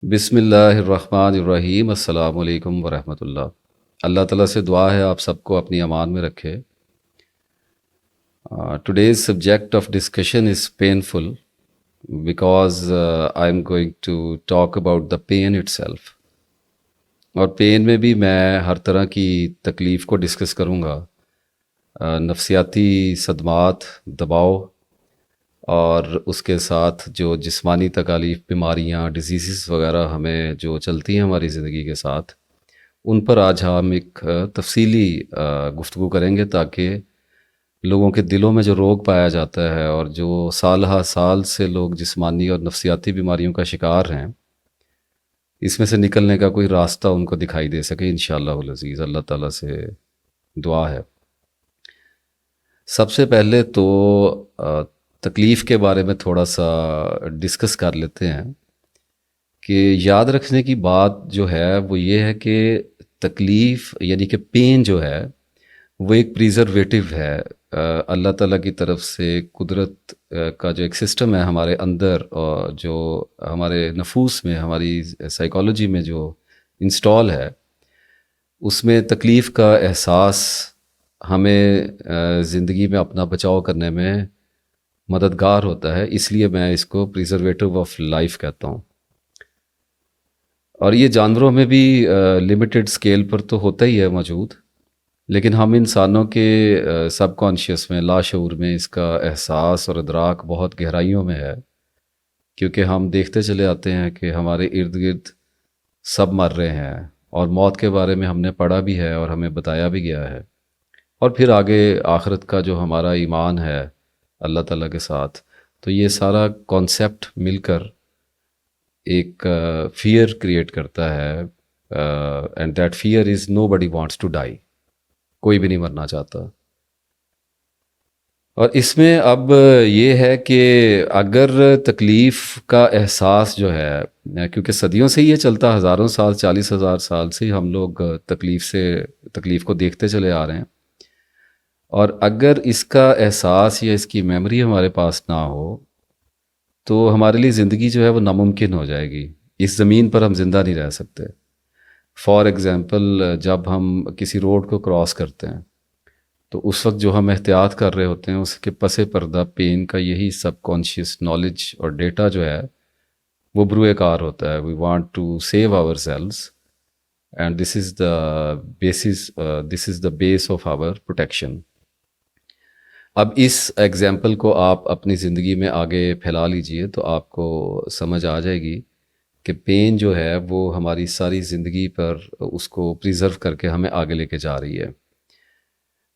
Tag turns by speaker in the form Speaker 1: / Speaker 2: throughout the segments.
Speaker 1: بسم اللہ الرحمن الرحیم، السلام علیکم ورحمۃ اللہ۔ اللہ تعالیٰ سے دعا ہے آپ سب کو اپنی امان میں رکھے۔ Today's subject of discussion is painful because I am going to talk about the pain itself. اور پین میں بھی میں ہر طرح کی تکلیف کو ڈسکس کروں گا، نفسیاتی صدمات، دباؤ، اور اس کے ساتھ جو جسمانی تکالیف، بیماریاں، ڈیزیزز وغیرہ ہمیں جو چلتی ہیں ہماری زندگی کے ساتھ، ان پر آج ہم ایک تفصیلی گفتگو کریں گے، تاکہ لوگوں کے دلوں میں جو روگ پایا جاتا ہے اور جو سال ہا سال سے لوگ جسمانی اور نفسیاتی بیماریوں کا شکار ہیں، اس میں سے نکلنے کا کوئی راستہ ان کو دکھائی دے سکے انشاءاللہ العزیز۔ اللہ تعالیٰ سے دعا ہے۔ سب سے پہلے تو تکلیف کے بارے میں تھوڑا سا ڈسکس کر لیتے ہیں کہ یاد رکھنے کی بات جو ہے وہ یہ ہے کہ تکلیف یعنی کہ پین جو ہے وہ ایک پریزرویٹو ہے، اللہ تعالیٰ کی طرف سے قدرت کا جو ایک سسٹم ہے ہمارے اندر، اور جو ہمارے نفوس میں، ہماری سائیکالوجی میں جو انسٹال ہے، اس میں تکلیف کا احساس ہمیں زندگی میں اپنا بچاؤ کرنے میں مددگار ہوتا ہے۔ اس لیے میں اس کو پریزرویٹو آف لائف کہتا ہوں۔ اور یہ جانوروں میں بھی لمیٹڈ سکیل پر تو ہوتا ہی ہے موجود، لیکن ہم انسانوں کے سب کانشیس میں، لاشعور میں اس کا احساس اور ادراک بہت گہرائیوں میں ہے، کیونکہ ہم دیکھتے چلے آتے ہیں کہ ہمارے ارد گرد سب مر رہے ہیں، اور موت کے بارے میں ہم نے پڑھا بھی ہے اور ہمیں بتایا بھی گیا ہے۔ اور پھر آگے آخرت کا جو ہمارا ایمان ہے اللہ تعالیٰ کے ساتھ، تو یہ سارا کانسیپٹ مل کر ایک فیئر کریٹ کرتا ہے، and that fear is nobody wants to die. کوئی بھی نہیں مرنا چاہتا۔ اور اس میں اب یہ ہے کہ اگر تکلیف کا احساس جو ہے، کیونکہ صدیوں سے یہ چلتا، ہزاروں سال، 40,000 سال سے ہم لوگ تکلیف کو دیکھتے چلے آ رہے ہیں، اور اگر اس کا احساس یا اس کی میموری ہمارے پاس نہ ہو تو ہمارے لیے زندگی جو ہے وہ ناممکن ہو جائے گی۔ اس زمین پر ہم زندہ نہیں رہ سکتے۔ فار ایگزامپل، جب ہم کسی روڈ کو کراس کرتے ہیں تو اس وقت جو ہم احتیاط کر رہے ہوتے ہیں، اس کے پس پردہ پین کا یہی سب کانشیس نالج اور ڈیٹا جو ہے وہ بروئے کار ہوتا ہے۔ We want to save our cells, and this is the base of our protection. اب اس ایگزامپل کو آپ اپنی زندگی میں آگے پھیلا لیجئے تو آپ کو سمجھ آ جائے گی کہ پین جو ہے وہ ہماری ساری زندگی پر اس کو پریزرو کر کے ہمیں آگے لے کے جا رہی ہے۔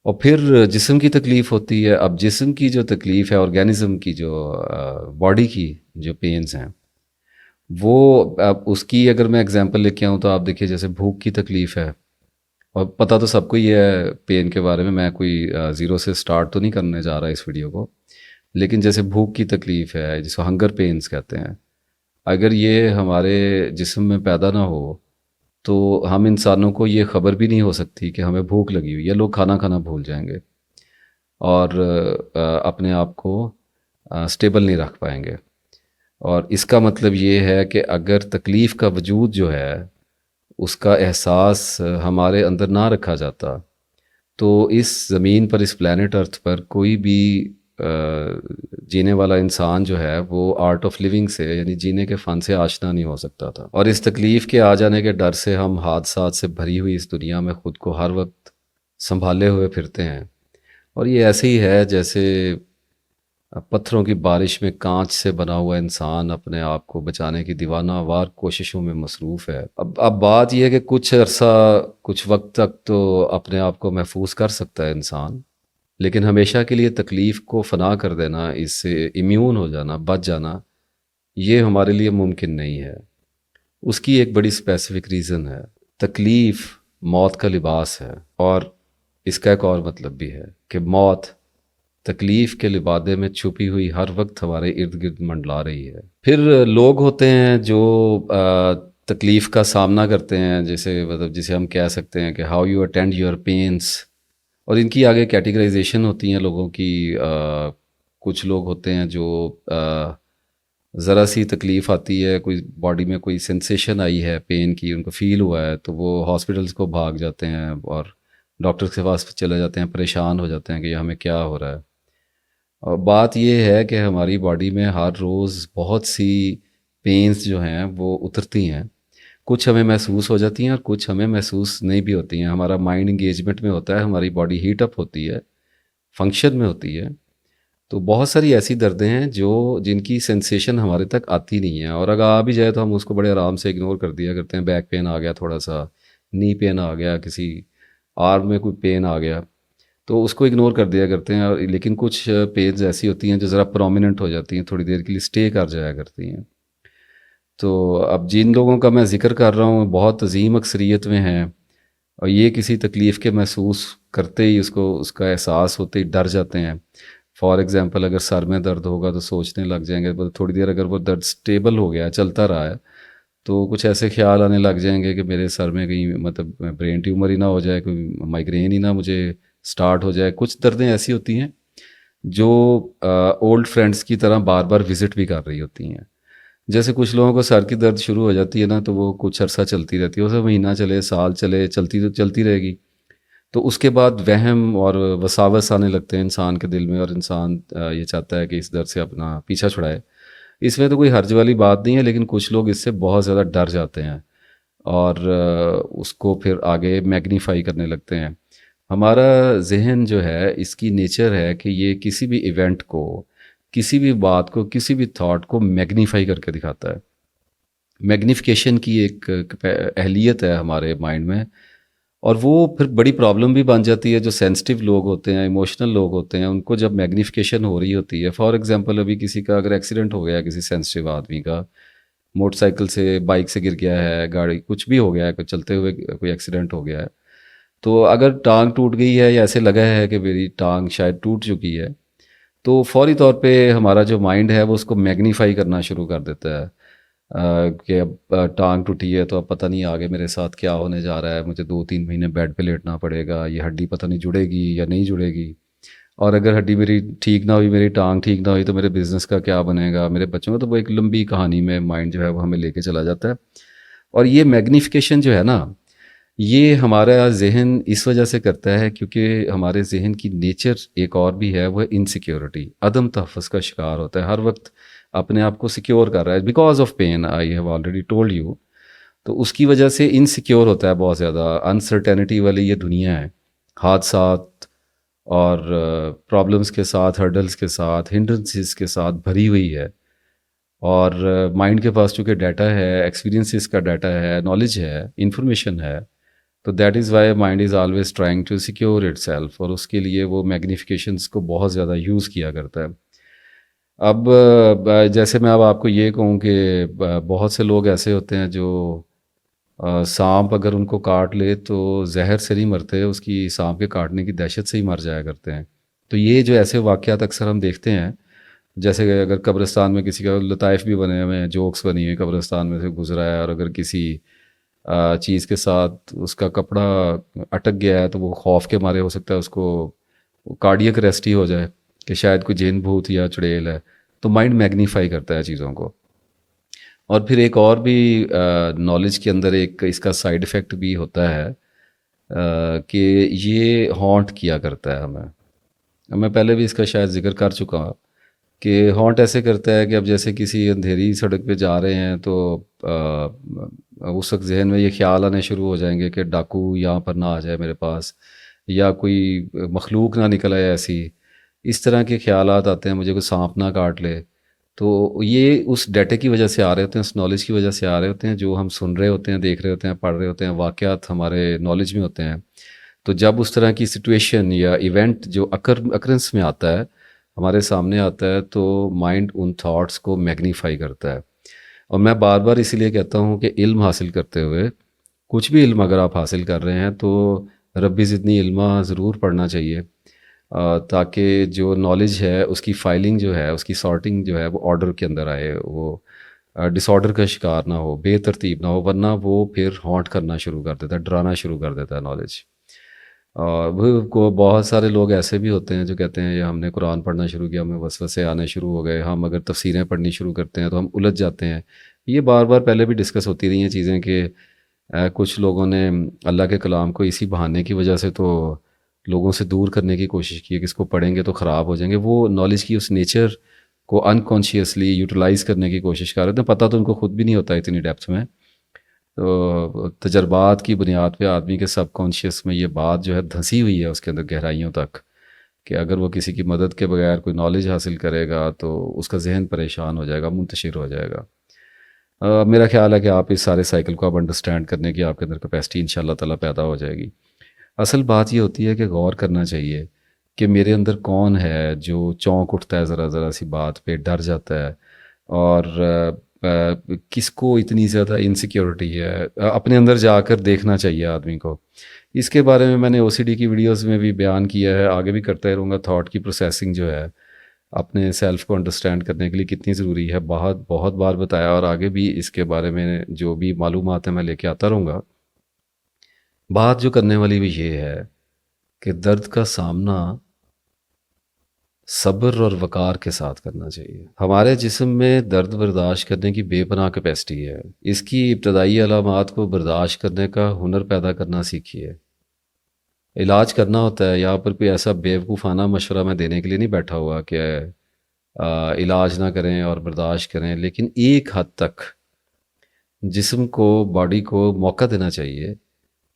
Speaker 1: اور پھر جسم کی تکلیف ہوتی ہے۔ اب جسم کی جو تکلیف ہے، آرگینزم کی جو باڈی کی جو پینز ہیں، وہ اب اس کی اگر میں ایگزامپل لے کے آؤں تو آپ دیکھیے، جیسے بھوک کی تکلیف ہے، اور پتہ تو سب کو ہی ہے پین کے بارے میں کوئی زیرو سے سٹارٹ تو نہیں کرنے جا رہا اس ویڈیو کو، لیکن جیسے بھوک کی تکلیف ہے جس کو ہنگر پینز کہتے ہیں، اگر یہ ہمارے جسم میں پیدا نہ ہو تو ہم انسانوں کو یہ خبر بھی نہیں ہو سکتی کہ ہمیں بھوک لگی ہوئی ہے۔ لوگ کھانا کھانا بھول جائیں گے اور اپنے آپ کو سٹیبل نہیں رکھ پائیں گے۔ اور اس کا مطلب یہ ہے کہ اگر تکلیف کا وجود جو ہے اس کا احساس ہمارے اندر نہ رکھا جاتا تو اس زمین پر، اس پلانٹ ارتھ پر، کوئی بھی جینے والا انسان جو ہے وہ آرٹ آف لیونگ سے، یعنی جینے کے فن سے آشنا نہیں ہو سکتا تھا۔ اور اس تکلیف کے آ جانے کے ڈر سے ہم حادثات سے بھری ہوئی اس دنیا میں خود کو ہر وقت سنبھالے ہوئے پھرتے ہیں۔ اور یہ ایسے ہی ہے جیسے پتھروں کی بارش میں کانچ سے بنا ہوا انسان اپنے آپ کو بچانے کی دیوانہ وار کوششوں میں مصروف ہے۔ اب بات یہ ہے کہ کچھ عرصہ، کچھ وقت تک تو اپنے آپ کو محفوظ کر سکتا ہے انسان، لیکن ہمیشہ کے لیے تکلیف کو فنا کر دینا، اس سے امیون ہو جانا، بچ جانا، یہ ہمارے لیے ممکن نہیں ہے۔ اس کی ایک بڑی اسپیسیفک ریزن ہے۔ تکلیف موت کا لباس ہے، اور اس کا ایک اور مطلب بھی ہے کہ موت تکلیف کے لبادے میں چھپی ہوئی ہر وقت ہمارے ارد گرد منڈلا رہی ہے۔ پھر لوگ ہوتے ہیں جو تکلیف کا سامنا کرتے ہیں، جسے ہم کہہ سکتے ہیں کہ ہاؤ یو اٹینڈ یور پینس، اور ان کی آگے کیٹیگرائزیشن ہوتی ہیں لوگوں کی۔ کچھ لوگ ہوتے ہیں جو ذرا سی تکلیف آتی ہے، کوئی باڈی میں کوئی سینسیشن آئی ہے پین کی، ان کو فیل ہوا ہے، تو وہ ہاسپٹلس کو بھاگ جاتے ہیں اور ڈاکٹر کے پاس چلے جاتے ہیں، پریشان ہو جاتے ہیں کہ یہ ہمیں کیا ہو رہا ہے۔ اور بات یہ ہے کہ ہماری باڈی میں ہر روز بہت سی پینس جو ہیں وہ اترتی ہیں، کچھ ہمیں محسوس ہو جاتی ہیں اور کچھ ہمیں محسوس نہیں بھی ہوتی ہیں۔ ہمارا مائنڈ انگیجمنٹ میں ہوتا ہے، ہماری باڈی ہیٹ اپ ہوتی ہے، فنکشن میں ہوتی ہے، تو بہت ساری ایسی دردیں ہیں جو جن کی سینسیشن ہمارے تک آتی نہیں ہے، اور اگر آ بھی جائے تو ہم اس کو بڑے آرام سے اگنور کر دیا کرتے ہیں۔ بیک پین آ گیا، تھوڑا سا نی پین آ گیا، کسی آرم میں کوئی پین آ گیا تو اس کو اگنور کر دیا کرتے ہیں، لیکن کچھ پینز ایسی ہوتی ہیں جو ذرا پرومیننٹ ہو جاتی ہیں، تھوڑی دیر کے لیے اسٹے کر جایا کرتی ہیں۔ تو اب جن لوگوں کا میں ذکر کر رہا ہوں بہت عظیم اکثریت میں ہیں، اور یہ کسی تکلیف کے محسوس کرتے ہی اس کا احساس ہوتے ہی ڈر جاتے ہیں۔ فار ایگزامپل اگر سر میں درد ہوگا تو سوچنے لگ جائیں گے، تھوڑی دیر اگر وہ درد سٹیبل ہو گیا، چلتا رہا ہے، تو کچھ ایسے خیال آنے لگ جائیں گے کہ میرے سر میں کہیں مطلب برین ٹیومر ہی نہ ہو جائے، کوئی مائگرین ہی نہ مجھے سٹارٹ ہو جائے۔ کچھ دردیں ایسی ہوتی ہیں جو اولڈ فرینڈس کی طرح بار بار وزٹ بھی کر رہی ہوتی ہیں۔ جیسے کچھ لوگوں کو سر کی درد شروع ہو جاتی ہے نا، تو وہ کچھ عرصہ چلتی رہتی ہے، اسے مہینہ چلے، سال چلے، چلتی تو چلتی رہے گی، تو اس کے بعد وہم اور وساوس آنے لگتے ہیں انسان کے دل میں، اور انسان یہ چاہتا ہے کہ اس درد سے اپنا پیچھا چھڑائے۔ اس میں تو کوئی حرج والی بات نہیں ہے، لیکن کچھ لوگ اس سے بہت زیادہ ڈر جاتے ہیں اور اس کو پھر آگے میگنیفائی کرنے لگتے ہیں۔ ہمارا ذہن جو ہے اس کی نیچر ہے کہ یہ کسی بھی ایونٹ کو، کسی بھی بات کو، کسی بھی تھاٹ کو میگنیفائی کر کے دکھاتا ہے۔ میگنیفیکیشن کی ایک اہلیت ہے ہمارے مائنڈ میں، اور وہ پھر بڑی پرابلم بھی بن جاتی ہے۔ جو سینسٹیو لوگ ہوتے ہیں، ایموشنل لوگ ہوتے ہیں، ان کو جب میگنیفیکیشن ہو رہی ہوتی ہے، فار ایگزامپل ابھی کسی کا اگر ایکسیڈنٹ ہو گیا، کسی سینسٹیو آدمی کا، موٹر سائیکل سے، بائک سے گر گیا ہے، گاڑی کچھ بھی ہو گیا ہے، کوئی چلتے ہوئے کوئی ایکسیڈنٹ ہو گیا ہے، تو اگر ٹانگ ٹوٹ گئی ہے یا ایسے لگا ہے کہ میری ٹانگ شاید ٹوٹ چکی ہے، تو فوری طور پہ ہمارا جو مائنڈ ہے وہ اس کو میگنیفائی کرنا شروع کر دیتا ہے، کہ اب ٹانگ ٹوٹی ہے تو اب پتہ نہیں آگے میرے ساتھ کیا ہونے جا رہا ہے، مجھے 2-3 مہینے بیڈ پہ لیٹنا پڑے گا، یہ ہڈی پتہ نہیں جڑے گی یا نہیں جڑے گی، اور اگر ہڈی میری ٹھیک نہ ہوئی، میری ٹانگ ٹھیک نہ ہوئی، تو میرے بزنس کا کیا بنے گا، میرے بچوں کا، تو وہ ایک لمبی کہانی میں مائنڈ جو ہے وہ ہمیں لے کے چلا جاتا ہے۔ اور یہ میگنیفیکیشن جو ہے نا، یہ ہمارا ذہن اس وجہ سے کرتا ہے کیونکہ ہمارے ذہن کی نیچر ایک اور بھی ہے، وہ انسیکیورٹی، عدم تحفظ کا شکار ہوتا ہے، ہر وقت اپنے آپ کو سیکیور کر رہا ہے، because of pain, I have already told you, تو اس کی وجہ سے انسیکیور ہوتا ہے بہت زیادہ۔ انسرٹینٹی والی یہ دنیا ہے، حادثات اور پرابلمس کے ساتھ، ہرڈلس کے ساتھ، ہنڈرنسز کے ساتھ بھری ہوئی ہے، اور مائنڈ کے پاس چونکہ ڈیٹا ہے، ایکسپیرینسز کا ڈیٹا ہے، نالج ہے، انفارمیشن ہے، تو that is why mind is always trying to secure itself, اور اس کے لیے وہ میگنیفیکیشنس کو بہت زیادہ یوز کیا کرتا ہے۔ اب جیسے میں اب آپ کو یہ کہوں کہ بہت سے لوگ ایسے ہوتے ہیں جو سانپ اگر ان کو کاٹ لے تو زہر سے نہیں مرتے، اس کی سانپ کے کاٹنے کی دہشت سے ہی مر جایا کرتے ہیں۔ تو یہ جو ایسے واقعات اکثر ہم دیکھتے ہیں، جیسے کہ اگر قبرستان میں کسی کا لطائف بھی بنے ہوئے ہیں، جوکس بنی ہوئی، قبرستان میں سے گزرا ہے، اور اگر کسی چیز کے ساتھ اس کا کپڑا اٹک گیا ہے تو وہ خوف کے مارے ہو سکتا ہے اس کو کارڈیک اریسٹ ہی ہو جائے کہ شاید کوئی جین بھوت یا چڑیل ہے، تو مائنڈ میگنیفائی کرتا ہے چیزوں کو۔ اور پھر ایک اور بھی نالج کے اندر ایک اس کا سائیڈ افیکٹ بھی ہوتا ہے، کہ یہ ہانٹ کیا کرتا ہے ہمیں۔ میں پہلے بھی اس کا شاید ذکر کر چکا ہوں کہ ہانٹ ایسے کرتا ہے کہ اب جیسے کسی اندھیری سڑک پہ جا رہے ہیں تو اس وقت ذہن میں یہ خیال آنے شروع ہو جائیں گے کہ ڈاکو یہاں پر نہ آ جائے میرے پاس، یا کوئی مخلوق نہ نکل آئے ایسی، اس طرح کے خیالات آتے ہیں، مجھے کوئی سانپ نہ کاٹ لے۔ تو یہ اس ڈیٹے کی وجہ سے آ رہے ہوتے ہیں، اس نالج کی وجہ سے آ رہے ہوتے ہیں، جو ہم سن رہے ہوتے ہیں، دیکھ رہے ہوتے ہیں، پڑھ رہے ہوتے ہیں، واقعات ہمارے نالج میں ہوتے ہیں۔ تو جب اس طرح کی سچویشن یا ایونٹ جو اکرنس میں آتا ہے، ہمارے سامنے آتا ہے، تو مائنڈ ان تھاٹس کو میگنیفائی کرتا ہے۔ اور میں بار بار اسی لیے کہتا ہوں کہ علم حاصل کرتے ہوئے، کچھ بھی علم اگر آپ حاصل کر رہے ہیں تو ربی زدنی علما ضرور پڑھنا چاہیے، تاکہ جو نالج ہے اس کی فائلنگ جو ہے، اس کی سارٹنگ جو ہے وہ آرڈر کے اندر آئے، وہ ڈس آرڈر کا شکار نہ ہو، بے ترتیب نہ ہو، ورنہ وہ پھر ہانٹ کرنا شروع کر دیتا ہے، ڈرانا شروع کر دیتا ہے نالج۔ اور وہ کو بہت سارے لوگ ایسے بھی ہوتے ہیں جو کہتے ہیں یہ ہم نے قرآن پڑھنا شروع کیا ہمیں وسوسے آنے شروع ہو گئے، ہم اگر تفسیریں پڑھنی شروع کرتے ہیں تو ہم الجھ جاتے ہیں. یہ بار بار پہلے بھی ڈسکس ہوتی رہی ہیں چیزیں کہ کچھ لوگوں نے اللہ کے کلام کو اسی بہانے کی وجہ سے تو لوگوں سے دور کرنے کی کوشش کی ہے کہ اس کو پڑھیں گے تو خراب ہو جائیں گے. وہ نالج کی اس نیچر کو انکانشیسلی یوٹیلائز کرنے کی کوشش کر رہے تھے. پتہ تو ان کو خود بھی نہیں ہوتا اتنی ڈیپتھ میں. تو تجربات کی بنیاد پہ آدمی کے سب کانشیس میں یہ بات جو ہے دھنسی ہوئی ہے اس کے اندر گہرائیوں تک، کہ اگر وہ کسی کی مدد کے بغیر کوئی نالج حاصل کرے گا تو اس کا ذہن پریشان ہو جائے گا، منتشر ہو جائے گا. میرا خیال ہے کہ آپ اس سارے سائیکل کو آپ انڈرسٹینڈ کرنے کی آپ کے اندر کیپیسٹی ان شاء اللہ تعالیٰ پیدا ہو جائے گی. اصل بات یہ ہوتی ہے کہ غور کرنا چاہیے کہ میرے اندر کون ہے جو چونک اٹھتا ہے ذرا ذرا سی بات پہ، ڈر جاتا ہے، اور کس کو اتنی زیادہ انسیکیورٹی ہے. اپنے اندر جا کر دیکھنا چاہیے آدمی کو. اس کے بارے میں نے او سی ڈی کی ویڈیوز میں بھی بیان کیا ہے، آگے بھی کرتا ہی رہوں گا. تھاٹ کی پروسیسنگ جو ہے اپنے سیلف کو انڈرسٹینڈ کرنے کے لیے کتنی ضروری ہے، بہت بہت بار بتایا، اور آگے بھی اس کے بارے میں جو بھی معلومات ہیں میں لے کے آتا رہوں گا. بات جو کرنے والی بھی یہ ہے کہ درد کا سامنا صبر اور وقار کے ساتھ کرنا چاہیے. ہمارے جسم میں درد برداشت کرنے کی بے پناہ کیپیسٹی ہے. اس کی ابتدائی علامات کو برداشت کرنے کا ہنر پیدا کرنا سیکھیے. علاج کرنا ہوتا ہے، یہاں پر کوئی ایسا بیوقوفانہ مشورہ میں دینے کے لیے نہیں بیٹھا ہوا کہ علاج نہ کریں اور برداشت کریں، لیکن ایک حد تک جسم کو، باڈی کو موقع دینا چاہیے،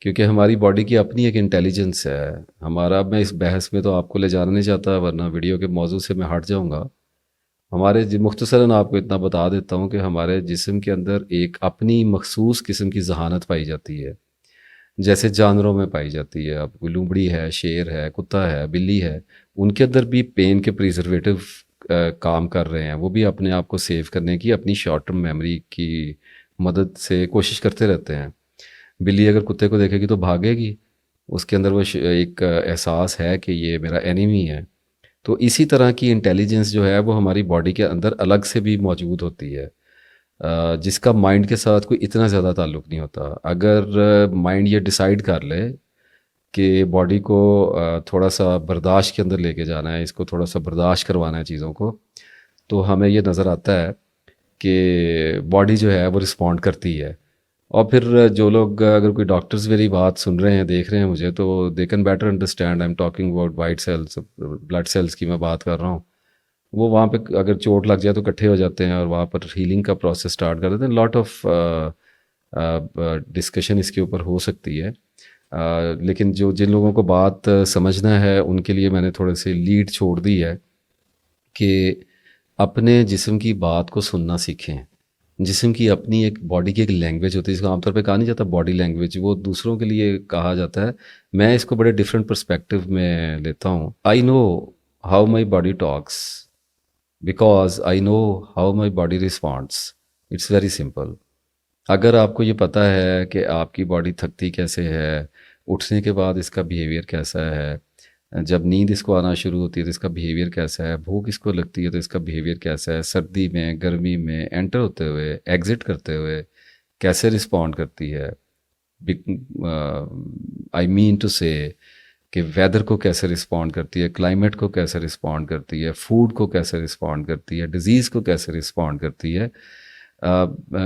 Speaker 1: کیونکہ ہماری باڈی کی اپنی ایک انٹیلیجنس ہے. ہمارا، میں اس بحث میں تو آپ کو لے جانا نہیں چاہتا ورنہ ویڈیو کے موضوع سے میں ہٹ جاؤں گا. ہمارے مختصراً آپ کو اتنا بتا دیتا ہوں کہ ہمارے جسم کے اندر ایک اپنی مخصوص قسم کی ذہانت پائی جاتی ہے، جیسے جانوروں میں پائی جاتی ہے. اب کوئی لومڑی ہے، شیر ہے، کتا ہے، بلی ہے، ان کے اندر بھی پین کے پریزرویٹو کام کر رہے ہیں. وہ بھی اپنے آپ کو سیو کرنے کی اپنی شارٹ ٹرم میموری کی مدد سے کوشش کرتے رہتے ہیں. بلی اگر کتے کو دیکھے گی تو بھاگے گی، اس کے اندر وہ ایک احساس ہے کہ یہ میرا اینیمی ہے. تو اسی طرح کی انٹیلیجنس جو ہے وہ ہماری باڈی کے اندر الگ سے بھی موجود ہوتی ہے، جس کا مائنڈ کے ساتھ کوئی اتنا زیادہ تعلق نہیں ہوتا. اگر مائنڈ یہ ڈیسائیڈ کر لے کہ باڈی کو تھوڑا سا برداشت کے اندر لے کے جانا ہے، اس کو تھوڑا سا برداشت کروانا ہے چیزوں کو، تو ہمیں یہ نظر آتا ہے کہ باڈی جو ہے وہ رسپونڈ کرتی ہے. اور پھر جو لوگ، اگر کوئی ڈاکٹرز میری بات سن رہے ہیں، دیکھ رہے ہیں مجھے، تو they can better understand I am talking about white cells, blood cells کی میں بات کر رہا ہوں. وہ وہاں پہ اگر چوٹ لگ جائے تو اکٹھے ہو جاتے ہیں اور وہاں پر ہیلنگ کا پروسیس سٹارٹ کر دیتے ہیں. لاٹ آف ڈسکشن اس کے اوپر ہو سکتی ہے، لیکن جن لوگوں کو بات سمجھنا ہے ان کے لیے میں نے تھوڑے سے لیڈ چھوڑ دی ہے کہ اپنے جسم کی بات کو سننا سیکھیں. جسم کی اپنی ایک، باڈی کی ایک لینگویج ہوتی ہے، اس کو عام طور پہ کہا نہیں جاتا باڈی لینگویج، وہ دوسروں کے لیے کہا جاتا ہے. میں اس کو بڑے ڈفرینٹ پرسپیکٹیو میں لیتا ہوں. I know how my body talks because I know how my body responds. It's very simple. اگر آپ کو یہ پتہ ہے کہ آپ کی باڈی تھکتی کیسے ہے، اٹھنے کے بعد اس کا بیہیویئر کیسا ہے، جب نیند اس کو آنا شروع ہوتی ہے تو اس کا بیہیویئر کیسا ہے، بھوک اس کو لگتی ہے تو اس کا بیہیویئر کیسا ہے، سردی میں، گرمی میں، انٹر ہوتے ہوئے، ایگزٹ کرتے ہوئے کیسے رسپونڈ کرتی ہے. آئی مین ٹو سے کہ ویدر کو کیسے رسپونڈ کرتی ہے، کلائمیٹ کو کیسے رسپونڈ کرتی ہے، فوڈ کو کیسے رسپونڈ کرتی ہے، ڈیزیز کو کیسے رسپونڈ کرتی ہے،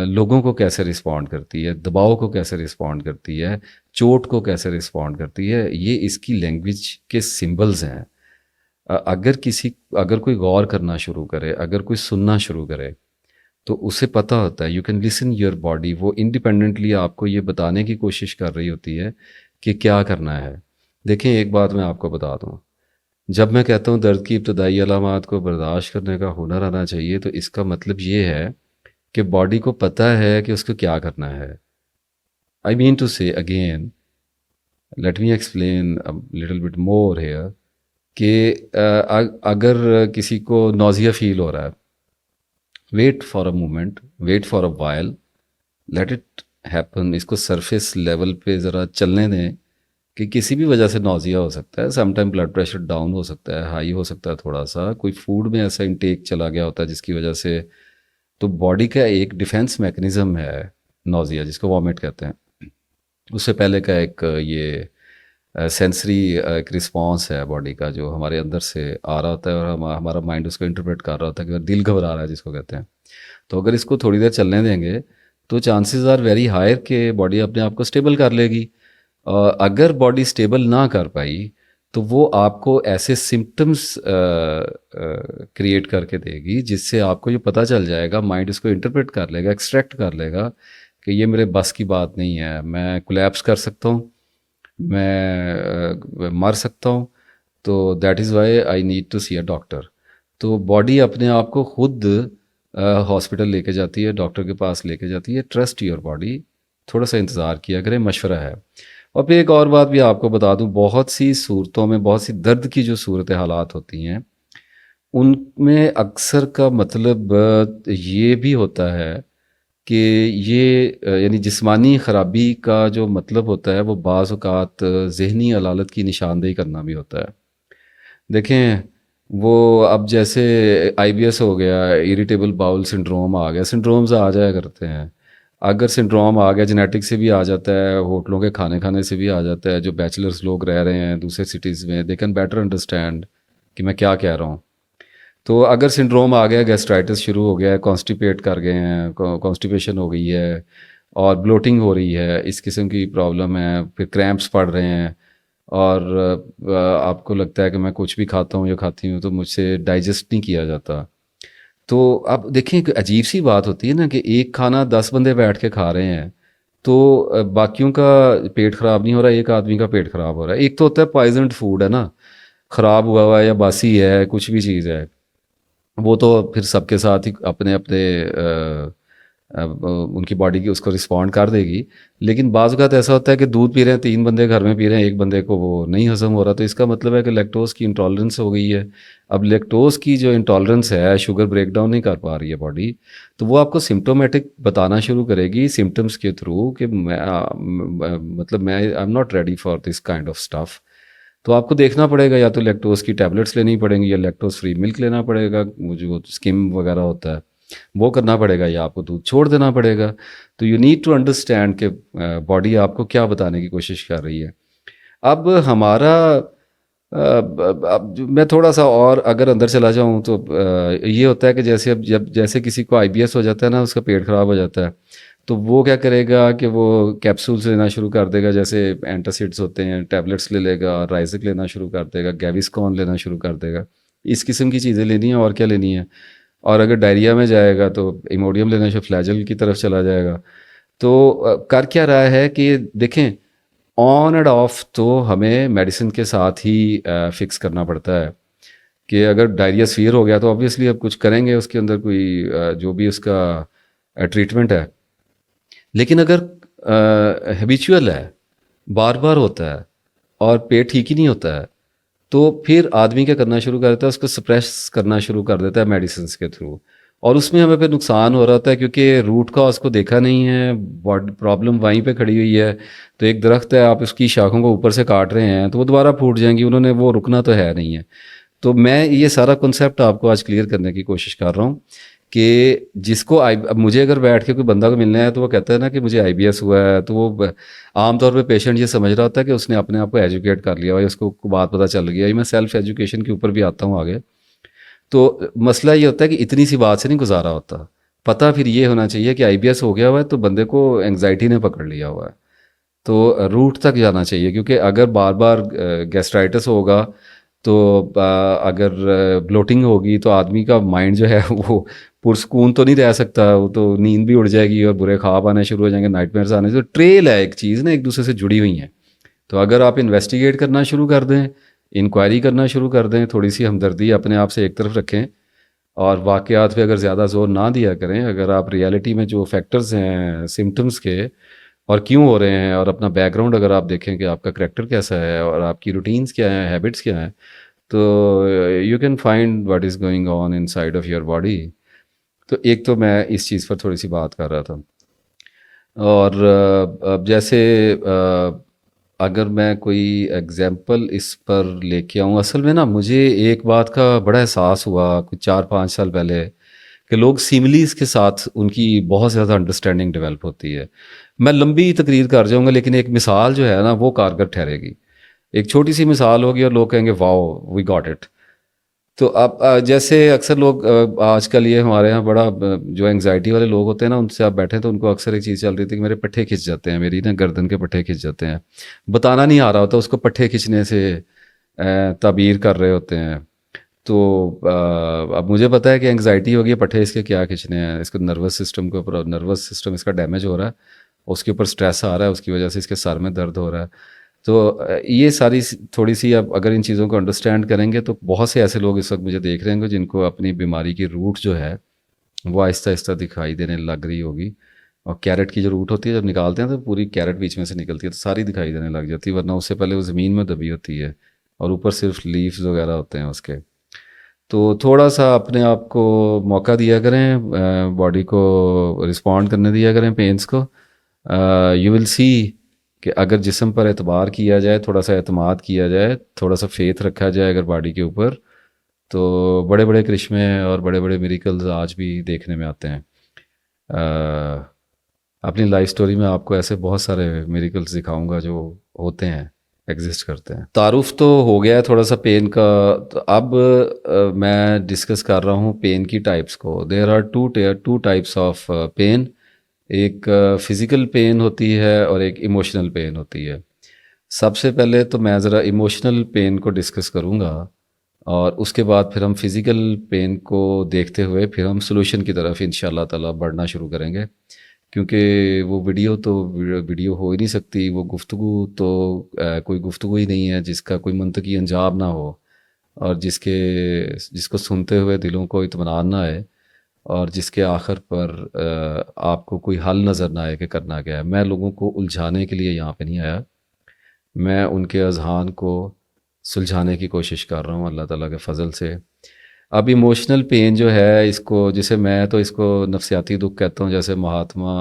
Speaker 1: لوگوں کو کیسے رسپونڈ کرتی ہے، دباؤ کو کیسے رسپونڈ کرتی ہے، چوٹ کو کیسے رسپونڈ کرتی ہے. یہ اس کی لینگویج کے سمبلز ہیں. اگر کوئی غور کرنا شروع کرے، اگر کوئی سننا شروع کرے تو اسے پتہ ہوتا ہے، you can listen your body. وہ انڈیپینڈنٹلی آپ کو یہ بتانے کی کوشش کر رہی ہوتی ہے کہ کیا کرنا ہے. دیکھیں، ایک بات میں آپ کو بتا دوں، جب میں کہتا ہوں درد کی ابتدائی علامات کو برداشت کرنے کا ہنر آنا چاہیے، تو اس کا مطلب یہ ہے کہ باڈی کو پتہ ہے کہ اس کو کیا کرنا ہے. I mean to say again, let me explain little bit more here, کہ اگر کسی کو نوزیا فیل ہو رہا ہے، wait for a moment, wait for a while, let it happen. اس کو سرفیس لیول پہ ذرا چلنے دیں کہ کسی بھی وجہ سے نوزیا ہو سکتا ہے. Some time blood pressure down ہو سکتا ہے، ہائی ہو سکتا ہے، تھوڑا سا کوئی فوڈ میں ایسا انٹیک چلا گیا ہوتا ہے جس کی وجہ سے. تو باڈی کا ایک ڈیفینس میکنزم ہے نوزیا، جس کو وامٹ کہتے ہیں. اس سے پہلے کا ایک یہ سینسری ایک رسپانس ہے باڈی کا جو ہمارے اندر سے آ رہا ہوتا ہے، اور ہمارا مائنڈ اس کو انٹرپریٹ کر رہا ہوتا ہے کہ دل گھبرا رہا ہے جس کو کہتے ہیں. تو اگر اس کو تھوڑی دیر چلنے دیں گے تو چانسز آر ویری ہائر کہ باڈی اپنے آپ کو اسٹیبل کر لے گی. اگر باڈی اسٹیبل نہ کر پائی تو وہ آپ کو ایسے سمٹمس کریٹ کر کے دے گی جس سے آپ کو یہ پتہ چل جائے گا، مائنڈ اس کو انٹرپریٹ کر لے گا، ایکسٹریکٹ کر لے گا کہ یہ میرے بس کی بات نہیں ہے، میں کولیپس کر سکتا ہوں، میں مر سکتا ہوں. تو that is why I need to see a doctor. تو باڈی اپنے آپ کو خود ہاسپٹل لے کے جاتی ہے، ڈاکٹر کے پاس لے کے جاتی ہے. ٹرسٹ یور باڈی، تھوڑا سا انتظار کیا کریں، مشورہ ہے. اور پھر ایک اور بات بھی آپ کو بتا دوں، بہت سی صورتوں میں بہت سی درد کی جو صورت حالات ہوتی ہیں ان میں اکثر کا مطلب یہ بھی ہوتا ہے کہ یہ یعنی جسمانی خرابی کا جو مطلب ہوتا ہے وہ بعض اوقات ذہنی علالت کی نشاندہی کرنا بھی ہوتا ہے. دیکھیں وہ اب جیسے آئی بی ایس ہو گیا، اریٹیبل باؤل سنڈروم آ گیا، سنڈرومز آ جایا کرتے ہیں. اگر سنڈروم آ گیا جینیٹک سے بھی آ جاتا ہے، ہوٹلوں کے کھانے کھانے سے بھی آ جاتا ہے. جو بیچلرز لوگ رہ رہے ہیں دوسرے سٹیز میں، دے کین بیٹر انڈرسٹینڈ کہ میں کیا کہہ رہا ہوں. تو اگر سنڈروم آ گیا، گیسٹرائٹس شروع ہو گیا ہے، کانسٹیپیٹ کر گئے ہیں، کانسٹیپیشن ہو گئی ہے اور بلوٹنگ ہو رہی ہے، اس قسم کی پرابلم ہے، پھر کریمپس پڑ رہے ہیں، اور آپ کو لگتا ہے کہ میں کچھ بھی کھاتا ہوں یا کھاتی ہوں تو مجھ سے ڈائجسٹ نہیں کیا جاتا. تو اب دیکھیں ایک عجیب سی بات ہوتی ہے نا کہ ایک کھانا 10 بندے بیٹھ کے کھا رہے ہیں تو باقیوں کا پیٹ خراب نہیں ہو رہا، ایک آدمی کا پیٹ خراب ہو رہا ہے. ایک تو ہوتا ہے پوائزنڈ فوڈ ہے نا، خراب ہوا ہوا ہے یا باسی ہے، کچھ بھی چیز ہے، وہ تو پھر سب کے ساتھ ہی اپنے اپنے ان کی باڈی کی اس کو رسپونڈ کر دے گی. لیکن بعض اوقات ایسا ہوتا ہے کہ دودھ پی رہے ہیں، 3 بندے گھر میں پی رہے ہیں، ایک بندے کو وہ نہیں ہضم ہو رہا، تو اس کا مطلب ہے کہ لیکٹوز کی انٹالرنس ہو گئی ہے. اب لیکٹوز کی جو انٹالرنس ہے، شوگر بریک ڈاؤن نہیں کر پا رہی ہے باڈی، تو وہ آپ کو سمٹومیٹک بتانا شروع کرے گی سمٹمس کے تھرو کہ مطلب میں آئی am not ready for this kind of stuff. تو آپ کو دیکھنا پڑے گا، یا تو لیکٹوز کی ٹیبلٹس لینی پڑیں گی، یا لیکٹوز فری ملک لینا پڑے گا، جو اسکم وغیرہ ہوتا ہے وہ کرنا پڑے گا، یا آپ کو دودھ چھوڑ دینا پڑے گا. تو یو نیڈ ٹو انڈرسٹینڈ کہ باڈی آپ کو کیا بتانے کی کوشش کر رہی ہے. اب ہمارا اب میں تھوڑا سا اور اگر اندر چلا جاؤں تو یہ ہوتا ہے کہ جیسے اب جیسے کسی کو آئی بی ایس ہو جاتا ہے نا، اس کا پیٹ خراب ہو جاتا ہے، تو وہ کیا کرے گا کہ وہ کیپسولس لینا شروع کر دے گا، جیسے اینٹاسڈس ہوتے ہیں، ٹیبلٹس لے لے گا، رائزک لینا شروع کر دے گا، گیوسکون لینا شروع کر دے گا. اس قسم کی چیزیں لینی ہیں، اور کیا لینی ہے. اور اگر ڈائریا میں جائے گا تو ایموڈیم لینا شروع، فلیجل کی طرف چلا جائے گا. تو کر کیا رہا ہے کہ دیکھیں آن اینڈ آف تو ہمیں میڈیسن کے ساتھ ہی فکس کرنا پڑتا ہے کہ اگر ڈائریا سویئر ہو گیا تو آبویسلی اب کچھ کریں گے، اس کے اندر کوئی جو بھی اس کا ٹریٹمنٹ ہے. لیکن اگر ہیبیچول ہے، بار بار ہوتا ہے اور پیٹ ٹھیک ہی نہیں ہوتا ہے، تو پھر آدمی کیا کرنا شروع کر دیتا ہے، اس کو سپریس کرنا شروع کر دیتا ہے میڈیسنس کے تھرو. اور اس میں ہمیں پھر نقصان ہو رہا ہوتا ہے کیونکہ روٹ کاز کو دیکھا نہیں ہے، پرابلم وہیں پہ کھڑی ہوئی ہے. تو ایک درخت ہے، آپ اس کی شاخوں کو اوپر سے کاٹ رہے ہیں تو وہ دوبارہ پھوٹ جائیں گی، انہوں نے وہ رکنا تو ہے نہیں ہے. تو میں یہ سارا کنسیپٹ آپ کو آج کلیئر کرنے کی کوشش کر رہا ہوں کہ جس کو اب مجھے اگر بیٹھ کے کوئی بندہ کو ملنا ہے تو وہ کہتا ہے نا کہ مجھے آئی بی ایس ہوا ہے، تو وہ عام طور پہ پیشنٹ یہ سمجھ رہا ہوتا ہے کہ اس نے اپنے آپ کو ایجوکیٹ کر لیا اور اس کو بات پتہ چل گیا. یہ میں سیلف ایجوکیشن کے اوپر بھی آتا ہوں آگے. تو مسئلہ یہ ہوتا ہے کہ اتنی سی بات سے نہیں گزارا ہوتا، پتہ پھر یہ ہونا چاہیے کہ آئی بی ایس ہو گیا ہوا ہے تو بندے کو انگزائٹی نے پکڑ لیا ہوا ہے. تو روٹ تک جانا چاہیے، کیونکہ اگر بار بار گیسٹرائٹس ہوگا تو اگر بلوٹنگ ہوگی تو آدمی کا مائنڈ جو ہے وہ پرسکون تو نہیں رہ سکتا، وہ تو نیند بھی اڑ جائے گی اور برے خواب آنے شروع ہو جائیں گے، نائٹ میئرز آنے سے. ٹریل ہے ایک چیز نا، ایک دوسرے سے جڑی ہوئی ہیں. تو اگر آپ انویسٹیگیٹ کرنا شروع کر دیں، انکوائری کرنا شروع کر دیں، تھوڑی سی ہمدردی اپنے آپ سے ایک طرف رکھیں اور واقعات پہ اگر زیادہ زور نہ دیا کریں، اگر آپ ریالٹی میں جو فیکٹرز ہیں سمٹمز کے اور کیوں ہو رہے ہیں، اور اپنا بیک گراؤنڈ اگر آپ دیکھیں کہ آپ کا کریکٹر کیسا ہے اور آپ کی روٹینز کیا ہیں، ہیبٹس کیا ہیں، تو you can find what is going on in side of your body. تو ایک تو میں اس چیز پر تھوڑی سی بات کر رہا تھا. اور اب جیسے اگر میں کوئی ایگزامپل اس پر لے کے آؤں، اصل میں نا مجھے ایک بات کا بڑا احساس ہوا کچھ 4-5 سال پہلے کہ لوگ سیملیز کے ساتھ ان کی بہت زیادہ انڈرسٹینڈنگ ڈیولپ ہوتی ہے. میں لمبی تقریر کر جاؤں گا لیکن ایک مثال جو ہے نا وہ کارگر ٹھہرے گی. ایک چھوٹی سی مثال ہوگی اور لوگ کہیں گے واو وی گاٹ اٹ. تو اب جیسے اکثر لوگ آج کل یہ ہمارے یہاں بڑا جو انگزائٹی والے لوگ ہوتے ہیں نا، ان سے آپ بیٹھے تو ان کو اکثر ایک چیز چل رہی تھی کہ میرے پٹھے کھنچ جاتے ہیں، میری نا گردن کے پٹھے کھنچ جاتے ہیں. بتانا نہیں آ رہا ہوتا، اس کو پٹھے کھنچنے سے تعبیر کر رہے ہوتے ہیں. تو اب مجھے پتہ ہے کہ انگزائٹی ہوگی، پٹھے اس کے کیا کھنچنے ہیں، اس کو نروس سسٹم کے اوپر، نروس سسٹم اس کا ڈیمیج ہو رہا ہے، اس کے اوپر سٹریس آ رہا ہے، اس کی وجہ سے اس کے سر میں درد ہو رہا ہے. تو یہ ساری تھوڑی سی اب اگر ان چیزوں کو انڈرسٹینڈ کریں گے تو بہت سے ایسے لوگ اس وقت مجھے دیکھ رہے ہیں جن کو اپنی بیماری کی روٹ جو ہے وہ آہستہ آہستہ دکھائی دینے لگ رہی ہوگی. اور کیرٹ کی جو روٹ ہوتی ہے جب نکالتے ہیں تو پوری کیرٹ بیچ میں سے نکلتی ہے تو ساری دکھائی دینے لگ جاتی ہے، ورنہ اس سے پہلے وہ زمین میں دبی ہوتی ہے اور اوپر صرف لیفز وغیرہ ہوتے ہیں اس کے. تو تھوڑا سا اپنے آپ کو موقع دیا کریں، باڈی کو رسپونڈ کرنے دیا کریں پینس کو. یو ول سی کہ اگر جسم پر اعتبار کیا جائے، تھوڑا سا اعتماد کیا جائے، تھوڑا سا فیتھ رکھا جائے اگر باڈی کے اوپر، تو بڑے بڑے کرشمے اور بڑے بڑے میریکلز آج بھی دیکھنے میں آتے ہیں. اپنی لائف سٹوری میں آپ کو ایسے بہت سارے میریکلز دکھاؤں گا جو ہوتے ہیں، ایگزسٹ کرتے ہیں. تعارف تو ہو گیا ہے تھوڑا سا پین کا، تو اب میں ڈسکس کر رہا ہوں پین کی ٹائپس کو. There are two types of pain. ایک فزیکل پین ہوتی ہے اور ایک ایموشنل پین ہوتی ہے. سب سے پہلے تو میں ذرا ایموشنل پین کو ڈسکس کروں گا اور اس کے بعد پھر ہم فزیکل پین کو دیکھتے ہوئے پھر ہم سلوشن کی طرف انشاءاللہ تعالی بڑھنا شروع کریں گے. کیونکہ وہ ویڈیو ہو ہی نہیں سکتی، وہ گفتگو تو کوئی گفتگو ہی نہیں ہے جس کا کوئی منطقی انجام نہ ہو اور جس کو سنتے ہوئے دلوں کو اطمینان نہ آئے اور جس کے آخر پر آپ کو کوئی حل نظر نہ آئے کہ کرنا کیا ہے. میں لوگوں کو الجھانے کے لیے یہاں پہ نہیں آیا، میں ان کے اذہان کو سلجھانے کی کوشش کر رہا ہوں اللہ تعالیٰ کے فضل سے. اب ایموشنل پین جو ہے، اس کو جسے میں تو اس کو نفسیاتی دکھ کہتا ہوں، جیسے مہاتما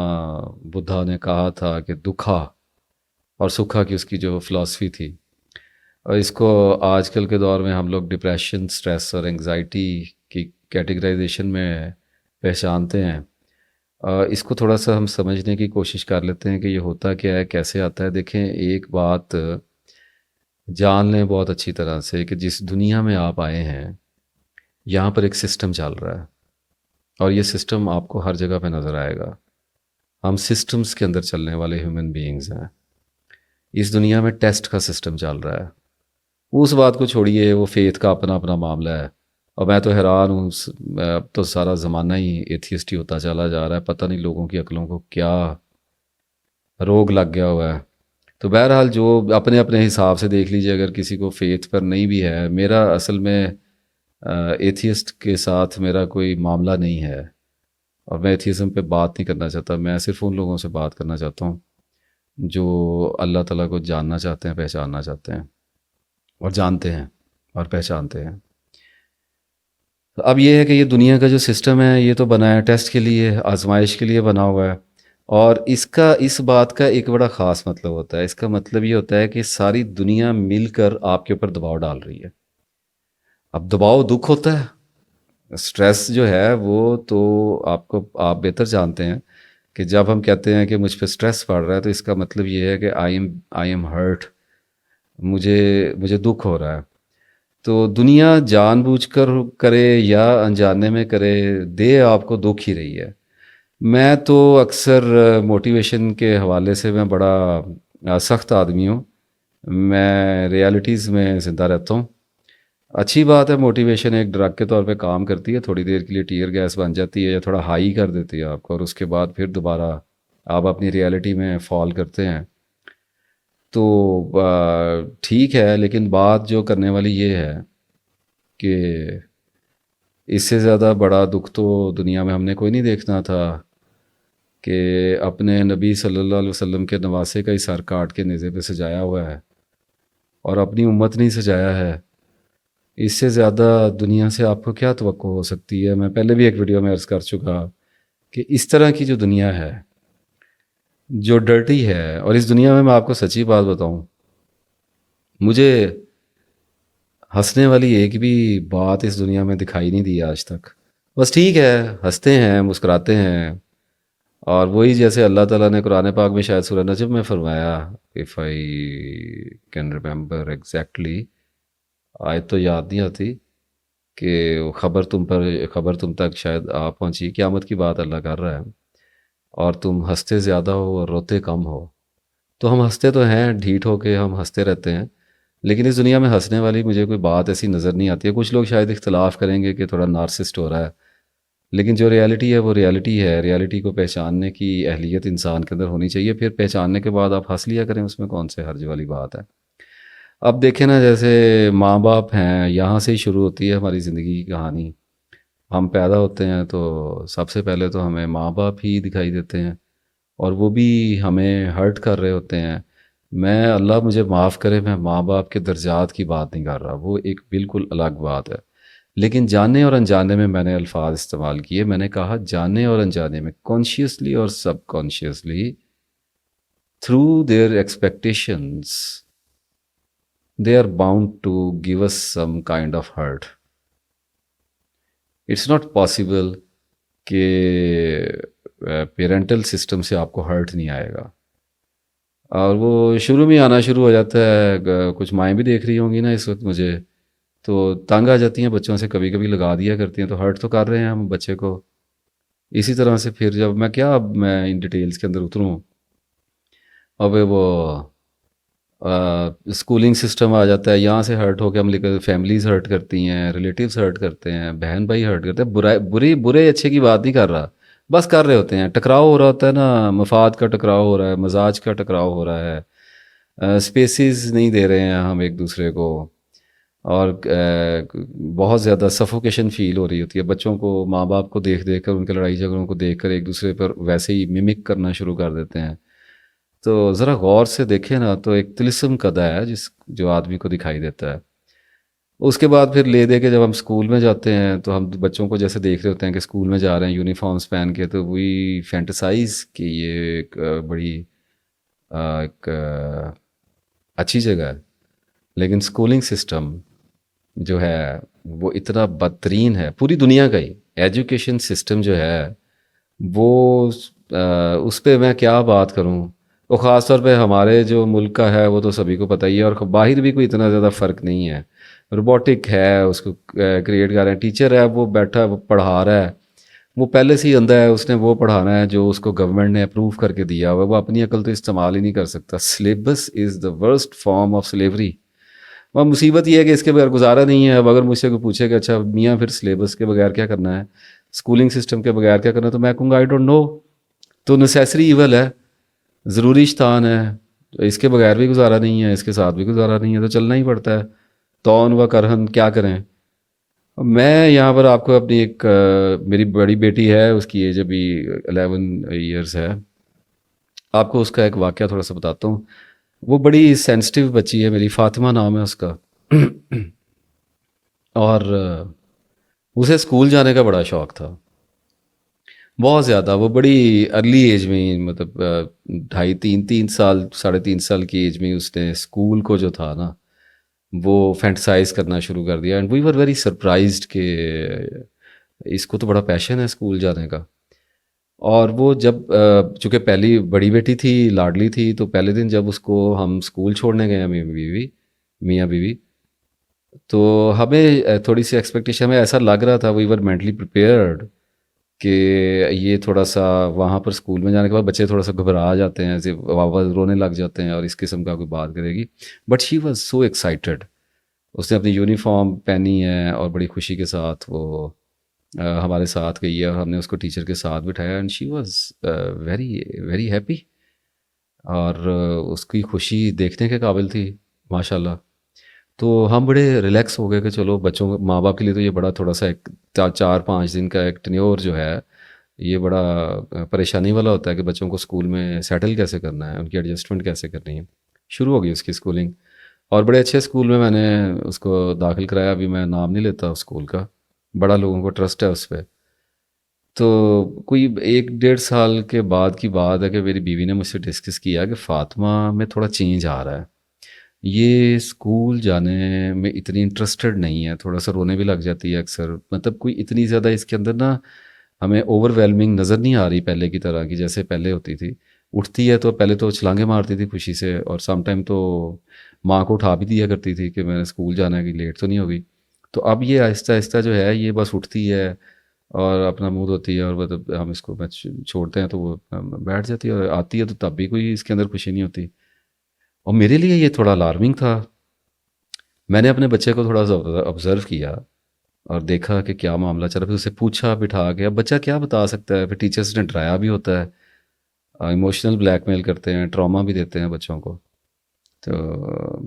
Speaker 1: بدھا نے کہا تھا کہ دکھا اور سکھا کی اس کی جو فلاسفی تھی، اور اس کو آج کل کے دور میں ہم لوگ ڈپریشن، سٹریس اور انگزائٹی کی کیٹیگرائزیشن میں پہچانتے ہیں. اس کو تھوڑا سا ہم سمجھنے کی کوشش کر لیتے ہیں کہ یہ ہوتا کیا ہے، کیسے آتا ہے. دیکھیں، ایک بات جان لیں بہت اچھی طرح سے کہ جس دنیا میں آپ آئے ہیں یہاں پر ایک سسٹم چل رہا ہے اور یہ سسٹم آپ کو ہر جگہ پہ نظر آئے گا. ہم سسٹمز کے اندر چلنے والے ہیومن بینگز ہیں. اس دنیا میں ٹیسٹ کا سسٹم چل رہا ہے. اس بات کو چھوڑیے، وہ فیتھ کا اپنا اپنا معاملہ ہے. اور میں تو حیران ہوں، اب تو سارا زمانہ ہی ایتھیسٹ ہی ہوتا چلا جا رہا ہے. پتہ نہیں لوگوں کی عقلوں کو کیا روگ لگ گیا ہوا ہے. تو بہرحال جو اپنے اپنے حساب سے دیکھ لیجیے. اگر کسی کو فیتھ پر نہیں بھی ہے، میرا اصل میں ایتھیسٹ کے ساتھ میرا کوئی معاملہ نہیں ہے اور میں ایتھیزم پہ بات نہیں کرنا چاہتا. میں صرف ان لوگوں سے بات کرنا چاہتا ہوں جو اللہ تعالیٰ کو جاننا چاہتے ہیں، پہچاننا چاہتے ہیں اور جانتے ہیں اور پہچانتے ہیں. اب یہ ہے کہ یہ دنیا کا جو سسٹم ہے یہ تو بنا ہے ٹیسٹ کے لیے، آزمائش کے لیے بنا ہوا ہے. اور اس بات کا ایک بڑا خاص مطلب ہوتا ہے. اس کا مطلب یہ ہوتا ہے کہ ساری دنیا مل کر آپ کے اوپر دباؤ ڈال رہی ہے. اب دباؤ دکھ ہوتا ہے، سٹریس جو ہے وہ تو آپ بہتر جانتے ہیں کہ جب ہم کہتے ہیں کہ مجھ پہ سٹریس پڑ رہا ہے تو اس کا مطلب یہ ہے کہ آئی ایم ہرٹ، مجھے دکھ ہو رہا ہے. تو دنیا جان بوجھ کر کرے یا انجانے میں کرے، دے آپ کو دکھ ہی رہی ہے. میں تو اکثر موٹیویشن کے حوالے سے میں بڑا سخت آدمی ہوں. میں ریالٹیز میں زندہ رہتا ہوں. اچھی بات ہے، موٹیویشن ایک ڈرگ کے طور پہ کام کرتی ہے. تھوڑی دیر کے لیے ٹیئر گیس بن جاتی ہے یا تھوڑا ہائی کر دیتی ہے آپ کو، اور اس کے بعد پھر دوبارہ آپ اپنی ریالٹی میں فال کرتے ہیں. تو ٹھیک ہے، لیکن بات جو کرنے والی یہ ہے کہ اس سے زیادہ بڑا دکھ تو دنیا میں ہم نے کوئی نہیں دیکھنا تھا کہ اپنے نبی صلی اللہ علیہ وسلم کے نواسے کا ہی سر کاٹ کے نیزے پہ سجایا ہوا ہے اور اپنی امت نہیں سجایا ہے. اس سے زیادہ دنیا سے آپ کو کیا توقع ہو سکتی ہے؟ میں پہلے بھی ایک ویڈیو میں عرض کر چکا کہ اس طرح کی جو دنیا ہے جو ڈرٹی ہے، اور اس دنیا میں آپ کو سچی بات بتاؤں، مجھے ہنسنے والی ایک بھی بات اس دنیا میں دکھائی نہیں دی آج تک. بس ٹھیک ہے، ہنستے ہیں، مسکراتے ہیں، اور وہی جیسے اللہ تعالیٰ نے قرآن پاک میں شاید سورہ نجم میں فرمایا، if I can remember exactly, آیت تو یاد نہیں آتی، کہ خبر تم تک شاید آ پہنچی، قیامت کی بات اللہ کر رہا ہے، اور تم ہنستے زیادہ ہو اور روتے کم ہو۔ تو ہم ہنستے تو ہیں، ڈھیٹ ہو کے ہم ہنستے رہتے ہیں، لیکن اس دنیا میں ہنسنے والی مجھے کوئی بات ایسی نظر نہیں آتی ہے۔ کچھ لوگ شاید اختلاف کریں گے کہ تھوڑا نارسسٹ ہو رہا ہے، لیکن جو ریالٹی ہے وہ ریالٹی ہے۔ ریالٹی کو پہچاننے کی اہلیت انسان کے اندر ہونی چاہیے، پھر پہچاننے کے بعد آپ ہنس لیا کریں، اس میں کون سے حرج والی بات ہے۔ اب دیکھیں نا، جیسے ماں باپ ہیں، یہاں سے ہی شروع ہوتی ہے ہماری زندگی کی کہانی۔ ہم پیدا ہوتے ہیں تو سب سے پہلے تو ہمیں ماں باپ ہی دکھائی دیتے ہیں، اور وہ بھی ہمیں ہرٹ کر رہے ہوتے ہیں۔ میں اللہ مجھے معاف کرے، میں ماں باپ کے درجات کی بات نہیں کر رہا، وہ ایک بالکل الگ بات ہے، لیکن جانے اور انجانے میں میں نے الفاظ استعمال کیے۔ میں نے کہا جانے اور انجانے میں، کانشیسلی اور subconsciously, through their expectations they are bound to give us some kind of hurt. It's not possible کہ پیرنٹل سسٹم سے آپ کو ہرٹ نہیں آئے گا، اور وہ شروع میں آنا شروع ہو جاتا ہے۔ کچھ مائیں بھی دیکھ رہی ہوں گی نا اس وقت مجھے، تو تنگ آ جاتی ہیں بچوں سے، کبھی کبھی لگا دیا کرتی ہیں، تو ہرٹ تو کر رہے ہیں ہم بچے کو۔ اسی طرح سے پھر جب اب میں ان ڈیٹیلز کے اندر اتروں، اب وہ اسکولنگ سسٹم آ جاتا ہے، یہاں سے ہرٹ ہو کے ہم فیملیز ہرٹ کرتی ہیں، ریلیٹیوز ہرٹ کرتے ہیں، بہن بھائی ہرٹ کرتے ہیں۔ برے اچھے کی بات نہیں کر رہا، بس کر رہے ہوتے ہیں، ٹکراؤ ہو رہا ہوتا ہے نا، مفاد کا ٹکراؤ ہو رہا ہے، مزاج کا ٹکراؤ ہو رہا ہے، اسپیسیز نہیں دے رہے ہیں ہم ایک دوسرے کو، اور بہت زیادہ سفوکیشن فیل ہو رہی ہوتی ہے بچوں کو۔ ماں باپ کو دیکھ دیکھ کر، ان کے لڑائی جھگڑوں کو دیکھ کر ایک دوسرے پر ویسے ہی ممک کرنا شروع کر دیتے ہیں۔ تو ذرا غور سے دیکھیں نا، تو ایک طلسم کدا ہے جو آدمی کو دکھائی دیتا ہے۔ اس کے بعد پھر لے دے کے جب ہم اسکول میں جاتے ہیں، تو ہم بچوں کو جیسے دیکھ رہے ہوتے ہیں کہ اسکول میں جا رہے ہیں یونیفارمز پہن کے، تو وی فینٹسائز کہ یہ ایک بڑی ایک اچھی جگہ ہے، لیکن اسکولنگ سسٹم جو ہے وہ اتنا بدترین ہے، پوری دنیا کا ہی ایجوکیشن سسٹم جو ہے وہ، اس پہ میں کیا بات کروں۔ وہ خاص طور پہ ہمارے جو ملک کا ہے وہ تو سبھی کو پتہ ہی ہے، اور باہر بھی کوئی اتنا زیادہ فرق نہیں ہے۔ روبوٹک ہے، اس کو کریٹ کر رہے ہیں، ٹیچر ہے وہ بیٹھا ہے، وہ پڑھا رہا ہے، وہ پہلے سے ہی اندھا ہے، اس نے وہ پڑھانا ہے جو اس کو گورنمنٹ نے اپروو کر کے دیا ہوا، وہ اپنی عقل تو استعمال ہی نہیں کر سکتا۔ Syllabus is the worst form of slavery. وہ مصیبت یہ ہے کہ اس کے بغیر گزارا نہیں ہے۔ اب اگر مجھ سے کوئی پوچھے کہ اچھا میاں پھر سلیبس کے بغیر کیا کرنا ہے، اسکولنگ سسٹم کے بغیر کیا کرنا ہے، تو میں کہوں گا آئی ڈونٹ نو۔ تو نیسیسری ایول ہے، ضروری شیطان ہے، تو اس کے بغیر بھی گزارا نہیں ہے، اس کے ساتھ بھی گزارا نہیں ہے، تو چلنا ہی پڑتا ہے، تون و کرہن کیا کریں۔ میں یہاں پر آپ کو اپنی ایک میری بڑی بیٹی ہے، اس کی ایج ابھی 11 ایئرس ہے، آپ کو اس کا ایک واقعہ تھوڑا سا بتاتا ہوں۔ وہ بڑی سینسٹیو بچی ہے میری، فاطمہ نام ہے اس کا، اور اسے اسکول جانے کا بڑا شوق تھا، بہت زیادہ۔ وہ بڑی ارلی ایج میں ہی، مطلب 2.5 3 سال 3.5 سال کی ایج میں اس نے اسکول کو جو تھا نا وہ فینٹسائز کرنا شروع کر دیا، and we were very surprised کہ اس کو تو بڑا پیشن ہے اسکول جانے کا۔ اور وہ جب چونکہ پہلی بڑی بیٹی تھی، لاڈلی تھی، تو پہلے دن جب اس کو ہم اسکول چھوڑنے گئے میاں بیوی، تو ہمیں تھوڑی سی ایکسپیکٹیشن، ہمیں ایسا لگ رہا تھا، وی ور مینٹلی پریپیئرڈ کہ یہ تھوڑا سا وہاں پر اسکول میں جانے کے بعد بچے تھوڑا سا گھبرا جاتے ہیں، واپس رونے لگ جاتے ہیں اور اس قسم کا کوئی بات کرے گی، but she was so excited. اس نے اپنی یونیفارم پہنی ہے اور بڑی خوشی کے ساتھ وہ ہمارے ساتھ گئی ہے، اور ہم نے اس کو ٹیچر کے ساتھ بٹھایا، and she was very very happy, اور اس کی خوشی دیکھنے کے قابل تھی ماشاء اللہ۔ تو ہم بڑے ریلیکس ہو گئے کہ چلو بچوں کو، ماں باپ کے لیے تو یہ بڑا تھوڑا سا ایک 4 5 دن کا ایک ٹینیور جو ہے یہ بڑا پریشانی والا ہوتا ہے کہ بچوں کو اسکول میں سیٹل کیسے کرنا ہے، ان کی ایڈجسٹمنٹ کیسے کرنی ہے۔ شروع ہو گئی اس کی اسکولنگ، اور بڑے اچھے اسکول میں نے اس کو داخل کرایا۔ ابھی میں نام نہیں لیتا اس اسکول کا، بڑا لوگوں کو ٹرسٹ ہے اس پہ۔ تو کوئی 1 1.5 سال کے بعد کی بات ہے کہ میری بیوی نے مجھ سے ڈسکس کیا کہ فاطمہ میں تھوڑا چینج آ رہا ہے، یہ اسکول جانے میں اتنی انٹرسٹڈ نہیں ہے، تھوڑا سا رونے بھی لگ جاتی ہے اکثر، مطلب کوئی اتنی زیادہ اس کے اندر نا ہمیں اوور ویلمنگ نظر نہیں آ رہی پہلے کی طرح کی جیسے پہلے ہوتی تھی. اٹھتی ہے تو پہلے تو چھلانگیں مارتی تھی خوشی سے, اور سم ٹائم تو ماں کو اٹھا بھی دیا کرتی تھی کہ میں نے اسکول جانا ہے کہ لیٹ تو نہیں ہوگی. تو اب یہ آہستہ آہستہ جو ہے یہ بس اٹھتی ہے اور اپنا منہ دھوتی ہے, اور مطلب ہم اس کو چھوڑتے ہیں تو وہ بیٹھ جاتی ہے, اور آتی ہے تو تب بھی کوئی اس کے اندر خوشی نہیں ہوتی. اور میرے لیے یہ تھوڑا الارمنگ تھا. میں نے اپنے بچے کو تھوڑا سا آبزرو کیا اور دیکھا کہ کیا معاملہ چل رہا. پھر اسے پوچھا بٹھا کے, اب بچہ کیا بتا سکتا ہے, پھر ٹیچرس نے ڈرایا بھی ہوتا ہے, ایموشنل بلیک میل کرتے ہیں, ٹراما بھی دیتے ہیں بچوں کو. تو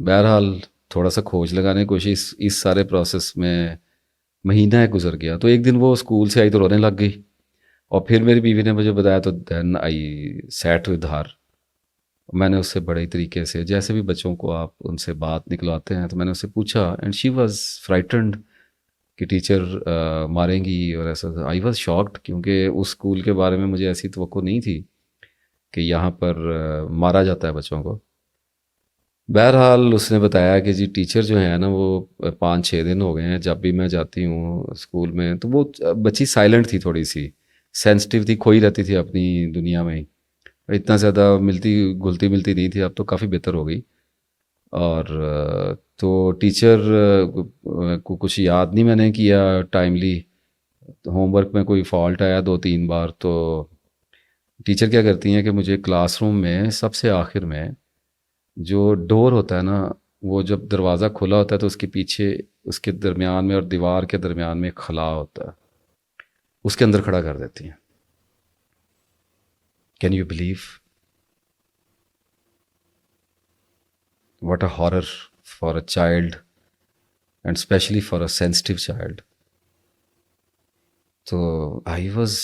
Speaker 1: بہرحال تھوڑا سا کھوج لگانے کی کوشش, اس سارے پروسیس میں مہینہ ایک گزر گیا. تو ایک دن وہ اسکول سے آئی تو رونے لگ گئی, اور پھر میری بیوی نے مجھے بتایا تو دین آئی سیٹ ود ہر. میں نے اس سے بڑے طریقے سے, جیسے بھی بچوں کو آپ ان سے بات نکلواتے ہیں, تو میں نے اس سے پوچھا, اینڈ شی واز فرائٹنڈ کہ ٹیچر ماریں گی اور ایسا. آئی واز شاکڈ, کیونکہ اس اسکول کے بارے میں مجھے ایسی توقع نہیں تھی کہ یہاں پر مارا جاتا ہے بچوں کو. بہرحال اس نے بتایا کہ جی ٹیچر جو ہیں نا وہ 5-6 دن ہو گئے ہیں, جب بھی میں جاتی ہوں اسکول میں تو وہ بچی سائلنٹ تھی, تھوڑی سی سینسٹیو تھی, کھوئی رہتی تھی اپنی دنیا میں, اتنا زیادہ ملتی گلتی ملتی نہیں تھی. اب تو کافی بہتر ہو گئی. اور تو ٹیچر کو کچھ یاد نہیں میں نے کیا ٹائملی, ہوم ورک میں کوئی فالٹ آیا 2-3 بار, تو ٹیچر کیا کرتی ہیں کہ مجھے کلاس روم میں سب سے آخر میں جو ڈور ہوتا ہے نا, وہ جب دروازہ کھلا ہوتا ہے تو اس کے پیچھے, اس کے درمیان میں اور دیوار کے درمیان میں ایک خلا ہوتا ہے, اس کے اندر کھڑا کر دیتی ہیں. Can you believe what a horror for a child, and especially for a sensitive child. تو آئی واز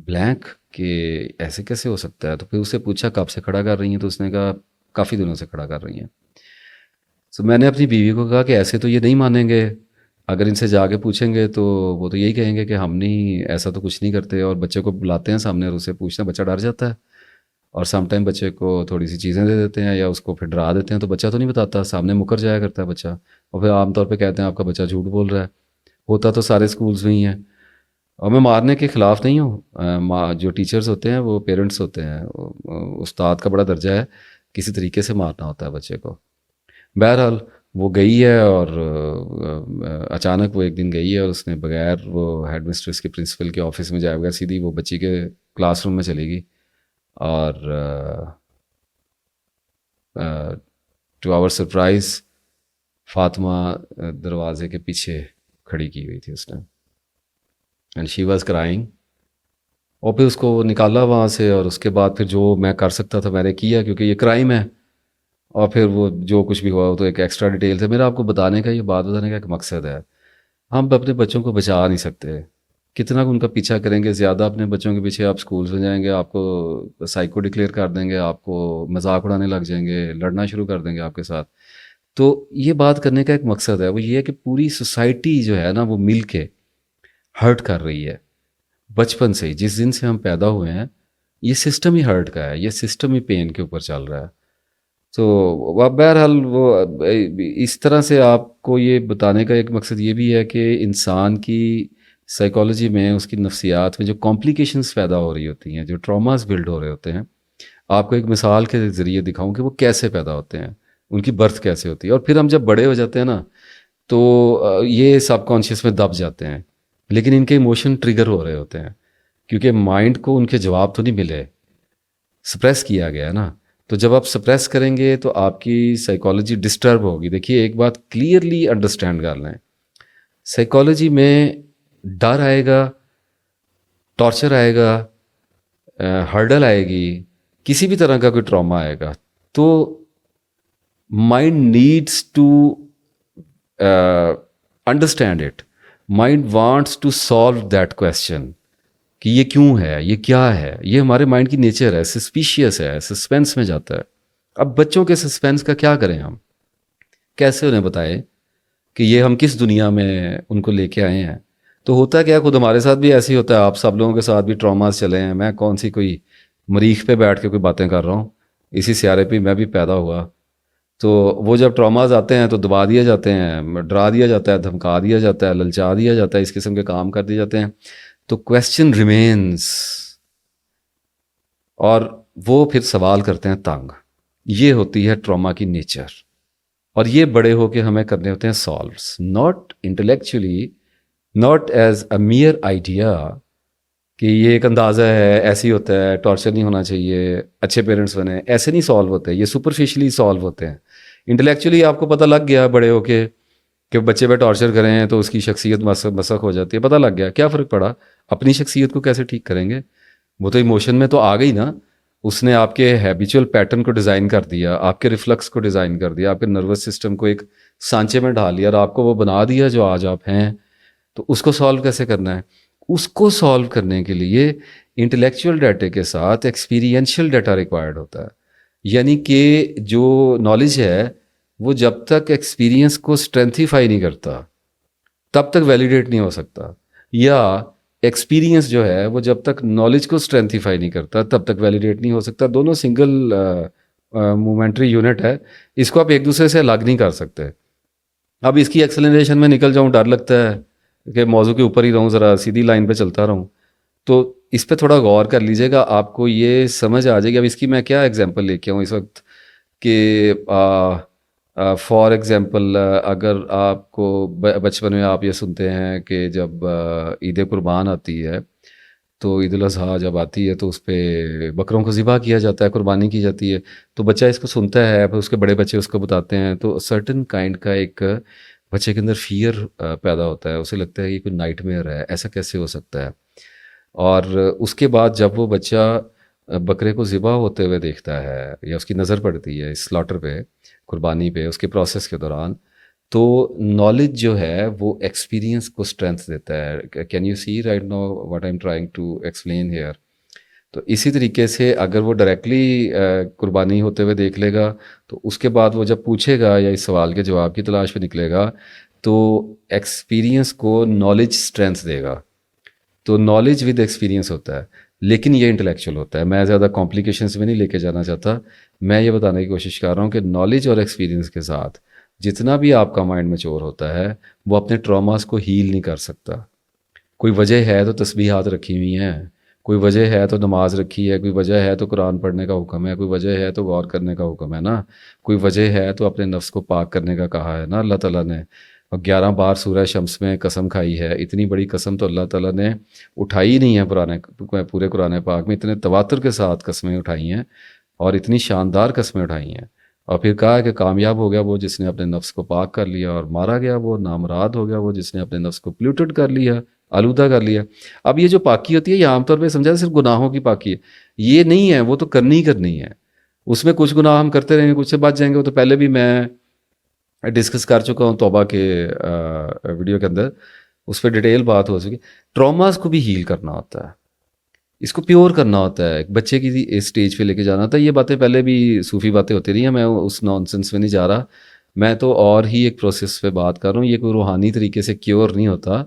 Speaker 1: بلینک کہ ایسے کیسے ہو سکتا ہے. تو پھر اس سے پوچھا کب سے کھڑا کر رہی ہیں, تو اس نے کہا کافی دنوں سے کھڑا کر رہی ہیں. تو میں نے اپنی بیوی کو کہا کہ ایسے تو یہ نہیں مانیں گے, اگر ان سے جا کے پوچھیں گے تو وہ تو یہی کہیں گے کہ ہم نہیں, ایسا تو کچھ نہیں کرتے. اور بچے کو بلاتے ہیں سامنے اور اسے پوچھتے ہیں, بچہ ڈر جاتا ہے, اور سم ٹائم بچے کو تھوڑی سی چیزیں دے دیتے ہیں یا اس کو پھر ڈرا دیتے ہیں, تو بچہ تو نہیں بتاتا, سامنے مکر جایا کرتا ہے بچہ, اور پھر عام طور پہ کہتے ہیں آپ کا بچہ جھوٹ بول رہا ہے. ہوتا تو سارے اسکولز میں ہی ہے. اور میں مارنے کے خلاف نہیں ہوں, جو ٹیچرز ہوتے ہیں وہ پیرنٹس ہوتے ہیں, استاد کا بڑا درجہ ہے, کسی طریقے سے مارنا ہوتا ہے بچے کو. بہرحال وہ گئی ہے, اور اچانک وہ ایک دن گئی ہے, اور اس نے بغیر وہ ہیڈ مسٹریس کے پرنسپل کے آفس میں جائے بغیر سیدھی وہ بچی کے کلاس روم میں چلی گئی, اور ٹو آور سرپرائز فاطمہ دروازے کے پیچھے کھڑی کی ہوئی تھی اس نے, اینڈ شی واز کرائنگ. اور پھر اس کو نکالا وہاں سے, اور اس کے بعد پھر جو میں کر سکتا تھا میں نے کیا, کیونکہ یہ کرائم ہے. اور پھر وہ جو کچھ بھی ہوا وہ تو ایک ایکسٹرا ڈیٹیل ہے. میرا آپ کو بتانے کا, یہ بات بتانے کا ایک مقصد ہے, ہم اپنے بچوں کو بچا نہیں سکتے. کتنا ان کا پیچھا کریں گے, زیادہ اپنے بچوں کے پیچھے آپ اسکولس میں جائیں گے, آپ کو سائیکو ڈکلیئر کر دیں گے, آپ کو مذاق اڑانے لگ جائیں گے, لڑنا شروع کر دیں گے آپ کے ساتھ. تو یہ بات کرنے کا ایک مقصد ہے, وہ یہ ہے کہ پوری سوسائٹی جو ہے نا وہ مل کے ہرٹ کر رہی ہے. بچپن سے ہی, جس دن سے ہم پیدا ہوئے ہیں, یہ سسٹم ہی ہرٹ کا ہے, یہ سسٹم ہی پین کے اوپر چل رہا ہے. تو بہرحال وہ اس طرح سے آپ کو یہ بتانے کا ایک مقصد یہ بھی ہے کہ انسان کی سائیکالوجی میں, اس کی نفسیات میں جو کمپلیکیشنز پیدا ہو رہی ہوتی ہیں, جو ٹراماز بلڈ ہو رہے ہوتے ہیں, آپ کو ایک مثال کے ذریعے دکھاؤں کہ وہ کیسے پیدا ہوتے ہیں, ان کی برتھ کیسے ہوتی ہے. اور پھر ہم جب بڑے ہو جاتے ہیں نا تو یہ سب کانشیس میں دب جاتے ہیں, لیکن ان کے ایموشن ٹریگر ہو رہے ہوتے ہیں, کیونکہ مائنڈ کو ان کے جواب تو نہیں ملے, سپریس کیا گیا ہے نا. تو جب آپ سپریس کریں گے تو آپ کی سائیکالوجی ڈسٹرب ہوگی. دیکھیے ایک بات کلیئرلی انڈرسٹینڈ کر لیں, سائیکالوجی میں ڈر آئے گا, ٹارچر آئے گا, ہرڈل آئے گی, کسی بھی طرح کا کوئی ٹراما آئے گا, تو mind needs to understand it. Mind wants to solve that question کہ یہ کیوں ہے, یہ کیا ہے. یہ ہمارے مائنڈ کی نیچر ہے, سسپیشیس ہے, سسپینس میں جاتا ہے. اب بچوں کے سسپینس کا کیا کریں, ہم کیسے انہیں بتائیں کہ یہ ہم کس دنیا میں ان کو لے کے آئے ہیں. تو ہوتا کیا, خود ہمارے ساتھ بھی ایسے ہی ہوتا ہے, آپ سب لوگوں کے ساتھ بھی ٹراماز چلے ہیں. میں کون سی کوئی مریخ پہ بیٹھ کے کوئی باتیں کر رہا ہوں, اسی سیارے پہ میں بھی پیدا ہوا, تو وہ جب ٹراماز آتے ہیں تو دبا دیے جاتے ہیں، ڈرا دیا جاتا ہے، دھمکا دیا جاتا ہے، للچا دیا جاتا ہے، اس قسم کے کام کر دیے جاتے ہیں. تو کویسچن ریمینس، اور وہ پھر سوال کرتے ہیں تنگ. یہ ہوتی ہے ٹراما کی نیچر. اور یہ بڑے ہو کے ہمیں کرنے ہوتے ہیں سالوس، not intellectually, not as a mere idea کہ یہ ایک اندازہ ہے، ایسے ہی ہوتا ہے، ٹارچر نہیں ہونا چاہیے، اچھے پیرنٹس بنے. ایسے نہیں سالو ہوتے، یہ سپرفیشلی سالو ہوتے ہیں. انٹلیکچولی آپ کو پتہ لگ گیا بڑے ہو کے کہ بچے پہ ٹارچر کریں تو اس کی شخصیت مسخ ہو جاتی ہے، پتہ لگ گیا، کیا فرق پڑا؟ اپنی شخصیت کو کیسے ٹھیک کریں گے؟ وہ تو ایموشن میں تو آ گئی نا. اس نے آپ کے ہیبیچول پیٹرن کو ڈیزائن کر دیا، آپ کے ریفلکس کو ڈیزائن کر دیا، آپ کے نروس سسٹم کو ایک سانچے میں ڈال دیا اور آپ کو وہ بنا دیا جو آج آپ ہیں. تو اس کو سالو کیسے کرنا ہے؟ اس کو سالو کرنے کے لیے انٹلیکچوئل ڈیٹا کے ساتھ ایکسپیرینشیل ڈیٹا ریکوائرڈ ہوتا ہے. یعنی کہ جو نالج ہے وہ جب تک ایکسپیرینس کو اسٹرینتھیفائی نہیں کرتا تب تک ویلیڈیٹ نہیں ہو سکتا، یا ایکسپیرینس جو ہے وہ جب تک نالج کو اسٹرینتھیفائی نہیں کرتا تب تک ویلیڈیٹ نہیں ہو سکتا. دونوں سنگل مومنٹری یونٹ ہے، اس کو آپ ایک دوسرے سے الگ نہیں کر سکتے. اب اس کی ایکسلریشن میں نکل جاؤں، ڈر لگتا ہے کہ موضوع کے اوپر ہی رہوں، ذرا سیدھی لائن پہ چلتا رہوں. تو اس پہ تھوڑا غور کر لیجیے گا، آپ کو یہ سمجھ آ جائے گی. اب اس کی میں کیا ایگزامپل لے کے آؤں اس وقت کہ فار ایگزامپل اگر آپ کو بچپن میں آپ یہ سنتے ہیں کہ جب عید قربان آتی ہے تو عید الاضحیٰ جب آتی ہے تو اس پہ بکروں کو ذبح کیا جاتا ہے، قربانی کی جاتی ہے. تو بچہ اس کو سنتا ہے، پھر اس کے بڑے بچے اس کو بتاتے ہیں، تو سرٹن کائنڈ کا ایک بچے کے اندر فیئر پیدا ہوتا ہے. اسے لگتا ہے یہ کوئی نائٹ میئر ہے، ایسا کیسے ہو سکتا ہے. اور اس کے بعد جب وہ بچہ بکرے کو ذبح ہوتے ہوئے دیکھتا ہے یا اس کی نظر پڑتی ہے اس سلاٹر پہ، قربانی پہ، اس کے پروسیس کے دوران، تو نالج جو ہے وہ ایکسپیرینس کو اسٹرینتھ دیتا ہے. Can you see right now what I am trying to explain here? تو اسی طریقے سے اگر وہ ڈائریکٹلی قربانی ہوتے ہوئے دیکھ لے گا تو اس کے بعد وہ جب پوچھے گا یا اس سوال کے جواب کی تلاش پہ نکلے گا تو ایکسپیرینس کو نالج اسٹرینتھ دے گا. تو نالج ود ایکسپیرینس ہوتا ہے، لیکن یہ انٹلیکچوئل ہوتا ہے. میں زیادہ کمپلیکیشنس میں نہیں لے کے جانا چاہتا، میں یہ بتانے کی کوشش کر رہا ہوں کہ نالج اور ایکسپیرینس کے ساتھ جتنا بھی آپ کا مائنڈ میچور ہوتا ہے وہ اپنے ٹراماز کو ہیل نہیں کر سکتا. کوئی وجہ ہے تو تسبیحات رکھی ہوئی ہیں، کوئی وجہ ہے تو نماز رکھی ہے، کوئی وجہ ہے تو قرآن پڑھنے کا حکم ہے، کوئی وجہ ہے تو غور کرنے کا حکم ہے نا، کوئی وجہ ہے تو اپنے نفس کو پاک کرنے کا کہا ہے نا اللہ تعالیٰ نے. اور 11 بار سورہ شمس میں قسم کھائی ہے. اتنی بڑی قسم تو اللہ تعالیٰ نے اٹھائی نہیں ہے پورے قرآن پاک میں. اتنے تواتر کے ساتھ قسمیں اٹھائی ہیں اور اتنی شاندار قسمیں اٹھائی ہیں. اور پھر کہا کہ کامیاب ہو گیا وہ جس نے اپنے نفس کو پاک کر لیا، اور مارا گیا وہ نامراد ہو گیا وہ جس نے اپنے نفس کو پلیوٹڈ کر لیا، آلودہ کر لیا. اب یہ جو پاکی ہوتی ہے یہ عام طور پہ سمجھا صرف گناہوں کی پاکی ہے، یہ نہیں ہے. وہ تو کرنی ہی کرنی ہے. اس میں کچھ گناہ ہم کرتے رہیں گے، کچھ سے بچ جائیں گے. وہ تو پہلے بھی میں ڈسکس کر چکا ہوں توبہ کے ویڈیو کے اندر، اس پہ ڈیٹیل بات ہو چکی. ٹراماز کو بھی ہیل کرنا ہوتا ہے، اس کو پیور کرنا ہوتا ہے، ایک بچے کی اسٹیج پہ لے کے جانا ہوتا ہے. یہ باتیں پہلے بھی صوفی باتیں ہوتی رہی ہیں، میں اس نان سینس میں نہیں جا رہا. میں تو اور ہی ایک پروسیس پہ بات کر رہا ہوں. یہ کوئی روحانی طریقے سے کیور نہیں ہوتا،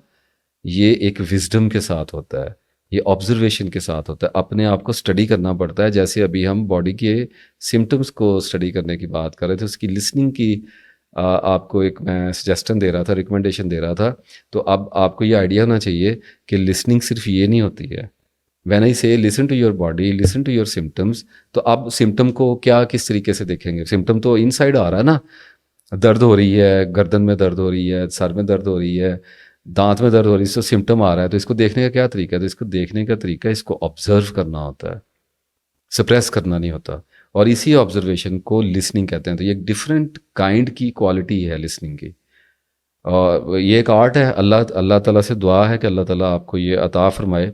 Speaker 1: یہ ایک وزڈم کے ساتھ ہوتا ہے، یہ آبزرویشن کے ساتھ ہوتا ہے. اپنے آپ کو اسٹڈی کرنا پڑتا ہے. جیسے ابھی ہم باڈی کے سمٹمس کو اسٹڈی کرنے کی بات کر رہے تھے، اس کی لسننگ کی آپ کو ایک میں سجیسٹن دے رہا تھا، ریکمنڈیشن دے رہا تھا. تو اب آپ کو یہ آئیڈیا ہونا چاہیے کہ لسننگ صرف یہ نہیں ہوتی ہے. When I say listen to your body, listen to your symptoms, تو اب سمٹم کو کیا کس طریقے سے دیکھیں گے؟ سمٹم تو ان سائڈ آ رہا ہے نا، درد ہو رہی ہے، گردن میں درد ہو رہی ہے، سر میں درد ہو رہی ہے، دانت میں درد ہو رہی ہے، تو سمٹم آ رہا ہے. تو اس کو دیکھنے کا کیا طریقہ ہے؟ تو اس کو دیکھنے کا طریقہ اس کو آبزرو کرنا ہوتا ہے، سپریس کرنا نہیں ہوتا. اور اسی آبزرویشن کو لسننگ کہتے ہیں. تو یہ ایک ڈفرینٹ کائنڈ کی کوالٹی ہے لسننگ کی، اور یہ ایک آرٹ ہے. اللہ تعالیٰ سے دعا ہے کہ اللہ تعالیٰ آپ کو یہ عطا فرمائے.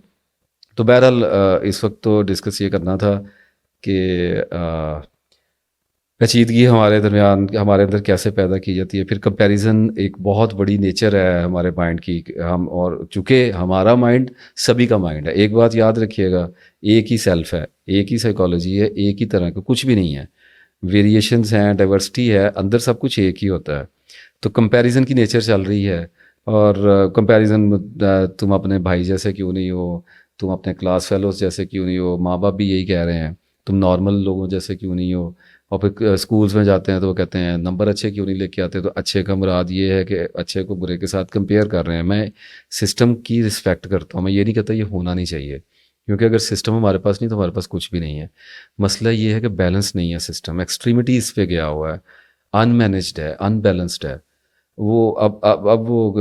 Speaker 1: تو بہرحال اس وقت تو ڈسکس یہ کرنا تھا کہ پیچیدگی ہمارے درمیان ہمارے اندر کیسے پیدا کی جاتی ہے. پھر کمپیریزن ایک بہت بڑی نیچر ہے ہمارے مائنڈ کی. ہم اور چونکہ ہمارا مائنڈ سبھی کا مائنڈ ہے. ایک بات یاد رکھیے گا، ایک ہی سیلف ہے، ایک ہی سائیکالوجی ہے، ایک ہی طرح کا کچھ بھی نہیں ہے. ویریشنز ہیں، ڈائیورسٹی ہے، اندر سب کچھ ایک ہی ہوتا ہے. تو کمپیریزن کی نیچر چل رہی ہے. اور کمپیریزن تم اپنے بھائی جیسے کیوں نہیں ہو، تم اپنے کلاس فیلوز جیسے کیوں نہیں ہو. ماں باپ بھی یہی کہہ رہے ہیں، تم نارمل لوگوں جیسے کیوں نہیں ہو. اور پھر اسکولس میں جاتے ہیں تو وہ کہتے ہیں نمبر اچھے کیوں نہیں لے کے آتے. تو اچھے کا مراد یہ ہے کہ اچھے کو برے کے ساتھ کمپیئر کر رہے ہیں. میں سسٹم کی رسپیکٹ کرتا ہوں, میں یہ نہیں کہتا یہ ہونا نہیں چاہیے, کیونکہ اگر سسٹم ہمارے پاس نہیں تو ہمارے پاس کچھ بھی نہیں ہے. مسئلہ یہ ہے کہ بیلنس نہیں ہے سسٹم, ایکسٹریمٹیز پہ گیا ہوا ہے, ان مینجڈ ہے, ان بیلنسڈ ہے. وہ اب وہ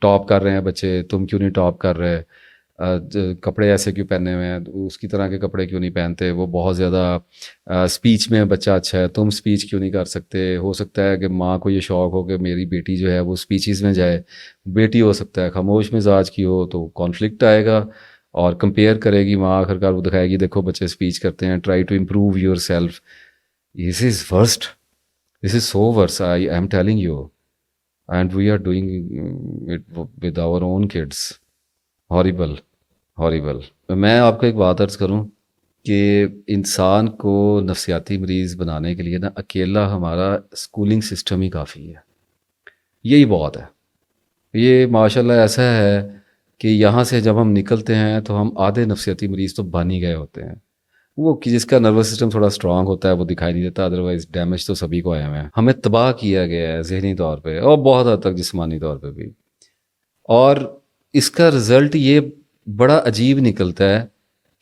Speaker 1: ٹاپ کر رہے ہیں بچے, تم کیوں نہیں ٹاپ کر رہے, کپڑے ایسے کیوں پہنے ہوئے ہیں, اس کی طرح کے کپڑے کیوں نہیں پہنتے, وہ بہت زیادہ اسپیچ میں بچہ اچھا ہے, تم اسپیچ کیوں نہیں کر سکتے. ہو سکتا ہے کہ ماں کو یہ شوق ہو کہ میری بیٹی جو ہے وہ اسپیچز میں جائے, بیٹی ہو سکتا ہے خاموش مزاج کی ہو, تو کانفلکٹ آئے گا اور کمپیئر کرے گی ماں, آخرکار وہ دکھائے گی دیکھو بچے اسپیچ کرتے ہیں, try to improve yourself. This is worst, this is so worse, I am telling you, and we are doing it with our own kids. Horrible, horrible. میں آپ کو ایک بات عرض کروں کہ انسان کو نفسیاتی مریض بنانے کے لیے نا اکیلا ہمارا اسکولنگ سسٹم ہی کافی ہے, یہی بہت ہے. یہ ماشاء اللہ ایسا ہے کہ یہاں سے جب ہم نکلتے ہیں تو ہم آدھے نفسیاتی مریض تو بن ہی گئے ہوتے ہیں. وہ کہ جس کا نروس سسٹم تھوڑا اسٹرانگ ہوتا ہے وہ دکھائی نہیں دیتا, ادروائز ڈیمیج تو سبھی کو آئے ہوئے ہیں. ہمیں تباہ کیا گیا ہے ذہنی طور پہ اور بہت حد تک جسمانی طور پہ بھی. اور اس کا رزلٹ یہ بڑا عجیب نکلتا ہے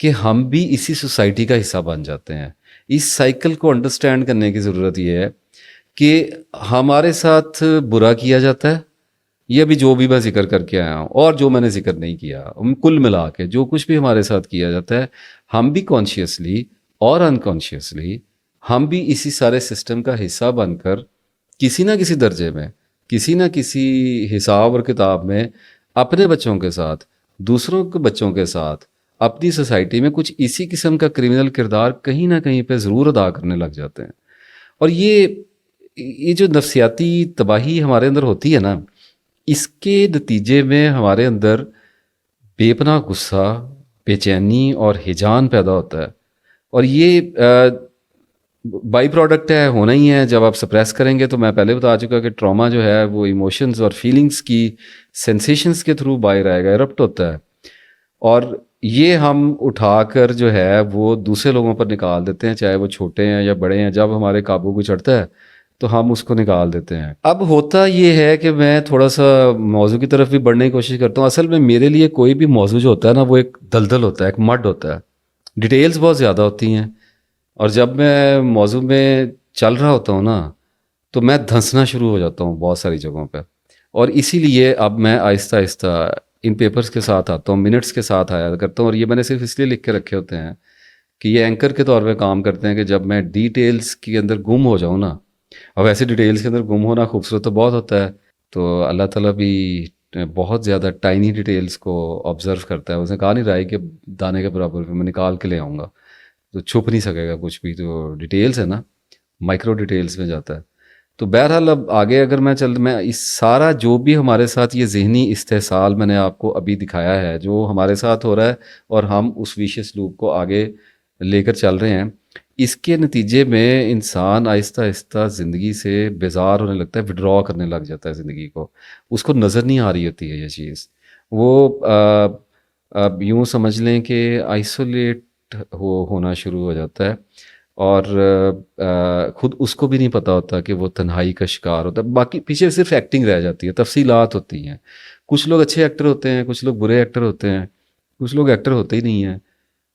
Speaker 1: کہ ہم بھی اسی سوسائٹی کا حصہ بن جاتے ہیں. اس سائیکل کو انڈرسٹینڈ کرنے کی ضرورت یہ ہے کہ ہمارے ساتھ برا کیا جاتا ہے, یہ بھی جو بھی میں ذکر کر کے آیا ہوں اور جو میں نے ذکر نہیں کیا, کل ملا کے جو کچھ بھی ہمارے ساتھ کیا جاتا ہے, ہم بھی کانشیسلی اور انکانشیسلی ہم بھی اسی سارے سسٹم کا حصہ بن کر کسی نہ کسی درجے میں, کسی نہ کسی حساب اور کتاب میں اپنے بچوں کے ساتھ, دوسروں کے بچوں کے ساتھ, اپنی سوسائٹی میں کچھ اسی قسم کا کرمنل کردار کہیں نہ کہیں پہ ضرور ادا کرنے لگ جاتے ہیں. اور یہ جو نفسیاتی تباہی ہمارے اندر ہوتی ہے نا, اس کے نتیجے میں ہمارے اندر بے پناہ غصہ, بے چینی اور ہیجان پیدا ہوتا ہے. اور یہ بائی پروڈکٹ ہے, ہونا ہی ہے. جب آپ سپریس کریں گے تو میں پہلے بتا چکا کہ ٹراما جو ہے وہ ایموشنز اور فیلنگز کی سینسیشنز کے تھرو باہر آئے گا, ایرپٹ ہوتا ہے. اور یہ ہم اٹھا کر جو ہے وہ دوسرے لوگوں پر نکال دیتے ہیں, چاہے وہ چھوٹے ہیں یا بڑے ہیں. جب ہمارے قابو کو چڑھتا ہے تو ہم اس کو نکال دیتے ہیں. اب ہوتا یہ ہے کہ میں تھوڑا سا موضوع کی طرف بھی بڑھنے کی کوشش کرتا ہوں. اصل میں میرے لیے کوئی بھی موضوع جو ہوتا ہے نا وہ ایک دلدل ہوتا ہے, ایک مڈ ہوتا ہے, ڈیٹیلز بہت زیادہ ہوتی ہیں. اور جب میں موضوع میں چل رہا ہوتا ہوں نا تو میں دھنسنا شروع ہو جاتا ہوں بہت ساری جگہوں پہ. اور اسی لیے اب میں آہستہ آہستہ ان پیپرز کے ساتھ آتا ہوں, منٹس کے ساتھ آیا کرتا ہوں. اور یہ میں نے صرف اس لیے لکھ کے رکھے ہوتے ہیں کہ یہ اینکر کے طور پہ کام کرتے ہیں کہ جب میں ڈیٹیلز کے اندر گم ہو جاؤں نا, اور ویسے ڈیٹیلز کے اندر گم ہونا خوبصورت تو بہت ہوتا ہے, تو اللہ تعالیٰ بھی بہت زیادہ ٹائنی ڈیٹیلز کو آبزرو کرتا ہے. اس نے کہا نہیں رہا ہے کہ دانے کے برابر پہ میں نکال کے لے آؤں گا, تو چھپ نہیں سکے گا کچھ بھی. تو ڈیٹیلز ہے نا, مائکرو ڈیٹیلز میں جاتا ہے. تو بہرحال اب آگے اگر میں اس سارا جو بھی ہمارے ساتھ یہ ذہنی استحصال میں نے آپ کو ابھی دکھایا ہے جو ہمارے ساتھ ہو رہا ہے اور ہم اس ویشیس لوپ کو آگے لے کر چل رہے ہیں, اس کے نتیجے میں انسان آہستہ آہستہ زندگی سے بیزار ہونے لگتا ہے, وڈرا کرنے لگ جاتا ہے زندگی کو. اس کو نظر نہیں آ رہی ہوتی ہے یہ چیز. وہ اب یوں سمجھ لیں کہ آئسولیٹ ہونا شروع ہو جاتا ہے, اور خود اس کو بھی نہیں پتہ ہوتا کہ وہ تنہائی کا شکار ہوتا ہے. باقی پیچھے صرف ایکٹنگ رہ جاتی ہے, تفصیلات ہوتی ہیں. کچھ لوگ اچھے ایکٹر ہوتے ہیں, کچھ لوگ برے ایکٹر ہوتے ہیں, کچھ لوگ ایکٹر ہوتے ہی نہیں ہیں,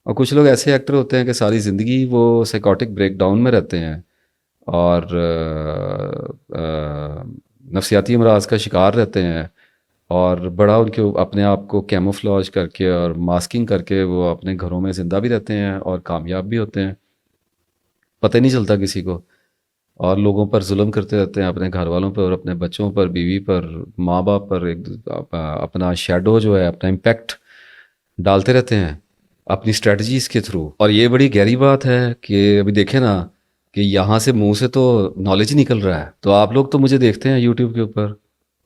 Speaker 1: اور کچھ لوگ ایسے ایکٹر ہوتے ہیں کہ ساری زندگی وہ سائیکوٹک بریک ڈاؤن میں رہتے ہیں اور نفسیاتی امراض کا شکار رہتے ہیں, اور بڑا ان کے اپنے آپ کو کیموفلاج کر کے اور ماسکنگ کر کے وہ اپنے گھروں میں زندہ بھی رہتے ہیں اور کامیاب بھی ہوتے ہیں, پتہ نہیں چلتا کسی کو. اور لوگوں پر ظلم کرتے رہتے ہیں, اپنے گھر والوں پر اور اپنے بچوں پر, بیوی پر, ماں باپ پر, اپنا شیڈو جو ہے اپنا امپیکٹ ڈالتے رہتے ہیں اپنی اسٹریٹجیز کے تھرو. اور یہ بڑی گہری بات ہے کہ ابھی دیکھیں نا کہ یہاں سے منہ سے تو نالج نکل رہا ہے. تو آپ لوگ تو مجھے دیکھتے ہیں یوٹیوب کے اوپر,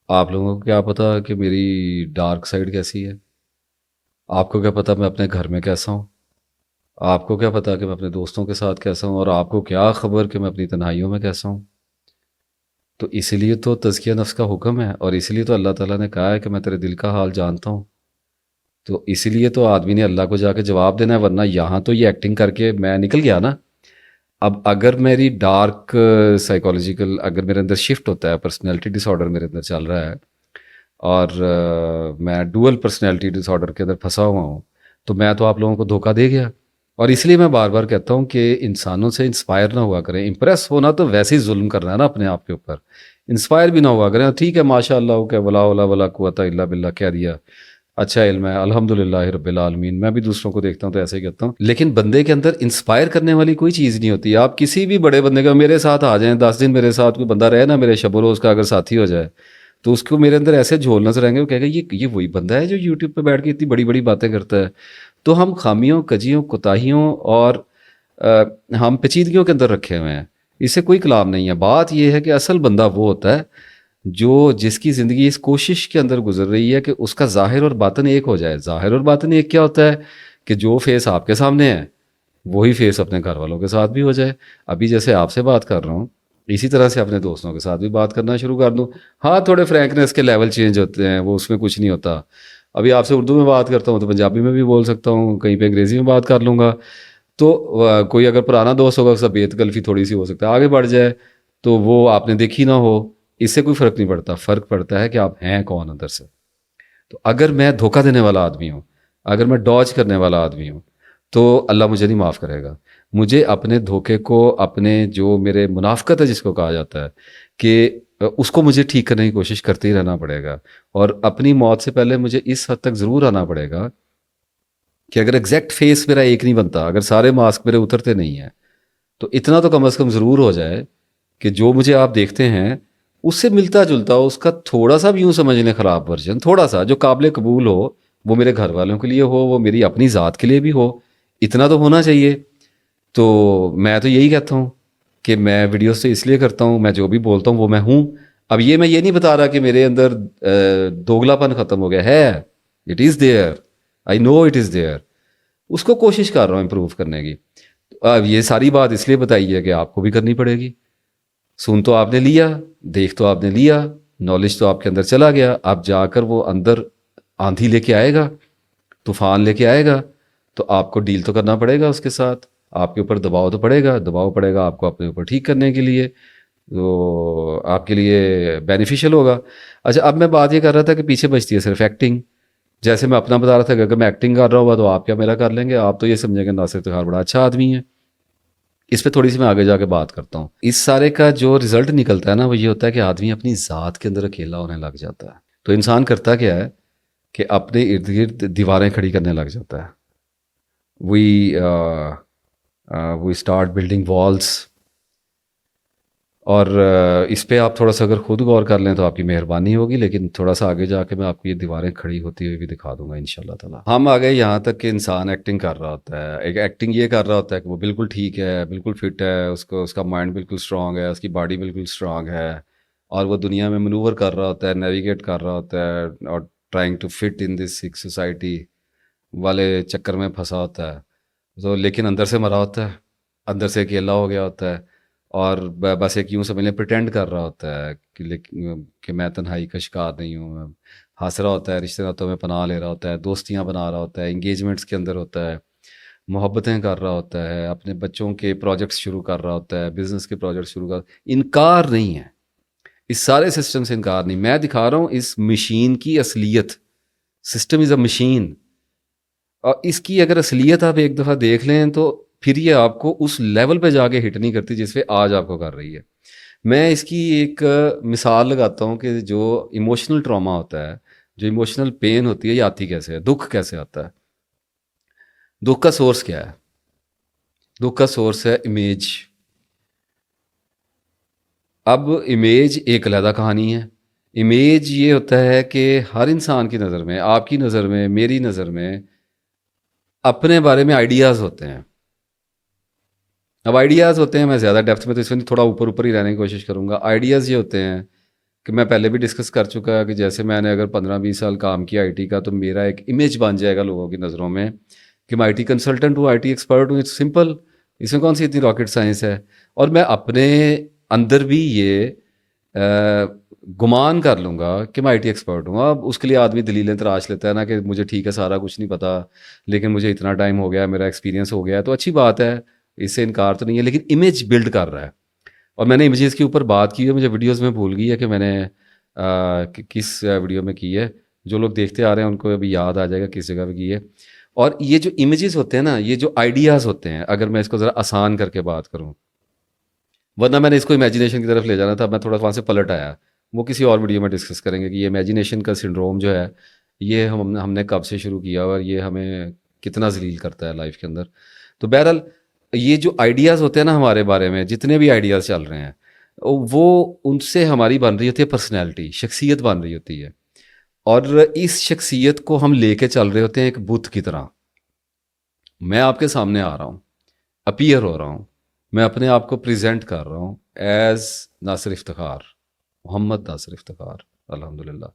Speaker 1: آپ لوگوں کو کیا پتا کہ میری ڈارک سائڈ کیسی ہے, آپ کو کیا پتا میں اپنے گھر میں کیسا ہوں, آپ کو کیا پتا کہ میں اپنے دوستوں کے ساتھ کیسا ہوں, اور آپ کو کیا خبر کہ میں اپنی تنہائیوں میں کیسا ہوں. تو اسی لیے تو تزکیہ نفس کا حکم ہے, اور اسی لیے تو اللہ تعالیٰ نے کہا ہے کہ میں تیرے دل کا حال جانتا ہوں. تو اسی لیے تو آدمی نے اللہ کو جا کے جواب دینا ہے، ورنہ یہاں تو یہ ایکٹنگ کر کے میں نکل گیا نا. اب اگر میری ڈارک سائیکالوجیکل اگر میرے اندر شفٹ ہوتا ہے، پرسنالٹی ڈس آرڈر میرے اندر چل رہا ہے، اور میں ڈوئل پرسنالٹی ڈس آرڈر کے اندر پھنسا ہوا ہوں، تو میں تو آپ لوگوں کو دھوکہ دے گیا. اور اس لیے میں بار بار کہتا ہوں کہ انسانوں سے انسپائر نہ ہوا کریں. امپریس ہونا تو ویسے ہی ظلم کرنا ہے نا اپنے آپ کے اوپر. انسپائر بھی نہ ہوا کریں. ٹھیک ہے ماشاء اللہ کہ ولا ولا ولا قوت الا باللہ کہہ دیا، اچھا علم ہے، الحمد للہ رب العالمین. میں بھی دوسروں کو دیکھتا ہوں تو ایسے ہی کہتا ہوں. لیکن بندے کے اندر انسپائر کرنے والی کوئی چیز نہیں ہوتی. آپ کسی بھی بڑے بندے کا میرے ساتھ آ جائیں، 10 دن میرے ساتھ کوئی بندہ رہے نا میرے شب و روز کا، اگر ساتھی ہو جائے، تو اس کو میرے اندر ایسے جھول نظر آئیں گے، وہ کہے گا یہ وہی بندہ ہے جو یوٹیوب پہ بیٹھ کے اتنی بڑی بڑی باتیں کرتا ہے. تو ہم خامیوں، کجیوں، کوتاہیوں اور ہم پیچیدگیوں کے اندر رکھے ہوئے ہیں. اس سے کوئی کلام نہیں ہے. بات یہ ہے کہ اصل بندہ وہ ہوتا ہے جس کی زندگی اس کوشش کے اندر گزر رہی ہے کہ اس کا ظاہر اور باطن ایک ہو جائے. ظاہر اور باطن ایک کیا ہوتا ہے؟ کہ جو فیس آپ کے سامنے ہے وہی فیس اپنے گھر والوں کے ساتھ بھی ہو جائے. ابھی جیسے آپ سے بات کر رہا ہوں، اسی طرح سے اپنے دوستوں کے ساتھ بھی بات کرنا شروع کر دوں. ہاں تھوڑے فرینکنیس کے لیول چینج ہوتے ہیں، وہ اس میں کچھ نہیں ہوتا. ابھی آپ سے اردو میں بات کرتا ہوں تو پنجابی میں بھی بول سکتا ہوں، کہیں پہ انگریزی میں بات کر لوں گا. تو کوئی اگر پرانا دوست ہوگا، اس کا بے تکلفی تھوڑی سی ہو سکتا ہے، آگے بڑھ جائے تو وہ آپ نے دیکھی نہ ہو. اس سے کوئی فرق نہیں پڑتا. فرق پڑتا ہے کہ آپ ہیں کون اندر سے. تو اگر میں دھوکہ دینے والا آدمی ہوں، اگر میں ڈاج کرنے والا آدمی ہوں، تو اللہ مجھے نہیں معاف کرے گا. مجھے اپنے دھوکے کو، اپنے جو میرے منافقت ہے جس کو کہا جاتا ہے، کہ اس کو مجھے ٹھیک کرنے کی کوشش کرتے ہی رہنا پڑے گا. اور اپنی موت سے پہلے مجھے اس حد تک ضرور آنا پڑے گا کہ اگر ایگزیکٹ فیس میرا ایک نہیں بنتا، اگر سارے ماسک میرے اترتے نہیں ہیں، تو اتنا تو کم از کم ضرور ہو جائے کہ جو مجھے آپ دیکھتے ہیں اس سے ملتا جلتا ہو، اس کا تھوڑا سا بھی یوں سمجھ لیں خراب ورژن، تھوڑا سا جو قابل قبول ہو، وہ میرے گھر والوں کے لیے ہو، وہ میری اپنی ذات کے لیے بھی ہو. اتنا تو ہونا چاہیے. تو میں تو یہی کہتا ہوں کہ میں ویڈیوز سے اس لیے کرتا ہوں، میں جو بھی بولتا ہوں وہ میں ہوں. اب میں یہ نہیں بتا رہا کہ میرے اندر دوگلا پن ختم ہو گیا ہے. It is there, I know it is there. اس کو کوشش کر رہا ہوں امپروو کرنے کی. اب یہ ساری بات اس لیے بتائی ہے کہ آپ کو بھی کرنی پڑے گی. سن تو آپ نے لیا، دیکھ تو آپ نے لیا، نالج تو آپ کے اندر چلا گیا. اب جا کر وہ اندر آندھی لے کے آئے گا، طوفان لے کے آئے گا، تو آپ کو ڈیل تو کرنا پڑے گا اس کے ساتھ. آپ کے اوپر دباؤ تو پڑے گا، دباؤ پڑے گا آپ کو اپنے اوپر ٹھیک کرنے کے لیے، تو آپ کے لیے بینیفیشل ہوگا. اچھا اب میں بات یہ کر رہا تھا کہ پیچھے بچتی ہے صرف ایکٹنگ. جیسے میں اپنا بتا رہا تھا کہ اگر میں ایکٹنگ کر رہا ہوں تو آپ کیا میرا کر لیں گے؟ آپ تو یہ سمجھیں گے ناصر افتخار بڑا اچھا آدمی ہے. اس پہ تھوڑی سی میں آگے جا کے بات کرتا ہوں. اس سارے کا جو رزلٹ نکلتا ہے نا، وہ یہ ہوتا ہے کہ آدمی اپنی ذات کے اندر اکیلا ہونے لگ جاتا ہے. تو انسان کرتا کیا ہے کہ اپنے ارد گرد دیواریں کھڑی کرنے لگ جاتا ہے. We start building walls. اور اس پہ آپ تھوڑا سا اگر خود غور کر لیں تو آپ کی مہربانی ہوگی. لیکن تھوڑا سا آگے جا کے میں آپ کو یہ دیواریں کھڑی ہوتی ہوئی بھی دکھا دوں گا انشاءاللہ تعالیٰ. ہم آ گئے یہاں تک کہ انسان ایکٹنگ کر رہا ہوتا ہے. ایک ایکٹنگ یہ کر رہا ہوتا ہے کہ وہ بالکل ٹھیک ہے، بالکل فٹ ہے، اس کا مائنڈ بالکل اسٹرانگ ہے، اس کی باڈی بالکل اسٹرانگ ہے، اور وہ دنیا میں منور کر رہا ہوتا ہے، نیویگیٹ کر رہا ہوتا ہے، اور trying to fit in this society والے چکر میں پھنسا ہوتا ہے. تو لیکن اندر سے مرا ہوتا ہے، اندر سے اکیلا ہو گیا ہوتا ہے، اور بس ایک یوں سمجھ لیں پریٹینڈ کر رہا ہوتا ہے کہ میں تنہائی کا شکار نہیں ہوں. ہنس رہا ہوتا ہے، رشتے ناطوں میں پناہ لے رہا ہوتا ہے، دوستیاں بنا رہا ہوتا ہے، انگیجمنٹس کے اندر ہوتا ہے، محبتیں کر رہا ہوتا ہے، اپنے بچوں کے پروجیکٹس شروع کر رہا ہوتا ہے، بزنس کے پروجیکٹس شروع کر. انکار نہیں ہے، اس سارے سسٹم سے انکار نہیں. میں دکھا رہا ہوں اس مشین کی اصلیت. سسٹم از اے مشین، اور اس کی اگر اصلیت آپ ایک دفعہ دیکھ لیں تو پھر یہ آپ کو اس لیول پہ جا کے ہٹ نہیں کرتی جس پہ آج آپ کو کر رہی ہے. میں اس کی ایک مثال لگاتا ہوں کہ جو ایموشنل ٹراما ہوتا ہے، جو ایموشنل پین ہوتی ہے، یہ آتی کیسے ہے؟ دکھ کیسے آتا ہے؟ دکھ کا سورس کیا ہے؟ دکھ کا سورس ہے امیج. اب امیج ایک علیحدہ کہانی ہے. امیج یہ ہوتا ہے کہ ہر انسان کی نظر میں، آپ کی نظر میں، میری نظر میں اپنے بارے میں آئیڈیاز ہوتے ہیں. اب آئیڈیاز ہوتے ہیں، میں زیادہ ڈیپتھ میں تو اس میں تھوڑا اوپر ہی رہنے کی کوشش کروں گا. آئیڈیاز یہ ہوتے ہیں کہ میں پہلے بھی ڈسکس کر چکا کہ جیسے میں نے اگر 15-20 سال کام کیا آئی ٹی کا، تو میرا ایک امیج بن جائے گا لوگوں کی نظروں میں کہ میں آئی ٹی کنسلٹنٹ ہوں، آئی ٹی ایکسپرٹ ہوں. اٹس سمپل، اس میں کون سی اتنی راکٹ سائنس ہے. اور میں اپنے اندر بھی یہ گمان کر لوں گا کہ میں آئی ٹی ایکسپرٹ ہوں. اب اس کے لیے آدمی دلیلیں تراش لیتا ہے نا کہ مجھے ٹھیک ہے سارا کچھ نہیں پتا لیکن مجھے اتنا ٹائم ہو گیا, میرا ایکسپیرینس ہو گیا, تو اچھی بات ہے, اس سے انکار تو نہیں ہے, لیکن امیج بلڈ کر رہا ہے. اور میں نے امیجز کے اوپر بات کی ہے, مجھے ویڈیوز میں بھول گئی ہے کہ میں نے کس ویڈیو میں کی ہے. جو لوگ دیکھتے آ رہے ہیں ان کو ابھی یاد آ جائے گا کس جگہ پہ کی ہے. اور یہ جو امیجز ہوتے ہیں نا, یہ جو آئیڈیاز ہوتے ہیں, اگر میں اس کو ذرا آسان کر کے بات کروں, ورنہ میں نے اس کو امیجینیشن کی طرف لے جانا تھا, میں تھوڑا وہاں سے پلٹ آیا. وہ کسی اور ویڈیو میں ڈسکس کریں گے کہ یہ امیجینیشن کا سنڈروم جو ہے یہ ہم نے کب سے شروع کیا اور یہ ہمیں کتنا ذلیل کرتا ہے لائف کے اندر. تو بہرحال یہ جو آئیڈیاز ہوتے ہیں نا ہمارے بارے میں, جتنے بھی آئیڈیاز چل رہے ہیں, وہ ان سے ہماری بن رہی ہوتی ہے پرسنالٹی, شخصیت بن رہی ہوتی ہے. اور اس شخصیت کو ہم لے کے چل رہے ہوتے ہیں ایک بت کی طرح. میں آپ کے سامنے آ رہا ہوں, اپیئر ہو رہا ہوں, میں اپنے آپ کو پریزنٹ کر رہا ہوں ایز ناصر افتخار, محمد ناصر افتخار الحمدللہ.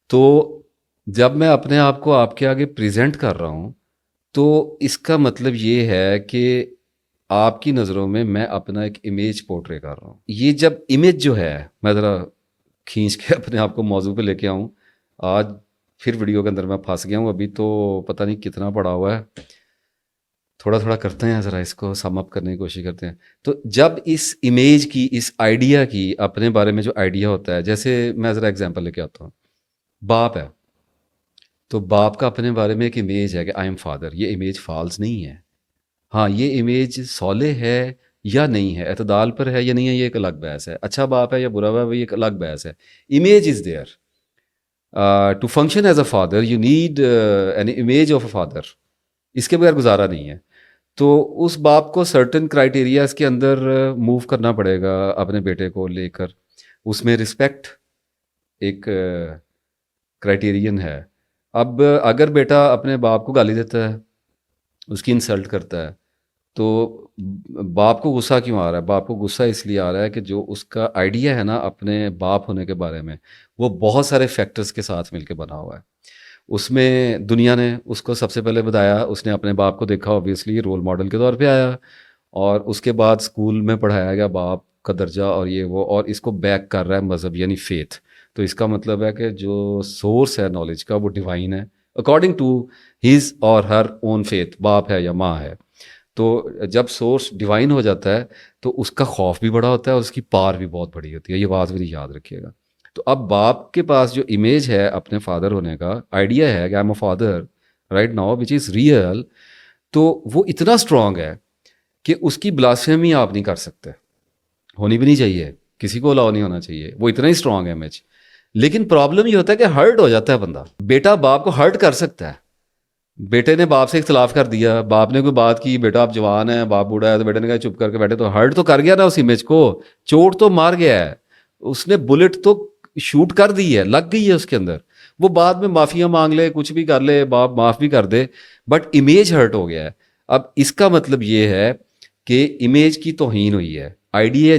Speaker 1: تو جب میں اپنے آپ کو آپ کے آگے پریزنٹ کر رہا ہوں تو اس کا مطلب یہ ہے کہ آپ کی نظروں میں میں اپنا ایک امیج پورٹرے کر رہا ہوں. یہ جب امیج جو ہے, میں ذرا کھینچ کے اپنے آپ کو موضوع پہ لے کے آؤں, آج پھر ویڈیو کے اندر میں پھنس گیا ہوں, ابھی تو پتہ نہیں کتنا پڑا ہوا ہے, تھوڑا تھوڑا کرتے ہیں, ذرا اس کو سم اپ کرنے کی کوشش کرتے ہیں. تو جب اس امیج کی, اس آئیڈیا کی, اپنے بارے میں جو آئیڈیا ہوتا ہے, جیسے میں ذرا ایگزامپل لے کے آتا ہوں, باپ ہے تو باپ کا اپنے بارے میں ایک امیج ہے کہ آئی ایم فادر. یہ امیج فالس نہیں ہے. ہاں, یہ امیج صالح ہے یا نہیں ہے, اعتدال پر ہے یا نہیں ہے, یہ ایک الگ بحث ہے. اچھا باپ ہے یا برا باپ ہے, یہ ایک الگ بحث ہے. Image is there. To function as a father you need an image of a father. اس کے بغیر گزارا نہیں ہے. تو اس باپ کو سرٹن کرائٹیریاز کے اندر موو کرنا پڑے گا اپنے بیٹے کو لے کر. اس میں رسپیکٹ ایک کرائٹیرین ہے. اب اگر بیٹا اپنے باپ کو گالی دیتا ہے, اس کی انسلٹ کرتا ہے, تو باپ کو غصہ کیوں آ رہا ہے؟ باپ کو غصہ اس لیے آ رہا ہے کہ جو اس کا آئیڈیا ہے نا اپنے باپ ہونے کے بارے میں, وہ بہت سارے فیکٹرز کے ساتھ مل کے بنا ہوا ہے. اس میں دنیا نے اس کو سب سے پہلے بتایا, اس نے اپنے باپ کو دیکھا, اوبیسلی رول ماڈل کے طور پہ آیا, اور اس کے بعد اسکول میں پڑھایا گیا باپ کا درجہ اور یہ وہ, اور اس کو بیک کر رہا ہے مذہب یعنی فیتھ. تو اس کا مطلب ہے کہ جو سورس ہے نالج کا وہ ڈیوائن ہے according to his or Hare own faith, باپ ہے یا ماں ہے. تو جب سورس ڈیوائن ہو جاتا ہے تو اس کا خوف بھی بڑا ہوتا ہے اور اس کی پار بھی بہت بڑی ہوتی ہے. یہ بات میری یاد رکھیے گا. تو اب باپ کے پاس جو امیج ہے اپنے فادر ہونے کا, آئیڈیا ہے کہ I am a father right now which is real, تو وہ اتنا اسٹرانگ ہے کہ اس کی بلاسفیمی آپ نہیں کر سکتے, ہونی بھی نہیں چاہیے, کسی کو الاؤ نہیں ہونا چاہیے, وہ اتنا ہی اسٹرانگ ہے امیج. لیکن پرابلم یہ ہوتا ہے کہ ہرٹ ہو جاتا ہے بندہ. بیٹا باپ کو ہرٹ کر سکتا ہے. بیٹے نے باپ سے اختلاف کر دیا, باپ نے کوئی بات کی, بیٹا آپ جوان ہیں, باپ بوڑھا ہے, تو بیٹے نے کہا چپ کر کے بیٹھے, تو ہرٹ تو کر گیا نا اس امیج کو, چوٹ تو مار گیا ہے, اس نے بلٹ تو شوٹ کر دی ہے, لگ گئی ہے اس کے اندر. وہ بعد میں معافیاں مانگ لے, کچھ بھی کر لے, باپ معاف بھی کر دے, بٹ امیج ہرٹ ہو گیا ہے. اب اس کا مطلب یہ ہے کہ امیج کی توہین ہوئی ہے.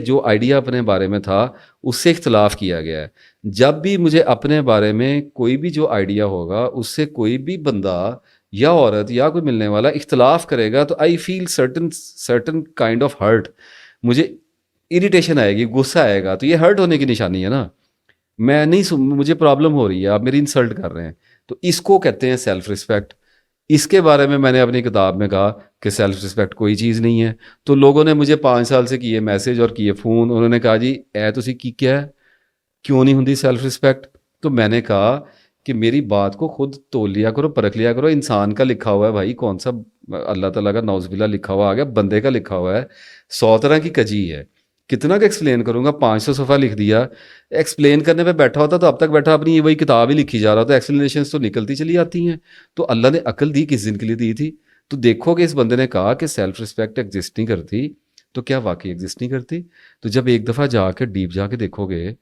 Speaker 1: جو آئیڈیا اپنے بارے میں تھا اس سے اختلاف کیا گیا ہے. جب بھی مجھے اپنے بارے میں کوئی بھی جو آئیڈیا ہوگا اس سے کوئی بھی بندہ یا عورت یا کوئی ملنے والا اختلاف کرے گا, تو آئی فیل سرٹن کائنڈ آف ہرٹ. مجھے اریٹیشن آئے گی, غصہ آئے گا, تو یہ ہرٹ ہونے کی نشانی ہے نا. میں نہیں مجھے پرابلم ہو رہی ہے, آپ میری انسلٹ کر رہے ہیں. تو اس کو کہتے ہیں سیلف رسپیکٹ. اس کے بارے میں نے اپنی کتاب میں کہا کہ سیلف رسپیکٹ کوئی چیز نہیں ہے. تو لوگوں نے مجھے 5 سال سے کیے میسیج اور کیے فون, انہوں نے کہا جی تسی کی کیا ہے, کیوں نہیں ہوتی سیلف رسپیکٹ؟ تو میں نے کہا کہ میری بات کو خود تول لیا کرو, پرکھ لیا کرو. انسان کا لکھا ہوا ہے بھائی, کون سا اللہ تعالیٰ کا نعوذ باللہ لکھا ہوا آ گیا, بندے کا لکھا ہوا ہے. 100 طرح کی کجی ہے, کتنا کہ ایکسپلین کروں گا. 500 صفحہ لکھ دیا, ایکسپلین کرنے پہ بیٹھا ہوتا تو اب تک بیٹھا اپنی وہی کتاب ہی لکھی جا رہا ہوتا. ایکسپلینیشنز تو نکلتی چلی آتی ہیں. تو اللہ نے عقل دی کس دن کے لیے دی تھی؟ تو دیکھو کہ اس بندے نے کہا کہ سیلف رسپیکٹ ایگزسٹ نہیں کرتی, تو کیا واقعی ایگزسٹ نہیں کرتی؟ تو جب ایک دفعہ جا کے ڈیپ جا کے دیکھو گے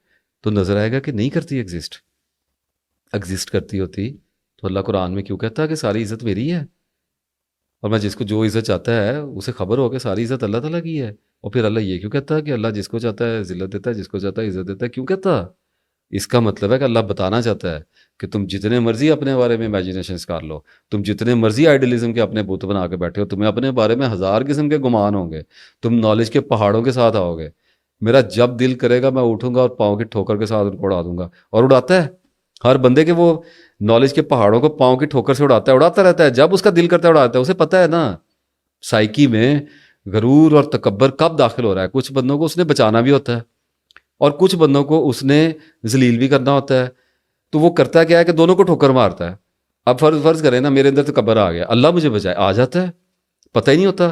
Speaker 1: تو نظر آئے گا کہ نہیں کرتی. ایگزسٹ کرتی ہوتی تو اللہ قرآن میں کیوں کہتا ہے کہ ساری عزت میری ہے, اور میں جس کو جو عزت چاہتا ہے اسے خبر ہو کہ ساری عزت اللہ تعالیٰ کی ہے. اور پھر اللہ یہ کیوں کہتا ہے کہ اللہ جس کو چاہتا ہے ذلت دیتا ہے, جس کو چاہتا ہے عزت دیتا ہے؟ کیوں کہتا؟ اس کا مطلب ہے کہ اللہ بتانا چاہتا ہے کہ تم جتنے مرضی اپنے بارے میں امیجنیشنز کر لو, تم جتنے مرضی آئیڈیلزم کے اپنے بت بنا کے بیٹھے ہو, تمہیں اپنے بارے میں 1000 قسم کے گمان ہوں گے, تم نالج کے پہاڑوں کے ساتھ آؤ گے, میرا جب دل کرے گا میں اٹھوں گا اور پاؤں کی ٹھوکر کے ساتھ ان کو اڑا دوں گا. اور اڑاتا ہے ہر بندے کے، وہ نالج کے پہاڑوں کو پاؤں کی ٹھوکر سے اڑاتا رہتا ہے. جب اس کا دل کرتا ہے اڑاتا ہے. اسے پتہ ہے نا سائیکی میں غرور اور تکبر کب داخل ہو رہا ہے. کچھ بندوں کو اس نے بچانا بھی ہوتا ہے اور کچھ بندوں کو اس نے ذلیل بھی کرنا ہوتا ہے. تو وہ کرتا کیا ہے کہ دونوں کو ٹھوکر مارتا ہے. اب فرض کریں نا میرے اندر تکبر آ گیا, اللہ مجھے بچائے, آ جاتا ہے, پتہ ہی نہیں ہوتا.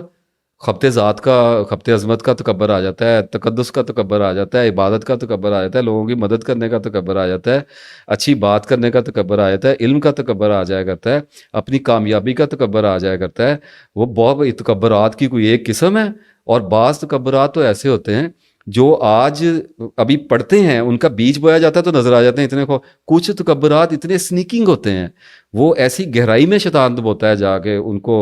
Speaker 1: خبت ذات کا, خبت عظمت کا تکبر آ جاتا ہے, تقدس کا تکبر آ جاتا ہے, عبادت کا تکبر آ جاتا ہے, لوگوں کی مدد کرنے کا تکبر آ جاتا ہے, اچھی بات کرنے کا تکبر آ جاتا ہے, علم کا تکبر آ جایا کرتا ہے, اپنی کامیابی کا تکبر آ جایا کرتا ہے. وہ بہت تکبرات کی کوئی ایک قسم ہے. اور بعض تکبرات تو ایسے ہوتے ہیں جو آج ابھی پڑھتے ہیں, ان کا بیج بویا جاتا ہے تو نظر آ جاتے ہیں اتنے کو. کچھ تکبرات اتنے سنیکنگ ہوتے ہیں, وہ ایسی گہرائی میں شیطان دبوتا ہے جا کے ان کو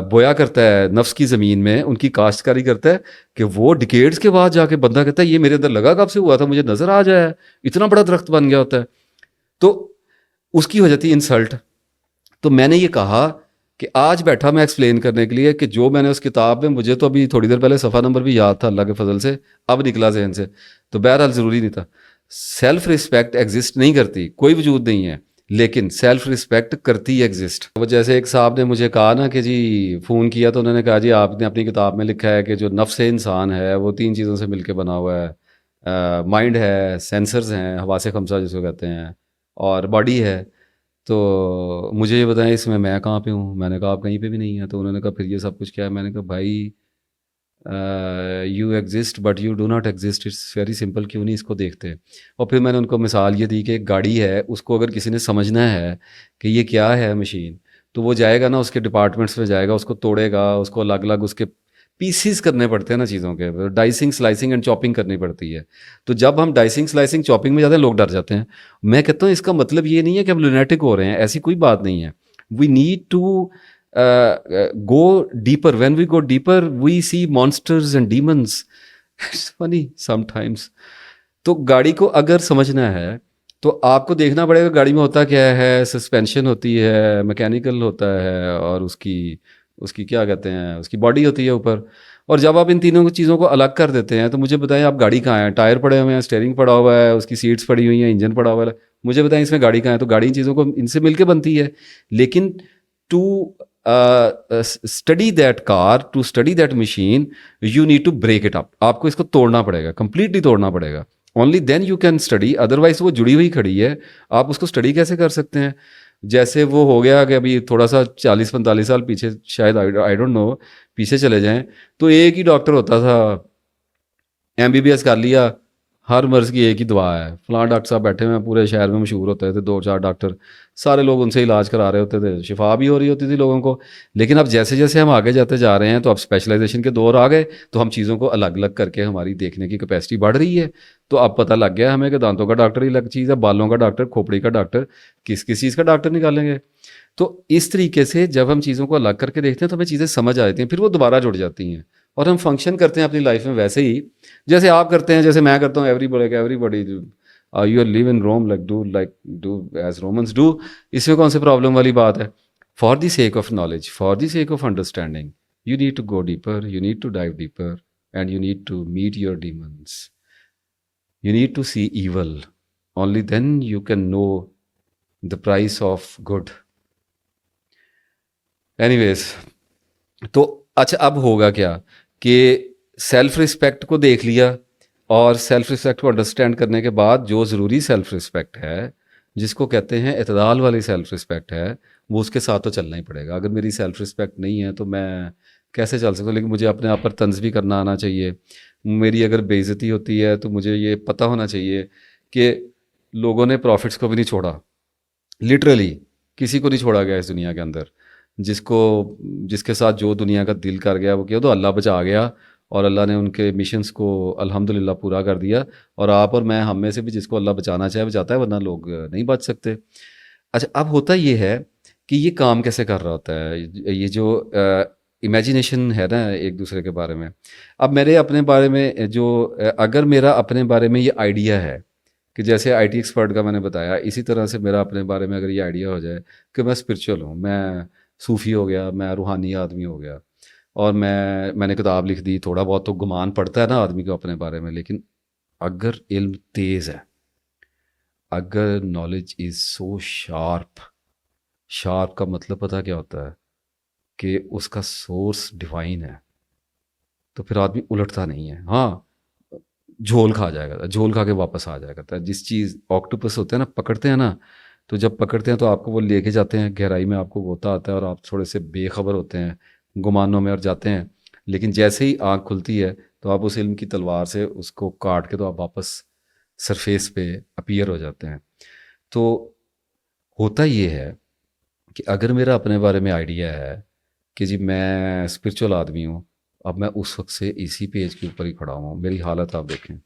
Speaker 1: بویا کرتا ہے نفس کی زمین میں, ان کی کاشتکاری کرتا ہے کہ وہ ڈکیڈز کے بعد جا کے بندہ کہتا ہے یہ میرے اندر لگا کب سے ہوا تھا, مجھے نظر آ جایا, اتنا بڑا درخت بن گیا ہوتا ہے. تو اس کی ہو جاتی ہے انسلٹ. تو میں نے یہ کہا کہ آج بیٹھا میں ایکسپلین کرنے کے لیے کہ جو میں نے اس کتاب میں, مجھے تو ابھی تھوڑی دیر پہلے صفحہ نمبر بھی یاد تھا اللہ کے فضل سے, اب نکلا ذہن سے, تو بہرحال ضروری نہیں تھا. سیلف رسپیکٹ ایگزسٹ نہیں کرتی, کوئی وجود نہیں ہے, لیکن سیلف رسپیکٹ کرتی ایگزسٹ. وہ جیسے ایک صاحب نے مجھے کہا نا کہ جی فون کیا تو انہوں نے کہا جی آپ نے اپنی کتاب میں لکھا ہے کہ جو نفس انسان ہے وہ 3 چیزوں سے مل کے بنا ہوا ہے, مائنڈ ہے, سینسرز ہیں, حواس خمسہ جس کو کہتے ہیں, اور باڈی ہے. تو مجھے یہ بتائیں اس میں کہاں پہ ہوں. میں نے کہا آپ کہیں پہ بھی نہیں ہیں. تو انہوں نے کہا پھر یہ سب کچھ کیا ہے. میں نے کہا بھائی you exist but you do not exist, it's very simple, کیوں نہیں اس کو دیکھتے. اور پھر میں نے ان کو مثال یہ دی کہ ایک گاڑی ہے, اس کو اگر کسی نے سمجھنا ہے کہ یہ کیا ہے مشین, تو وہ جائے گا نا اس کے ڈپارٹمنٹس میں جائے گا, اس کو توڑے گا, اس کو الگ الگ اس کے پیسز کرنے پڑتے ہیں نا چیزوں کے, ڈائسنگ سلائسنگ اینڈ چاپنگ کرنی پڑتی ہے. تو جب ہم ڈائسنگ سلائسنگ چاپنگ میں جاتے ہیں لوگ ڈر جاتے ہیں. میں کہتا ہوں اس کا مطلب یہ نہیں ہے کہ ہم لونیٹک ہو رہے ہیں, ایسی کوئی بات نہیں ہے. We need to go deeper. When we go deeper, we see monsters and demons. It's funny sometimes. تو گاڑی کو اگر سمجھنا ہے تو آپ کو دیکھنا پڑے گا گاڑی میں ہوتا کیا ہے. سسپینشن ہوتی ہے, میکینیکل ہوتا ہے, اور اس کی کیا کہتے ہیں, اس کی باڈی ہوتی ہے اوپر. اور جب آپ ان تینوں چیزوں کو الگ کر دیتے ہیں تو مجھے بتائیں آپ گاڑی کہاں ہے. ٹائر پڑے ہوئے ہیں, اسٹیئرنگ پڑا ہوا ہے, اس کی سیٹس پڑی ہوئی ہیں, انجن پڑا ہوا ہے, مجھے بتائیں اس میں گاڑی کہاں ہے. تو گاڑی ان چیزوں کو ان سے مل کے بنتی ہے. لیکن to study that car, to study that machine, you need to break it up. آپ کو اس کو توڑنا پڑے گا, کمپلیٹلی توڑنا پڑے گا. Only then you can study, otherwise وہ جڑی ہوئی کھڑی ہے, آپ اس کو اسٹڈی کیسے کر سکتے ہیں. جیسے وہ ہو گیا کہ ابھی تھوڑا سا 40-45 سال پیچھے, شاید آئی ڈونٹ نو, پیچھے چلے جائیں, تو ایک ہی ڈاکٹر ہوتا تھا, MBBS کر لیا, ہر مرض کی ایک ہی دعا ہے. فلاں ڈاکٹر صاحب بیٹھے ہوئے ہیں, پورے شہر میں مشہور ہوتے تھے 2-4 ڈاکٹر, سارے لوگ ان سے علاج کرا رہے ہوتے تھے, شفا بھی ہو رہی ہوتی تھی لوگوں کو. لیکن اب جیسے جیسے ہم آگے جاتے جا رہے ہیں تو اب اسپیشلائزیشن کے دور آ گئے, تو ہم چیزوں کو الگ الگ کر کے ہماری دیکھنے کی کیپیسٹی بڑھ رہی ہے. تو اب پتہ لگ گیا ہمیں کہ دانتوں کا ڈاکٹر ہی الگ چیز ہے, بالوں کا ڈاکٹر, کھوپڑی کا ڈاکٹر, کس چیز کا ڈاکٹر نکالیں گے. تو اس طریقے سے جب ہم چیزوں کو الگ کر کے دیکھتے ہیں تو ہمیں چیزیں سمجھ آ جاتی ہیں, پھر وہ دوبارہ جڑ جاتی ہیں, اور ہم فنکشن کرتے ہیں اپنی لائف میں ویسے ہی جیسے آپ کرتے ہیں, جیسے میں کرتا ہوں. Everybody you are live in Rome do as Romans do. اس میں کون سی پرابلم والی بات ہے. For the sake of knowledge, for the sake of understanding, you need to go deeper, you need to dive deeper, and you need to meet your demons. You need to see evil, only then you can know the price of good. Anyways, تو اچھا اب ہوگا کیا کہ self respect کو دیکھ لیا, اور سیلف رسپیکٹ کو انڈرسٹینڈ کرنے کے بعد جو ضروری سیلف رسپیکٹ ہے, جس کو کہتے ہیں اعتدال والی سیلف رسپیکٹ ہے, وہ اس کے ساتھ تو چلنا ہی پڑے گا. اگر میری سیلف رسپیکٹ نہیں ہے تو میں کیسے چل سکتا ہوں. لیکن مجھے اپنے آپ پر طنز بھی کرنا آنا چاہیے. میری اگر بے عزتی ہوتی ہے تو مجھے یہ پتہ ہونا چاہیے کہ لوگوں نے پروفٹس کو بھی نہیں چھوڑا, لٹرلی کسی کو نہیں چھوڑا گیا اس دنیا کے اندر. جس کے ساتھ جو دنیا کا دل کر گیا وہ کیا, تو اللہ بچا گیا, اور اللہ نے ان کے مشنز کو الحمدللہ پورا کر دیا. اور آپ اور میں, ہم میں سے بھی جس کو اللہ بچانا چاہے بچاتا ہے, ورنہ لوگ نہیں بچ سکتے. اچھا اب ہوتا یہ ہے کہ یہ کام کیسے کر رہا ہوتا ہے, یہ جو امیجنیشن ہے نا ایک دوسرے کے بارے میں. اب میرے اپنے بارے میں اگر میرا اپنے بارے میں یہ آئیڈیا ہے کہ جیسے IT ایکسپرٹ کا میں نے بتایا, اسی طرح سے میرا اپنے بارے میں اگر یہ آئیڈیا ہو جائے کہ میں اسپرچول ہوں, میں صوفی ہو گیا, میں روحانی آدمی ہو گیا, اور میں نے کتاب لکھ دی. تھوڑا بہت تو گمان پڑتا ہے نا آدمی کو اپنے بارے میں. لیکن اگر علم تیز ہے, اگر knowledge is so sharp, sharp کا مطلب پتہ کیا ہوتا ہے کہ اس کا سورس ڈیوائن ہے, تو پھر آدمی الٹتا نہیں ہے. ہاں جھول کھا جائے گا, جھول کھا کے واپس آ جائے گا. جس چیز آکٹوپس ہوتے ہیں نا, پکڑتے ہیں نا, تو جب پکڑتے ہیں تو آپ کو وہ لے کے جاتے ہیں گہرائی میں, آپ کو غوطہ آتا ہے اور آپ تھوڑے سے بے خبر ہوتے ہیں, گمانوں میں اور جاتے ہیں. لیکن جیسے ہی آنکھ کھلتی ہے تو آپ اس علم کی تلوار سے اس کو کاٹ کے تو آپ واپس سرفیس پہ اپیئر ہو جاتے ہیں. تو ہوتا یہ ہے کہ اگر میرا اپنے بارے میں آئیڈیا ہے کہ جی میں اسپرچول آدمی ہوں, اب میں اس وقت سے اسی پیج کے اوپر ہی کھڑا ہوں. میری حالت آپ دیکھیں,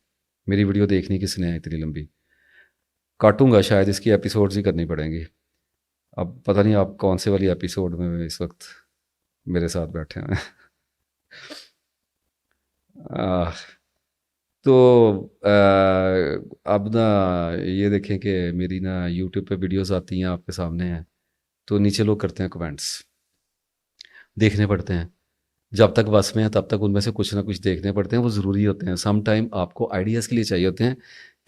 Speaker 1: میری ویڈیو دیکھنی کس نے ہے اتنی لمبی, کاٹوں گا شاید اس کی ایپیسوڈز ہی کرنی پڑیں گی. اب پتہ نہیں آپ کون سے والی ایپیسوڈ میں اس وقت میرے ساتھ بیٹھے ہیں. تو اب نا یہ دیکھیں کہ میری نا یوٹیوب پہ ویڈیوز آتی ہیں آپ کے سامنے ہیں, تو نیچے لوگ کرتے ہیں کمنٹس, دیکھنے پڑتے ہیں. جب تک بس میں ہیں تب تک ان میں سے کچھ نہ کچھ دیکھنے پڑتے ہیں, وہ ضروری ہوتے ہیں. سم ٹائم آپ کو آئیڈیاز کے لیے چاہیے ہوتے ہیں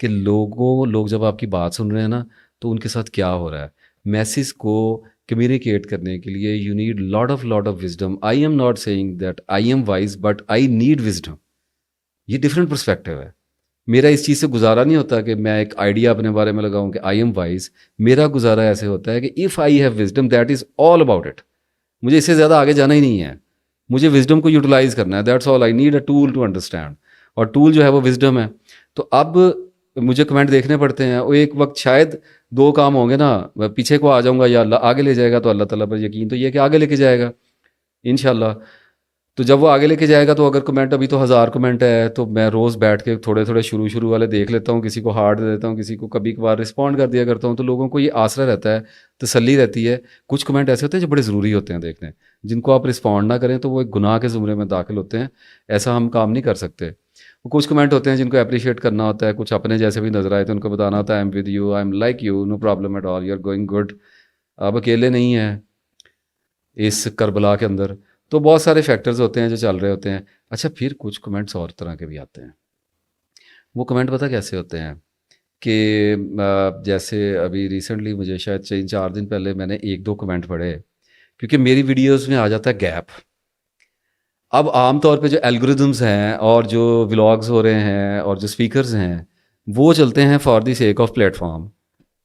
Speaker 1: کہ لوگ جب آپ کی بات سن رہے ہیں نا, تو ان کے ساتھ کیا ہو رہا ہے. میسیج کو کمیونیکیٹ کرنے کے لیے you need lot of wisdom. I am not saying that I am wise, but I need wisdom. یہ ڈفرینٹ پرسپیکٹیو ہے. میرا اس چیز سے گزارا نہیں ہوتا کہ میں ایک آئیڈیا اپنے بارے میں لگاؤں کہ آئی ایم وائز. میرا گزارا ایسے ہوتا ہے کہ if I have wisdom that is all about it. مجھے اس سے زیادہ آگے جانا ہی نہیں ہے, مجھے وزڈم کو یوٹیلائز کرنا ہے. That's all, I need a tool to understand, اور ٹول جو ہے وہ وزڈم ہے. تو اب مجھے کمنٹ دیکھنے پڑتے ہیں, وہ ایک وقت شاید دو کام ہوں گے نا, میں پیچھے کو آ جاؤں گا یا اللہ آگے لے جائے گا. تو اللہ تعالیٰ پر یقین تو یہ کہ آگے لے کے جائے گا انشاءاللہ. تو جب وہ آگے لے کے جائے گا تو اگر کمنٹ, ابھی تو 1000 کمنٹ ہے, تو میں روز بیٹھ کے تھوڑے تھوڑے شروع والے دیکھ لیتا ہوں. کسی کو ہارڈ دے دیتا ہوں, کسی کو کبھی کبھار رسپونڈ کر دیا کرتا ہوں. تو لوگوں کو یہ آسرا رہتا ہے, تسلی رہتی ہے. کچھ کمنٹ ایسے ہوتے ہیں جو بڑے ضروری ہوتے ہیں دیکھنے, جن کو آپ رسپونڈ نہ کریں تو وہ ایک گناہ کے زمرے میں داخل ہوتے ہیں. ایسا ہم کام نہیں کر سکتے. کچھ کمنٹ ہوتے ہیں جن کو اپریشیٹ کرنا ہوتا ہے, کچھ اپنے جیسے بھی نظر آئے تو ان کو بتانا ہوتا ہے I am with you, I am like you, no problem at all, you are going good. آپ اکیلے نہیں ہیں اس کربلا کے اندر. تو بہت سارے فیکٹرز ہوتے ہیں جو چل رہے ہوتے ہیں. اچھا, پھر کچھ کمنٹس اور طرح کے بھی آتے ہیں. وہ کمنٹ پتہ کیسے ہوتے ہیں کہ جیسے ابھی ریسنٹلی مجھے شاید 4 دن پہلے میں نے 1-2 کمنٹ پڑھے, کیونکہ میری ویڈیوز میں آ جاتا ہے گیپ. اب عام طور پہ جو الگوریدمز ہیں اور جو ولاگز ہو رہے ہیں اور جو سپیکرز ہیں وہ چلتے ہیں for the sake of plate form.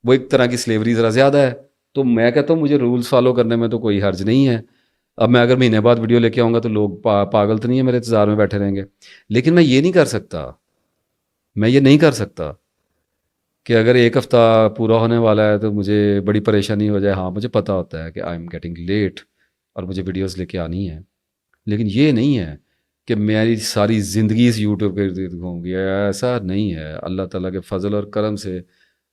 Speaker 1: وہ ایک طرح کی سلیوری ذرا زیادہ ہے. تو میں کہتا ہوں مجھے رولز فالو کرنے میں تو کوئی حرج نہیں ہے. اب میں اگر مہینے بعد ویڈیو لے کے آؤں گا تو لوگ پاگل تو نہیں ہے میرے انتظار میں بیٹھے رہیں گے. لیکن میں یہ نہیں کر سکتا کہ اگر ایک ہفتہ پورا ہونے والا ہے تو مجھے بڑی پریشانی ہو جائے. ہاں مجھے پتہ ہوتا ہے کہ آئی ایم گیٹنگ لیٹ اور مجھے ویڈیوز لے کے آنی ہے. لیکن یہ نہیں ہے کہ میری ساری زندگی اس یوٹیوب کے ارد گرد گھوم گئی. ایسا نہیں ہے. اللہ تعالیٰ کے فضل اور کرم سے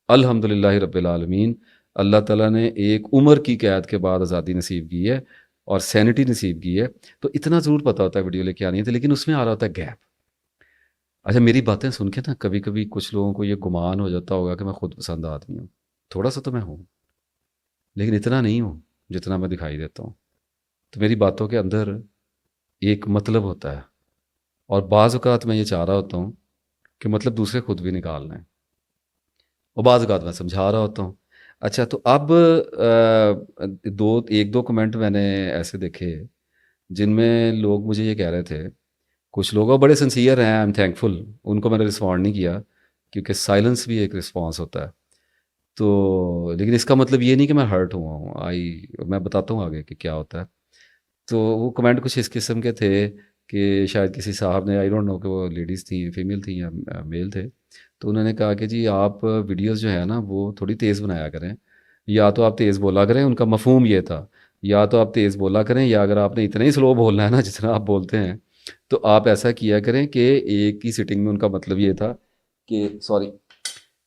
Speaker 1: الحمدللہ رب العالمین, اللہ تعالیٰ نے ایک عمر کی قید کے بعد آزادی نصیب کی ہے اور سینٹی نصیب کی ہے. تو اتنا ضرور پتہ ہوتا ہے ویڈیو لے کے آنی ہے, لیکن اس میں آ رہا ہوتا ہے گیپ. اچھا, میری باتیں سن کے نا کبھی کبھی کچھ لوگوں کو یہ گمان ہو جاتا ہوگا کہ میں خود پسند آدمی ہوں. تھوڑا سا تو میں ہوں, لیکن اتنا نہیں ہوں جتنا میں دکھائی دیتا ہوں. تو میری باتوں کے اندر ایک مطلب ہوتا ہے, اور بعض اوقات میں یہ چاہ رہا ہوتا ہوں کہ مطلب دوسرے خود بھی نکال لیں, اور بعض اوقات میں سمجھا رہا ہوتا ہوں. اچھا, تو اب 1-2 کمنٹ میں نے ایسے دیکھے جن میں لوگ مجھے یہ کہہ رہے تھے, کچھ لوگ بڑے سنسیئر ہیں, آئی ایم تھینک فل, ان کو میں نے رسپونڈ نہیں کیا کیونکہ سائلنس بھی ایک رسپانس ہوتا ہے. تو لیکن اس کا مطلب یہ نہیں کہ میں ہرٹ ہوا ہوں. میں بتاتا ہوں آگے کہ کیا ہوتا ہے. تو وہ کمنٹ کچھ اس قسم کے تھے کہ شاید کسی صاحب نے, آئی ڈونٹ نو کہ وہ لیڈیز تھیں, فیمیل تھیں یا میل تھے, تو انہوں نے کہا کہ جی آپ ویڈیوز جو ہے نا وہ تھوڑی تیز بنایا کریں, یا تو آپ تیز بولا کریں. ان کا مفہوم یہ تھا, یا تو آپ تیز بولا کریں, یا اگر آپ نے اتنا ہی سلو بولنا ہے نا جتنا آپ بولتے ہیں تو آپ ایسا کیا کریں کہ ایک ہی سٹنگ میں, ان کا مطلب یہ تھا کہ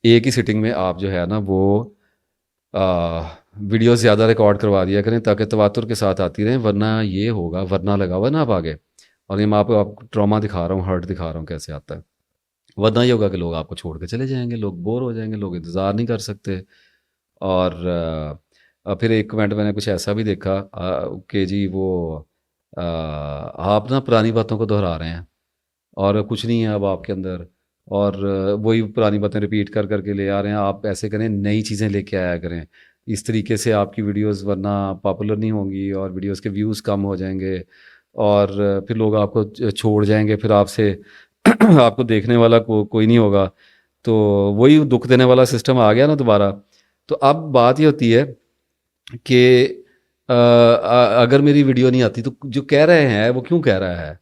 Speaker 1: ایک ہی سٹنگ میں آپ جو ہے نا وہ ویڈیو زیادہ ریکارڈ کروا دیا کریں تاکہ تواتر کے ساتھ آتی رہیں. ورنہ یہ ہوگا, ورنہ لگا ہوا نا آپ آگے, اور یہ میں آپ کو ٹراما دکھا رہا ہوں, ہرٹ دکھا رہا ہوں کیسے آتا ہے. ورنہ یہ ہوگا کہ لوگ آپ کو چھوڑ کے چلے جائیں گے, لوگ بور ہو جائیں گے, لوگ انتظار نہیں کر سکتے. اور پھر ایک کمنٹ میں نے کچھ ایسا بھی دیکھا کہ جی وہ آپ نا پرانی باتوں کو دہرا رہے ہیں اور کچھ نہیں ہے اب آپ کے اندر، اور وہی پرانی باتیں ریپیٹ کر کر کے لے آ رہے ہیں. آپ ایسے کریں، نئی چیزیں لے کے آیا کریں. اس طریقے سے آپ کی ویڈیوز ورنہ پاپولر نہیں ہوں گی اور ویڈیوز کے ویوز کم ہو جائیں گے، اور پھر لوگ آپ کو چھوڑ جائیں گے، پھر آپ سے آپ کو دیکھنے والا کوئی نہیں ہوگا. تو وہی دکھ دینے والا سسٹم آ گیا نا دوبارہ. تو اب بات یہ ہوتی ہے کہ اگر میری ویڈیو نہیں آتی تو جو کہہ رہے ہیں وہ کیوں کہہ رہا ہے،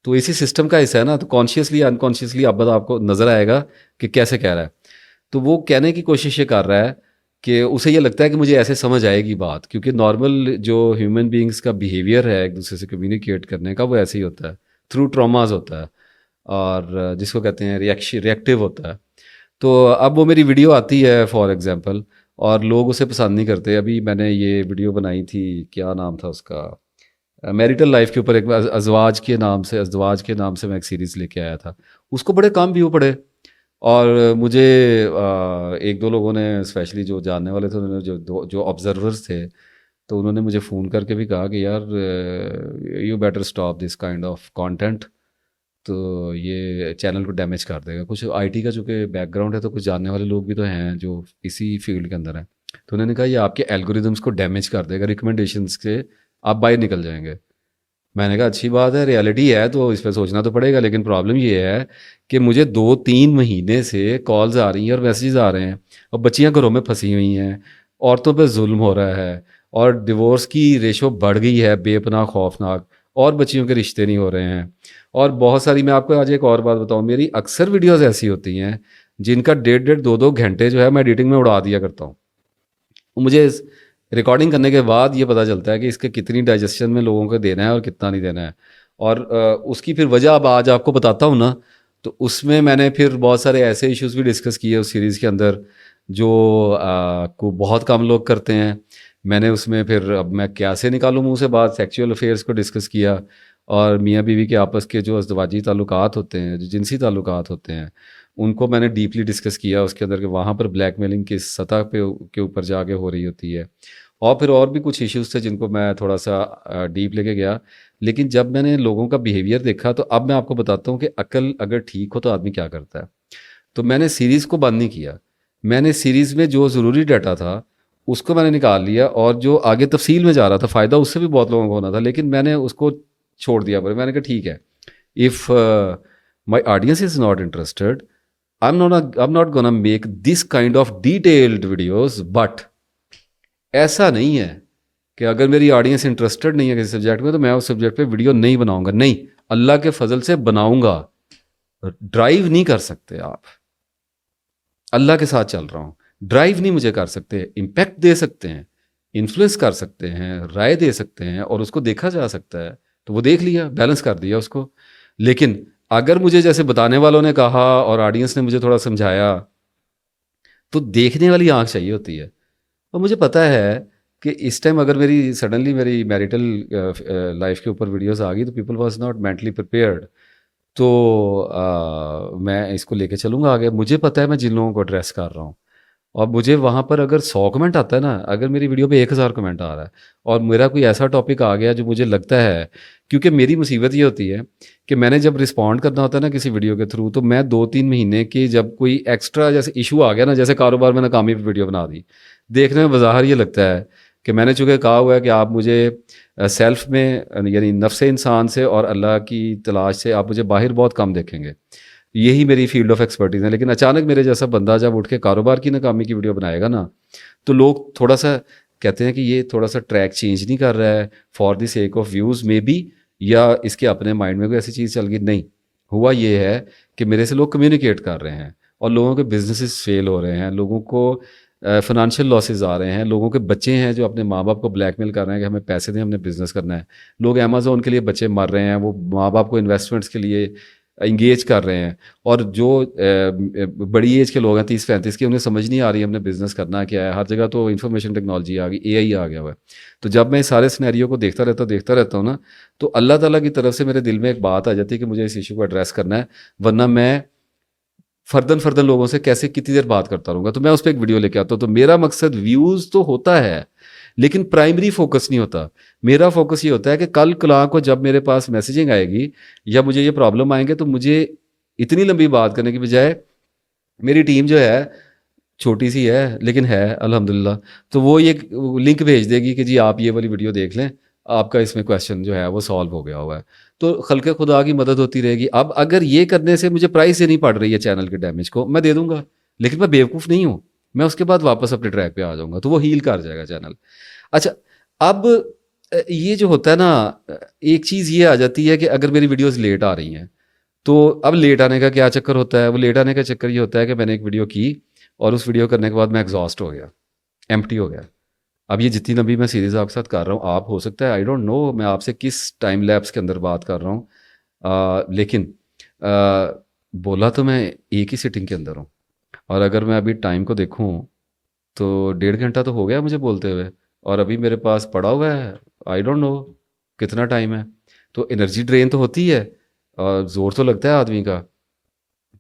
Speaker 1: تو اسی سسٹم کا حصہ ہے نا. تو کانشیسلی انکانشیسلی اب آپ کو نظر آئے گا کہ کیسے کہہ رہا ہے. تو وہ کہنے کی کوشش یہ کر رہا ہے کہ اسے یہ لگتا ہے کہ مجھے ایسے سمجھ آئے گی بات، کیونکہ نارمل جو ہیومن بینگس کا بیہیویئر ہے ایک دوسرے سے کمیونیکیٹ کرنے کا، وہ ایسے ہی ہوتا ہے، تھرو ٹراماز ہوتا ہے، اور جس کو کہتے ہیں ریئیکٹیو ہوتا ہے. تو اب وہ میری ویڈیو آتی ہے فار ایگزامپل، اور لوگ اسے پسند نہیں کرتے. ابھی میں نے یہ ویڈیو بنائی تھی، کیا نام تھا اس کا، میریٹل لائف کے اوپر، ایک ازواج کے نام سے میں ایک سیریز لے کے آیا تھا. اس کو بڑے کم ویو پڑے، اور مجھے ایک دو لوگوں نے اسپیشلی جو جاننے والے تھے، انہوں نے جو آبزرورز تھے، تو انہوں نے مجھے فون کر کے بھی کہا کہ یار you better stop this kind of content, تو یہ چینل کو ڈیمیج کر دے گا. کچھ آئی ٹی کا چونکہ بیک گراؤنڈ ہے، تو کچھ جاننے والے لوگ بھی تو ہیں جو اسی فیلڈ کے اندر ہیں. تو انہوں نے کہا یہ آپ کے الگوریدمس کو ڈیمیج کر دے گا، ریکمنڈیشنس کے آپ باہر نکل جائیں گے. میں نے کہا اچھی بات ہے، ریالٹی ہے تو اس پہ سوچنا تو پڑے گا، لیکن پرابلم یہ ہے کہ مجھے 2-3 مہینے سے کالز آ رہی ہیں اور میسیجز آ رہے ہیں، اور بچیاں گھروں میں پھنسی ہوئی ہیں، عورتوں پہ ظلم ہو رہا ہے، اور ڈیورس کی ریشو بڑھ گئی ہے بے پناہ خوفناک، اور بچیوں کے رشتے نہیں ہو رہے ہیں. اور بہت ساری، میں آپ کو آج ایک اور بات بتاؤں، میری اکثر ویڈیوز ایسی ہوتی ہیں جن کا 1.5 گھنٹے جو ہے میں ایڈیٹنگ میں اڑا دیا کرتا ہوں. مجھے ریکارڈنگ کرنے کے بعد یہ پتہ چلتا ہے کہ اس کے کتنی ڈائجیشن میں لوگوں کو دینا ہے اور کتنا نہیں دینا ہے. اور اس کی پھر وجہ اب آج آپ کو بتاتا ہوں نا. تو اس میں نے پھر بہت سارے ایسے ایشوز بھی ڈسکس کیے اس سیریز کے اندر جو کو بہت کم لوگ کرتے ہیں. میں نے اس میں پھر، اب میں کیا سے نکالوں منہ سے بات، سیکچوئل افیئرس کو ڈسکس کیا، اور میاں بیوی کے آپس کے جو ازدواجی تعلقات ہوتے ہیں، جو جنسی تعلقات ہوتے ہیں، ان کو میں نے ڈیپلی ڈسکس کیا اس کے اندر، کہ وہاں پر بلیک میلنگ کس سطح پہ کے اوپر جا کے ہو رہی ہوتی ہے. اور پھر اور بھی کچھ ایشوز تھے جن کو میں تھوڑا سا ڈیپ لے کے گیا. لیکن جب میں نے لوگوں کا بیہیویئر دیکھا، تو اب میں آپ کو بتاتا ہوں کہ عقل اگر ٹھیک ہو تو آدمی کیا کرتا ہے. تو میں نے سیریز کو بند نہیں کیا، میں نے سیریز میں جو ضروری ڈیٹا تھا اس کو میں نے نکال لیا، اور جو آگے تفصیل میں جا رہا تھا، فائدہ اس سے بھی بہت لوگوں کو ہونا تھا، لیکن میں نے اس کو چھوڑ دیا. پر میں نے کہا ٹھیک ہے، if my audience is not interested, I'm not gonna make this kind of detailed videos. But ایسا نہیں ہے کہ اگر میری آڈینس انٹرسٹڈ نہیں ہے کسی سبجیکٹ میں تو میں اس سبجیکٹ پہ ویڈیو نہیں بناؤں گا. نہیں، اللہ کے فضل سے بناؤں گا. ڈرائیو نہیں کر سکتے آپ، اللہ کے ساتھ چل رہا ہوں، ڈرائیو نہیں مجھے کر سکتے. امپیکٹ دے سکتے ہیں، انفلوئنس کر سکتے ہیں، رائے دے سکتے ہیں، اور اس کو دیکھا جا سکتا ہے. تو وہ دیکھ لیا، بیلنس کر دیا اس کو. لیکن اگر مجھے جیسے بتانے والوں نے کہا اور آڈینس نے مجھے تھوڑا سمجھایا، تو دیکھنے والی آنکھ چاہیے ہوتی ہے. اور مجھے پتہ ہے کہ اس ٹائم اگر میری سڈنلی میری میریٹل لائف کے اوپر ویڈیوز آ گئی تو people was not mentally prepared. تو میں اس کو لے کے چلوں گا آگے. مجھے پتہ ہے میں جن لوگوں کو ایڈریس کر رہا ہوں، اور مجھے وہاں پر اگر 100 کمنٹ آتا ہے نا، اگر میری ویڈیو پہ 1000 کمنٹ آ رہا ہے، اور میرا کوئی ایسا ٹاپک آ گیا جو مجھے لگتا ہے، کیونکہ میری مصیبت یہ ہوتی ہے کہ میں نے جب رسپونڈ کرنا ہوتا ہے نا کسی ویڈیو کے تھرو، تو میں 2-3 مہینے کی جب کوئی ایکسٹرا جیسے ایشو آ گیا نا، جیسے کاروبار میں ناکامی پہ ویڈیو بنا دی، دیکھنے میں بظاہر یہ لگتا ہے کہ میں نے چونکہ کہا ہوا ہے کہ آپ مجھے سیلف میں، یعنی نفس انسان سے اور اللہ کی تلاش سے، آپ مجھے باہر بہت کم دیکھیں گے، یہی میری فیلڈ آف ایکسپرٹیز ہے. لیکن اچانک میرے جیسا بندہ جب اٹھ کے کاروبار کی ناکامی کی ویڈیو بنائے گا نا، تو لوگ تھوڑا سا کہتے ہیں کہ یہ تھوڑا سا ٹریک چینج نہیں کر رہا ہے for the sake of views میں بھی، یا اس کے اپنے مائنڈ میں کوئی ایسی چیز چل گئی. نہیں، ہوا یہ ہے کہ میرے سے لوگ کمیونیکیٹ کر رہے ہیں، اور لوگوں کے بزنسز فیل ہو رہے ہیں، لوگوں کو فنانشیل لاسز آ رہے ہیں، لوگوں کے بچے ہیں جو اپنے ماں باپ کو بلیک میل کر رہے ہیں کہ ہمیں پیسے دیں، ہم نے بزنس کرنا ہے. لوگ امیزون کے لیے بچے مر رہے ہیں، وہ ماں باپ کو انویسٹمنٹس کے لیے انگیج کر رہے ہیں. اور جو بڑی ایج کے لوگ ہیں 30-35 کے، انہیں سمجھ نہیں آ رہی ہم نے بزنس کرنا کیا ہے. ہر جگہ تو انفارمیشن ٹیکنالوجی آ گئی، اے آئی آ گیا ہوا ہے. تو جب میں سارے سینیریو کو دیکھتا رہتا ہوں نا، تو اللہ تعالیٰ کی طرف سے میرے دل میں ایک بات آ جاتی ہے کہ مجھے اس ایشو کو ایڈریس کرنا ہے، ورنہ میں فردن لوگوں سے کیسے کتنی دیر بات کرتا رہوں گا. تو میں اس پہ ایک ویڈیو لے کے آتا ہوں. تو میرا مقصد ویوز تو ہوتا ہے، لیکن پرائمری فوکس نہیں ہوتا. میرا فوکس یہ ہوتا ہے کہ کل کلاں کو جب میرے پاس میسیجنگ آئے گی یا مجھے یہ پرابلم آئیں گے تو مجھے اتنی لمبی بات کرنے کی بجائے میری ٹیم جو ہے چھوٹی سی ہے لیکن ہے الحمدللہ, تو وہ یہ لنک بھیج دے گی کہ جی آپ یہ والی ویڈیو دیکھ لیں, آپ کا اس میں کویشچن جو ہے وہ سالو ہو گیا ہوا ہے. تو خلق خدا کی مدد ہوتی رہے گی. اب اگر یہ کرنے سے مجھے پرائز دینی پڑ رہی ہے چینل کے ڈیمیج کو, میں دے دوں گا, لیکن میں بیوقوف نہیں ہوں, میں اس کے بعد واپس اپنے ٹریک پہ آ جاؤں گا, تو وہ ہیل کر جائے گا چینل. اچھا اب یہ جو ہوتا ہے نا, ایک چیز یہ آ جاتی ہے کہ اگر میری ویڈیوز لیٹ آ رہی ہیں تو اب لیٹ آنے کا کیا چکر ہوتا ہے, وہ لیٹ آنے کا چکر یہ ہوتا ہے کہ میں نے ایک ویڈیو کی اور اس ویڈیو کرنے کے بعد میں ایگزاسٹ ہو گیا, ایمپٹی ہو گیا. اب یہ جتنی لمبی میں سیریز آپ کے ساتھ کر رہا ہوں, آپ ہو سکتا ہے آئی ڈونٹ نو میں آپ سے کس ٹائم لیپس کے اندر بات کر رہا ہوں, لیکن بولا تو میں ایک ہی سٹنگ کے اندر ہوں, اور اگر میں ابھی ٹائم کو دیکھوں تو 1.5 گھنٹہ تو ہو گیا مجھے بولتے ہوئے, اور ابھی میرے پاس پڑا ہوا ہے آئی ڈونٹ نو کتنا ٹائم ہے. تو انرجی ڈرین تو ہوتی ہے اور زور تو لگتا ہے آدمی کا.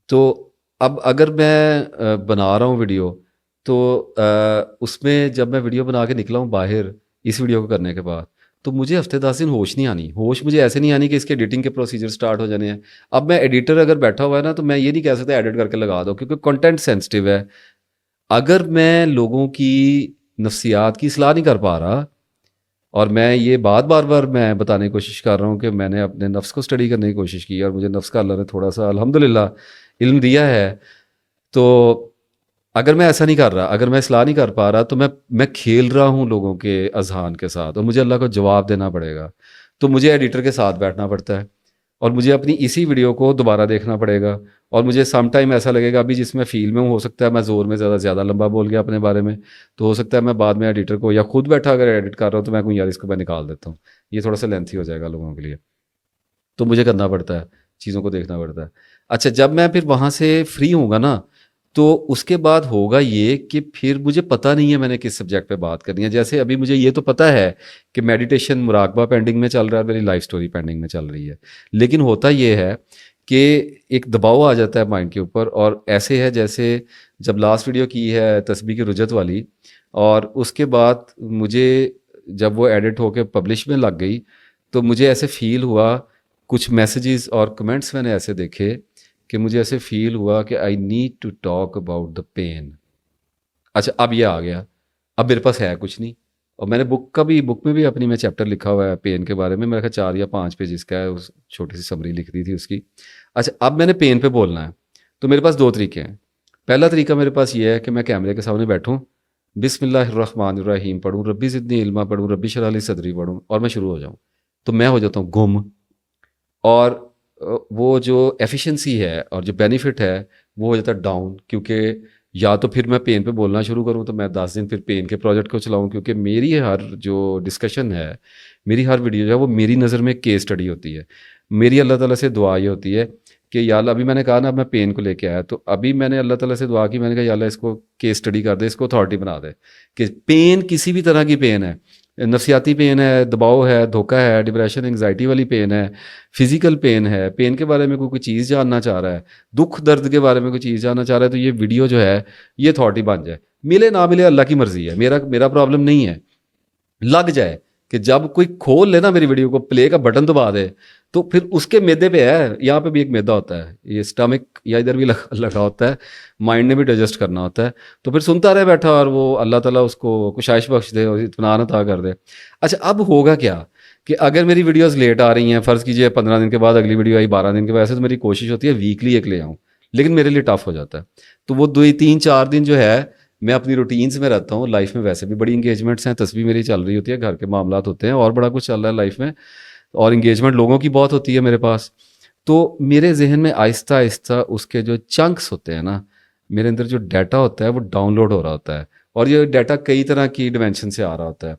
Speaker 1: تو اب اگر میں بنا رہا ہوں ویڈیو تو اس میں جب میں ویڈیو بنا کے نکلا ہوں باہر اس ویڈیو کو کرنے کے بعد, تو مجھے ہفتے 10 دن ہوش نہیں آنی. ہوش مجھے ایسے نہیں آنی کہ اس کے ایڈیٹنگ کے پروسیجر سٹارٹ ہو جانے ہیں. اب میں ایڈیٹر اگر بیٹھا ہوا ہے نا, تو میں یہ نہیں کہہ سکتا ایڈٹ کر کے لگا دو, کیونکہ کنٹینٹ سینسٹیو ہے. اگر میں لوگوں کی نفسیات کی اصلاح نہیں کر پا رہا, اور میں یہ بات بار بار میں بتانے کی کوشش کر رہا ہوں کہ میں نے اپنے نفس کو اسٹڈی کرنے کی کوشش کی اور مجھے نفس کا اللہ نے تھوڑا سا الحمدللہ علم دیا ہے, تو اگر میں ایسا نہیں کر رہا, اگر میں اصلاح نہیں کر پا رہا, تو میں کھیل رہا ہوں لوگوں کے اذہان کے ساتھ, اور مجھے اللہ کو جواب دینا پڑے گا. تو مجھے ایڈیٹر کے ساتھ بیٹھنا پڑتا ہے, اور مجھے اپنی اسی ویڈیو کو دوبارہ دیکھنا پڑے گا, اور مجھے سم ٹائم ایسا لگے گا ابھی جس میں فیل میں ہو سکتا ہے میں زور میں زیادہ لمبا بول گیا اپنے بارے میں, تو ہو سکتا ہے میں بعد میں ایڈیٹر کو یا خود بیٹھا اگر ایڈٹ کر رہا ہوں تو میں کہوں یار اس کو میں نکال دیتا ہوں, یہ تھوڑا سا لینتھی ہو جائے گا لوگوں کے لیے. تو مجھے کرنا پڑتا ہے, چیزوں کو دیکھنا پڑتا ہے. اچھا جب میں پھر وہاں سے فری ہوں گا نا, تو اس کے بعد ہوگا یہ کہ پھر مجھے پتہ نہیں ہے میں نے کس سبجیکٹ پہ بات کرنی ہے. جیسے ابھی مجھے یہ تو پتہ ہے کہ میڈیٹیشن مراقبہ پینڈنگ میں چل رہا ہے, میری لائف سٹوری پینڈنگ میں چل رہی ہے, لیکن ہوتا یہ ہے کہ ایک دباؤ آ جاتا ہے مائنڈ کے اوپر. اور ایسے ہے جیسے جب لاسٹ ویڈیو کی ہے تسبیح کی رجت والی, اور اس کے بعد مجھے جب وہ ایڈٹ ہو کے پبلش میں لگ گئی, تو مجھے ایسے فیل ہوا, کچھ میسیجز اور کمنٹس میں نے ایسے دیکھے کہ مجھے ایسے فیل ہوا کہ I need to talk about the pain. اچھا اب یہ آ گیا, اب میرے پاس ہے کچھ نہیں, اور میں نے بک میں بھی اپنی میں چیپٹر لکھا ہوا ہے پین کے بارے میں, میرا خیال 4 یا 5 پیجز کا ہے, اس چھوٹی سی سمری لکھ دی تھی اس کی. اچھا اب میں نے پین پہ بولنا ہے, تو میرے پاس 2 طریقے ہیں. پہلا طریقہ میرے پاس یہ ہے کہ میں کیمرے کے سامنے بیٹھوں, بسم اللہ الرحمن الرحیم پڑھوں, ربی زدنی علما پڑھوں, ربی شرح لی صدری پڑھوں, اور میں شروع ہو جاؤں, تو میں ہو جاتا ہوں گم. اور وہ جو ایفیشنسی ہے اور جو بینیفٹ ہے وہ ہو جاتا ہے ڈاؤن, کیونکہ یا تو پھر میں پین پہ بولنا شروع کروں تو میں 10 دن پھر پین کے پروجیکٹ کو چلاؤں, کیونکہ میری ہر جو ڈسکشن ہے, میری ہر ویڈیو جو ہے وہ میری نظر میں کیس اسٹڈی ہوتی ہے. میری اللہ تعالیٰ سے دعا یہ ہوتی ہے کہ یا اللہ, ابھی میں نے کہا نا اب میں پین کو لے کے آیا, تو ابھی میں نے اللہ تعالیٰ سے دعا کی, میں نے کہا یا اللہ اس کو کیس اسٹڈی کر دے, اس کو اتھارٹی بنا دے کہ پین کسی بھی طرح کی پین ہے, نفسیاتی پین ہے, دباؤ ہے, دھوکہ ہے, ڈپریشن انگزائٹی والی پین ہے, فزیکل پین ہے, پین کے بارے میں کوئی چیز جاننا چاہ رہا ہے, دکھ درد کے بارے میں کوئی چیز جاننا چاہ رہا ہے, تو یہ ویڈیو جو ہے یہ اتھارٹی بن جائے. ملے نہ ملے اللہ کی مرضی ہے, میرا پرابلم نہیں ہے. لگ جائے کہ جب کوئی کھول لے نا میری ویڈیو کو, پلے کا بٹن دبا دے, تو پھر اس کے میدے پہ ہے, یہاں پہ بھی ایک میدا ہوتا ہے, یہ اسٹمک یا ادھر بھی لگا ہوتا ہے, مائنڈ نے بھی ڈائجسٹ کرنا ہوتا ہے, تو پھر سنتا رہے بیٹھا, اور وہ اللہ تعالیٰ اس کو کشائش بخش دے اور اطمینان عطا کر دے. اچھا اب ہوگا کیا کہ اگر میری ویڈیوز لیٹ آ رہی ہیں, فرض کیجئے 15 دن کے بعد اگلی ویڈیو آئی, 12 دن کے بعد, ایسے تو میری کوشش ہوتی ہے ویکلی ایک لے آؤں, لیکن میرے لیے ٹف ہو جاتا ہے. تو وہ 2-3-4 دن جو ہے میں اپنی روٹینز میں رہتا ہوں. لائف میں ویسے بھی بڑی انگیجمنٹس ہیں, تصویر میری چل رہی ہوتی ہے, گھر کے معاملات ہوتے ہیں, اور بڑا کچھ چل رہا ہے لائف میں, اور انگیجمنٹ لوگوں کی بہت ہوتی ہے میرے پاس. تو میرے ذہن میں آہستہ آہستہ اس کے جو چنکس ہوتے ہیں نا, میرے اندر جو ڈیٹا ہوتا ہے وہ ڈاؤن لوڈ ہو رہا ہوتا ہے, اور یہ ڈیٹا کئی طرح کی ڈیمینشن سے آ رہا ہوتا ہے.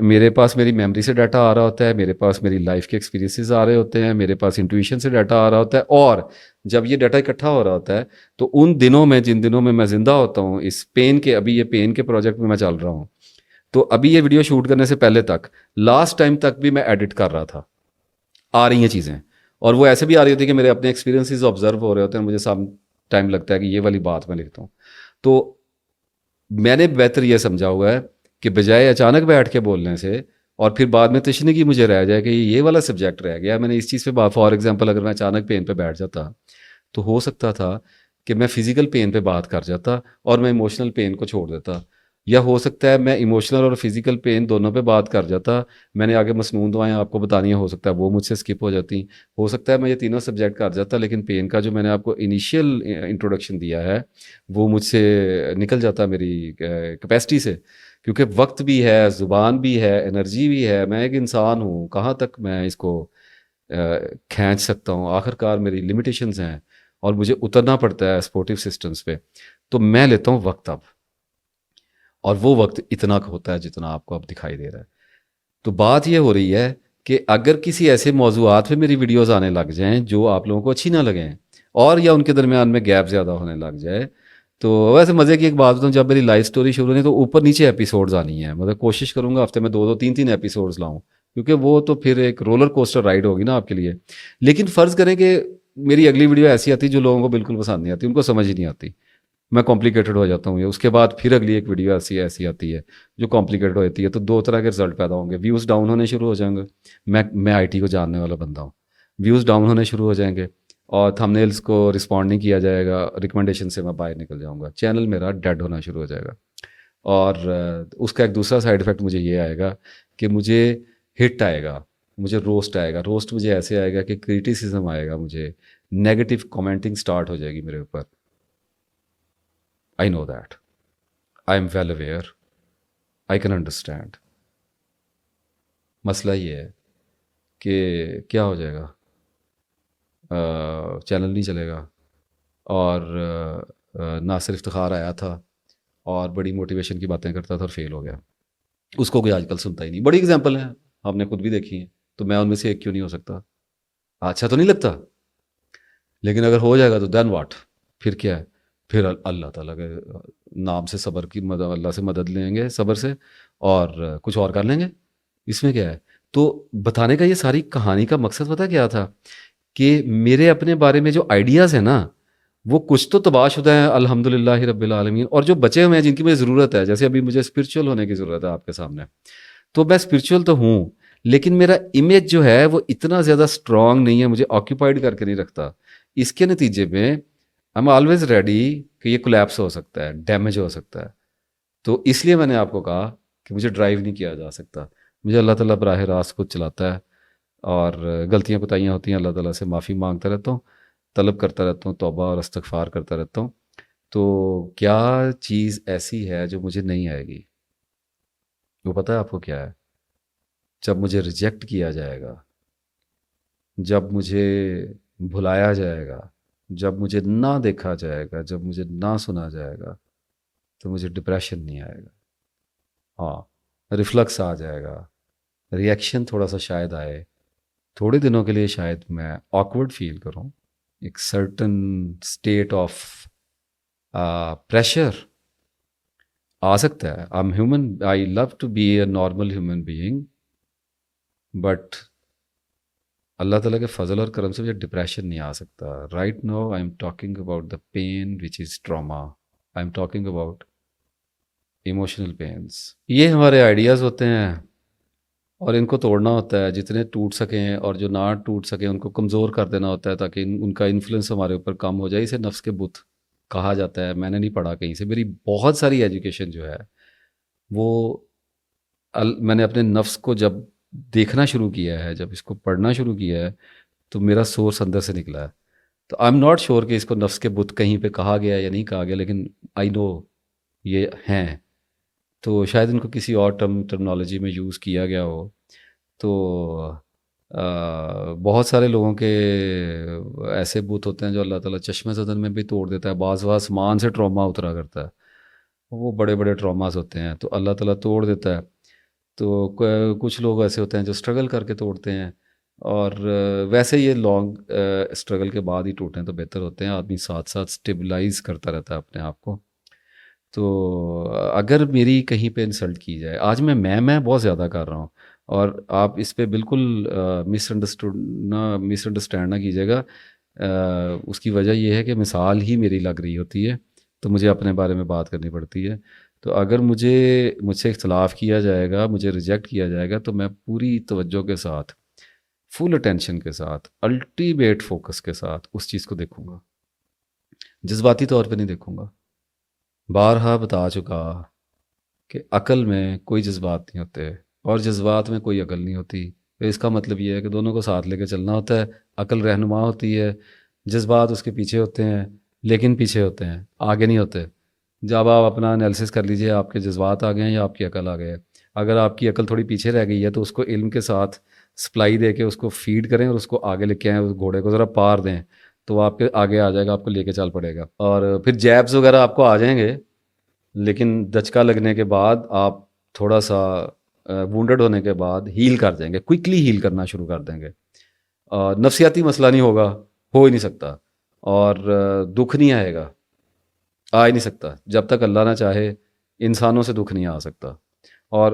Speaker 1: میرے پاس میری میموری سے ڈیٹا آ رہا ہوتا ہے, میرے پاس میری لائف کے ایکسپیرینسز آ رہے ہوتے ہیں, میرے پاس انٹویشن سے ڈیٹا آ رہا ہوتا ہے. اور جب یہ ڈیٹا اکٹھا ہو رہا ہوتا ہے تو ان دنوں میں, جن دنوں میں میں زندہ ہوتا ہوں اس پین کے, ابھی یہ پین کے پروجیکٹ میں چل رہا ہوں, تو ابھی یہ ویڈیو شوٹ کرنے سے پہلے تک, لاسٹ ٹائم تک بھی میں ایڈٹ کر رہا تھا, آ رہی ہیں چیزیں, اور وہ ایسے بھی آ رہی ہوتی ہے کہ میرے اپنے ایکسپیرینسز آبزرو ہو رہے ہوتے ہیں, مجھے سم ٹائم لگتا ہے کہ یہ والی بات میں لکھتا ہوں. تو میں نے بہتر یہ سمجھا ہوا ہے کہ بجائے اچانک بیٹھ کے بولنے سے اور پھر بعد میں تشنگی مجھے رہ جائے کہ یہ والا سبجیکٹ رہ گیا، میں نے اس چیز پہ بات، فار ایگزامپل اگر میں اچانک پین پہ بیٹھ جاتا تو ہو سکتا تھا کہ میں فزیکل پین پہ بات کر جاتا اور میں ایموشنل پین کو چھوڑ دیتا، یا ہو سکتا ہے میں ایموشنل اور فزیکل پین دونوں پہ بات کر جاتا، میں نے آگے مسنون دعائیں آپ کو بتانی ہیں، ہو سکتا ہے وہ مجھ سے سکپ ہو جاتی، ہو سکتا ہے میں یہ تینوں سبجیکٹ کر جاتا لیکن پین کا جو میں نے آپ کو انیشیل انٹروڈکشن دیا ہے وہ مجھ سے نکل جاتا میری کیپیسٹی سے، کیونکہ وقت بھی ہے، زبان بھی ہے، انرجی بھی ہے، میں ایک انسان ہوں، کہاں تک میں اس کو کھینچ سکتا ہوں، آخر کار میری لمیٹیشنز ہیں اور مجھے اترنا پڑتا ہے سپورٹیو سسٹمز پہ، تو میں لیتا ہوں وقت اب، اور وہ وقت اتنا ہوتا ہے جتنا آپ کو اب دکھائی دے رہا ہے۔ تو بات یہ ہو رہی ہے کہ اگر کسی ایسے موضوعات پہ میری ویڈیوز آنے لگ جائیں جو آپ لوگوں کو اچھی نہ لگیں اور یا ان کے درمیان میں گیپ زیادہ ہونے لگ جائے، تو ویسے مزے کی ایک بات بتاؤں، جب میری لائف سٹوری شروع ہونی تو اوپر نیچے ایپیسوڈز آنی ہیں، مطلب کوشش کروں گا ہفتے میں 2 2 3 3 ایپیسوڈز لاؤں، کیونکہ وہ تو پھر ایک رولر کوسٹر رائڈ ہوگی نا آپ کے لیے۔ لیکن فرض کریں کہ میری اگلی ویڈیو ایسی آتی جو لوگوں کو بالکل پسند نہیں آتی، ان کو سمجھ ہی نہیں آتی، میں کمپلیکیٹڈ ہو جاتا ہوں، اس کے بعد پھر اگلی ایک ویڈیو ایسی آتی ہے جو کمپلیکیٹڈ ہوتی ہے، تو دو طرح کے رزلٹ پیدا ہوں گے، ویوز ڈاؤن ہونے شروع ہو جائیں گے، میں آئی ٹی کو جاننے والا بندہ ہوں، ویوز ڈاؤن ہونے شروع ہو جائیں گے اور تھم نیلز کو رسپونڈ نہیں کیا جائے گا، ریکمنڈیشن سے میں باہر نکل جاؤں گا، چینل میرا ڈیڈ ہونا شروع ہو جائے گا۔ اور اس کا ایک دوسرا سائیڈ افیکٹ مجھے یہ آئے گا کہ مجھے ہٹ آئے گا، مجھے روسٹ آئے گا، روسٹ مجھے ایسے آئے گا کہ کریٹیسزم آئے گا، مجھے نیگیٹو کامنٹنگ سٹارٹ ہو جائے گی میرے اوپر۔ I know that. I am well aware. I can understand. مسئلہ یہ ہے کہ کیا ہو جائے گا، چینل نہیں چلے گا، اور ناصر افتخار آیا تھا اور بڑی موٹیویشن کی باتیں کرتا تھا اور فیل ہو گیا، اس کو کوئی آج کل سنتا ہی نہیں۔ بڑی اگزامپل ہیں، ہم نے خود بھی دیکھی ہیں، تو میں ان میں سے ایک کیوں نہیں ہو سکتا؟ اچھا تو نہیں لگتا، لیکن اگر ہو جائے گا تو دین واٹ، پھر کیا ہے؟ پھر اللہ تعالیٰ کے نام سے صبر کی مدد، اللہ سے مدد لیں گے صبر سے، اور کچھ اور کر لیں گے، اس میں کیا ہے؟ تو بتانے کا یہ ساری کہانی کا مقصد پتہ کیا تھا؟ کہ میرے اپنے بارے میں جو آئیڈیاز ہیں نا، وہ کچھ تو تباہ شدہ ہیں الحمدللہ رب العالمین، اور جو بچے ہوئے ہیں جن کی مجھے ضرورت ہے، جیسے ابھی مجھے اسپرچول ہونے کی ضرورت ہے آپ کے سامنے، تو میں اسپرچول تو ہوں، لیکن میرا امیج جو ہے وہ اتنا زیادہ اسٹرانگ نہیں ہے، مجھے آکیوپائڈ کر کے نہیں رکھتا۔ اس کے نتیجے میں آئی ایم آلویز ریڈی کہ یہ کولیپس ہو سکتا ہے، ڈیمیج ہو سکتا ہے، تو اس لیے میں نے آپ کو کہا کہ مجھے ڈرائیو نہیں کیا جا سکتا، مجھے اللہ تعالیٰ براہ راست خود چلاتا ہے، اور غلطیاں کوتاہیاں ہوتی ہیں، اللہ تعالیٰ سے معافی مانگتا رہتا ہوں، طلب کرتا رہتا ہوں، توبہ اور استغفار کرتا رہتا ہوں۔ تو کیا چیز ایسی ہے جو مجھے نہیں آئے گی؟ وہ پتہ ہے آپ کو کیا ہے؟ جب مجھے ریجیکٹ کیا جائے گا، جب مجھے بھلایا جائے گا، جب مجھے نہ دیکھا جائے گا، جب مجھے نہ سنا جائے گا، تو مجھے ڈپریشن نہیں آئے گا، ہاں ریفلکس آ جائے گا، ریئیکشن تھوڑا سا شاید آئے، تھوڑے دنوں کے لیے شاید میں آکورڈ فیل کروں، ایک سرٹن اسٹیٹ آف پریشر آ سکتا ہے۔ I am human, I love to be a normal human being, but اللہ تعالیٰ کے فضل اور کرم سے مجھے ڈپریشن نہیں آ سکتا۔ Right now I am talking about the pain which is trauma, I am talking about emotional pains. یہ ہمارے آئیڈیاز ہوتے ہیں اور ان کو توڑنا ہوتا ہے، جتنے ٹوٹ سکیں، اور جو نہ ٹوٹ سکیں ان کو کمزور کر دینا ہوتا ہے تاکہ ان کا انفلوئنس ہمارے اوپر کم ہو جائے۔ اسے نفس کے بت کہا جاتا ہے، میں نے نہیں پڑھا کہیں سے، میری بہت ساری ایجوکیشن جو ہے وہ میں نے اپنے نفس کو جب دیکھنا شروع کیا ہے، جب اس کو پڑھنا شروع کیا ہے، تو میرا سورس اندر سے نکلا ہے۔ تو آئی ایم ناٹ شیور کہ اس کو نفس کے بت کہیں پہ کہا گیا یا نہیں کہا گیا، لیکن آئی نو یہ ہیں، تو شاید ان کو کسی اور ٹرمنالوجی میں یوز کیا گیا ہو۔ تو بہت سارے لوگوں کے ایسے بت ہوتے ہیں جو اللہ تعالیٰ چشمِ زدن میں بھی توڑ دیتا ہے، بعض آسمان سے ٹراما اترا کرتا ہے، وہ بڑے بڑے ٹراماز ہوتے ہیں تو اللہ تعالیٰ توڑ دیتا ہے۔ تو کچھ لوگ ایسے ہوتے ہیں جو اسٹرگل کر کے توڑتے ہیں، اور ویسے یہ لانگ اسٹرگل کے بعد ہی ٹوٹیں تو بہتر ہوتے ہیں، آدمی ساتھ ساتھ اسٹیبلائز کرتا رہتا ہے اپنے آپ کو۔ تو اگر میری کہیں پہ انسلٹ کی جائے، آج میں بہت زیادہ کر رہا ہوں، اور آپ اس پہ بالکل مس انڈرسٹینڈ نہ کیجیے گا، اس کی وجہ یہ ہے کہ مثال ہی میری لگ رہی ہوتی ہے تو مجھے اپنے بارے میں بات کرنی پڑتی ہے۔ تو اگر مجھ سے اختلاف کیا جائے گا، مجھے ریجیکٹ کیا جائے گا، تو میں پوری توجہ کے ساتھ، فل اٹینشن کے ساتھ، الٹیمیٹ فوکس کے ساتھ اس چیز کو دیکھوں گا، جذباتی طور پہ نہیں دیکھوں گا۔ بارہا بتا چکا کہ عقل میں کوئی جذبات نہیں ہوتے اور جذبات میں کوئی عقل نہیں ہوتی۔ تو اس کا مطلب یہ ہے کہ دونوں کو ساتھ لے کے چلنا ہوتا ہے۔ عقل رہنما ہوتی ہے، جذبات اس کے پیچھے ہوتے ہیں، لیکن پیچھے ہوتے ہیں، آگے نہیں ہوتے۔ جب آپ اپنا انالیسس کر لیجئے، آپ کے جذبات آ گئے ہیں یا آپ کی عقل آ گئے ہے۔ اگر آپ کی عقل تھوڑی پیچھے رہ گئی ہے تو اس کو علم کے ساتھ سپلائی دے کے اس کو فیڈ کریں اور اس کو آگے لے کے آئیں، اس گھوڑے کو ذرا پار دیں، تو وہ آپ کے آگے آ جائے گا، آپ کو لے کے چل پڑے گا۔ اور پھر جیبز وغیرہ آپ کو آ جائیں گے، لیکن دچکا لگنے کے بعد آپ تھوڑا سا وونڈڈ ہونے کے بعد ہیل کر دیں گے، کوئکلی ہیل کرنا شروع کر دیں گے۔ نفسیاتی مسئلہ نہیں ہوگا، ہو ہی نہیں سکتا، اور دکھ نہیں آئے گا، آ ہی نہیں سکتا جب تک اللہ نہ چاہے۔ انسانوں سے دکھ نہیں آ سکتا، اور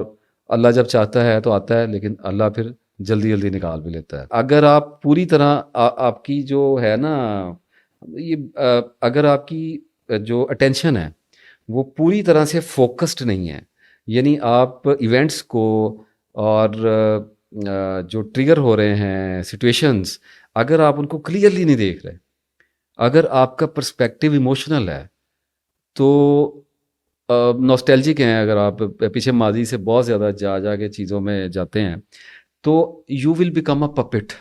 Speaker 1: اللہ جب چاہتا ہے تو آتا ہے، لیکن اللہ پھر جلدی جلدی نکال بھی لیتا ہے۔ اگر آپ پوری طرح آپ کی جو ہے نا یہ اگر آپ کی جو اٹینشن ہے وہ پوری طرح سے فوکسڈ نہیں ہے، یعنی آپ ایونٹس کو اور جو ٹریگر ہو رہے ہیں سچویشنز، اگر آپ ان کو کلیئرلی نہیں دیکھ رہے، اگر آپ کا پرسپیکٹیو ایموشنل ہے، تو نوسٹیلجک ہیں، اگر آپ پیچھے ماضی سے بہت زیادہ جا کے چیزوں میں جاتے ہیں، تو you will become a puppet.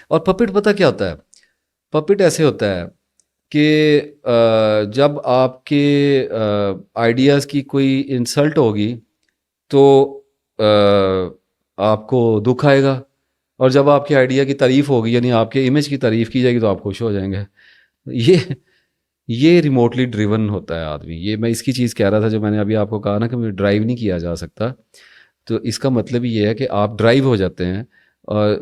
Speaker 1: اور پپٹ پتہ کیا ہوتا ہے؟ پپٹ ایسے ہوتا ہے کہ جب آپ کے آئیڈیاز کی کوئی انسلٹ ہوگی تو آپ کو دکھ آئے گا، اور جب آپ کے آئیڈیا کی تعریف ہوگی، یعنی آپ کے امیج کی تعریف کی جائے گی، تو آپ خوش ہو جائیں گے۔ یہ ریموٹلی ڈریون ہوتا ہے آدمی۔ یہ میں اس کی چیز کہہ رہا تھا جو میں نے ابھی آپ کو کہا نا کہ مجھے ڈرائیو نہیں کیا جا سکتا، تو اس کا مطلب یہ ہے کہ آپ ڈرائیو ہو جاتے ہیں۔ اور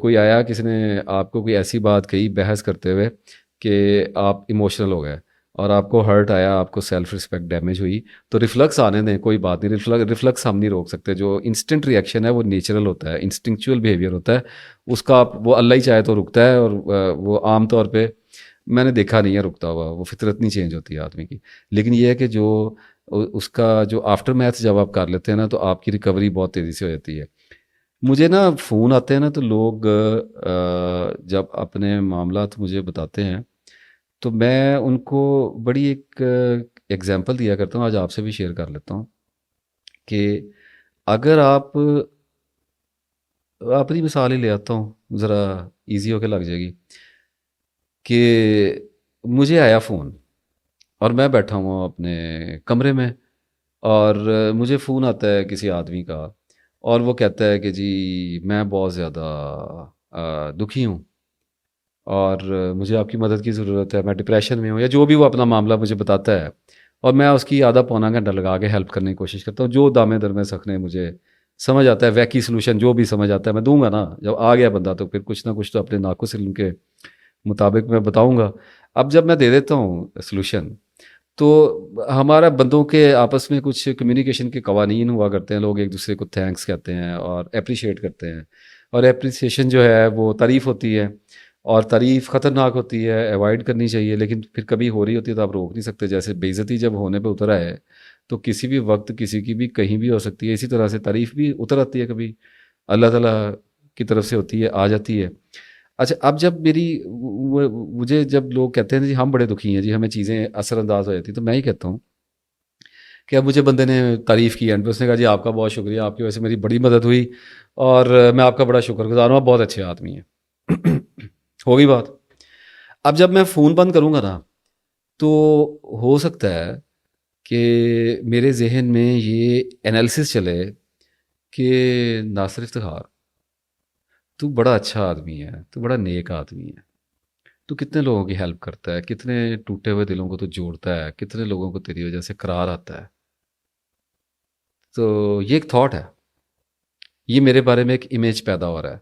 Speaker 1: کوئی آیا، کسی نے آپ کو کوئی ایسی بات کہی بحث کرتے ہوئے کہ آپ ایموشنل ہو گئے اور آپ کو ہرٹ آیا، آپ کو سیلف رسپیکٹ ڈیمیج ہوئی، تو ریفلکس آنے دیں، کوئی بات نہیں، ریفلکس ہم نہیں روک سکتے۔ جو انسٹنٹ ریئیکشن ہے وہ نیچرل ہوتا ہے، انسٹنکچوئل بیہیویئر ہوتا ہے، اس کا وہ اللہ ہی چاہے تو رکتا ہے، اور وہ عام طور پہ میں نے دیکھا نہیں ہے رکتا ہوا، وہ فطرت نہیں چینج ہوتی ہے آدمی کی۔ لیکن یہ ہے کہ جو اس کا جو آفٹر میتھ جب آپ کر لیتے ہیں نا، تو آپ کی ریکوری بہت تیزی سے ہو جاتی ہے۔ مجھے نا فون آتے ہیں نا، تو لوگ جب اپنے معاملات مجھے بتاتے ہیں تو میں ان کو بڑی ایک ایگزامپل دیا کرتا ہوں، آج آپ سے بھی شیئر کر لیتا ہوں کہ اگر آپ اپنی مثال ہی لے آتا ہوں، ذرا ایزی ہو کے لگ جائے گی، کہ مجھے آیا فون اور میں بیٹھا ہوں اپنے کمرے میں، اور مجھے فون آتا ہے کسی آدمی کا، اور وہ کہتا ہے کہ جی میں بہت زیادہ دکھی ہوں اور مجھے آپ کی مدد کی ضرورت ہے، میں ڈپریشن میں ہوں، یا جو بھی وہ اپنا معاملہ مجھے بتاتا ہے، اور میں اس کی آدھا پونا گھنٹہ لگا کے ہیلپ کرنے کی کوشش کرتا ہوں۔ جو دامے درمے سکھنے مجھے سمجھ آتا ہے، ویکی سلوشن جو بھی سمجھ آتا ہے میں دوں گا نا۔ جب آ گیا بندہ تو پھر کچھ نہ کچھ تو اپنے ناقص علم کے مطابق میں بتاؤں گا۔ اب جب میں دے دیتا ہوں سلوشن، تو ہمارا بندوں کے آپس میں کچھ کمیونیکیشن کے قوانین ہوا کرتے ہیں، لوگ ایک دوسرے کو تھینکس کہتے ہیں اور اپریشیٹ کرتے ہیں، اور اپریسیشن جو ہے وہ تعریف ہوتی ہے، اور تعریف خطرناک ہوتی ہے، ایوائڈ کرنی چاہیے، لیکن پھر کبھی ہو رہی ہوتی ہے تو آپ روک نہیں سکتے۔ جیسے بے عزتی جب ہونے پہ اتر آئے تو کسی بھی وقت کسی کی بھی کہیں بھی ہو سکتی ہے، اسی طرح سے تعریف بھی اتر آتی ہے، کبھی اللہ تعالیٰ کی طرف سے ہوتی ہے، آ جاتی ہے۔ اچھا، اب جب مجھے جب لوگ کہتے ہیں جی ہم بڑے دکھی ہیں، جی ہمیں چیزیں اثر انداز ہو جاتی ہیں، تو میں ہی کہتا ہوں کہ اب مجھے بندے نے تعریف کی، اینڈ پہ اس نے کہا جی آپ کا بہت شکریہ، آپ کی وجہ سے میری بڑی مدد ہوئی اور میں آپ کا بڑا شکر گزار ہوں، آپ بہت اچھے آدمی ہیں۔ ہو گئی بات۔ اب جب میں فون بند کروں گا نا، تو ہو سکتا ہے کہ میرے ذہن میں یہ انالیسس چلے کہ ناصر افتخار تو بڑا اچھا آدمی ہے، تو بڑا نیک آدمی ہے، تو کتنے لوگوں کی ہیلپ کرتا ہے، کتنے ٹوٹے ہوئے دلوں کو تو جوڑتا ہے، کتنے لوگوں کو تیری وجہ سے قرار آتا ہے۔ تو یہ ایک تھاٹ ہے، یہ میرے بارے میں ایک امیج پیدا ہو رہا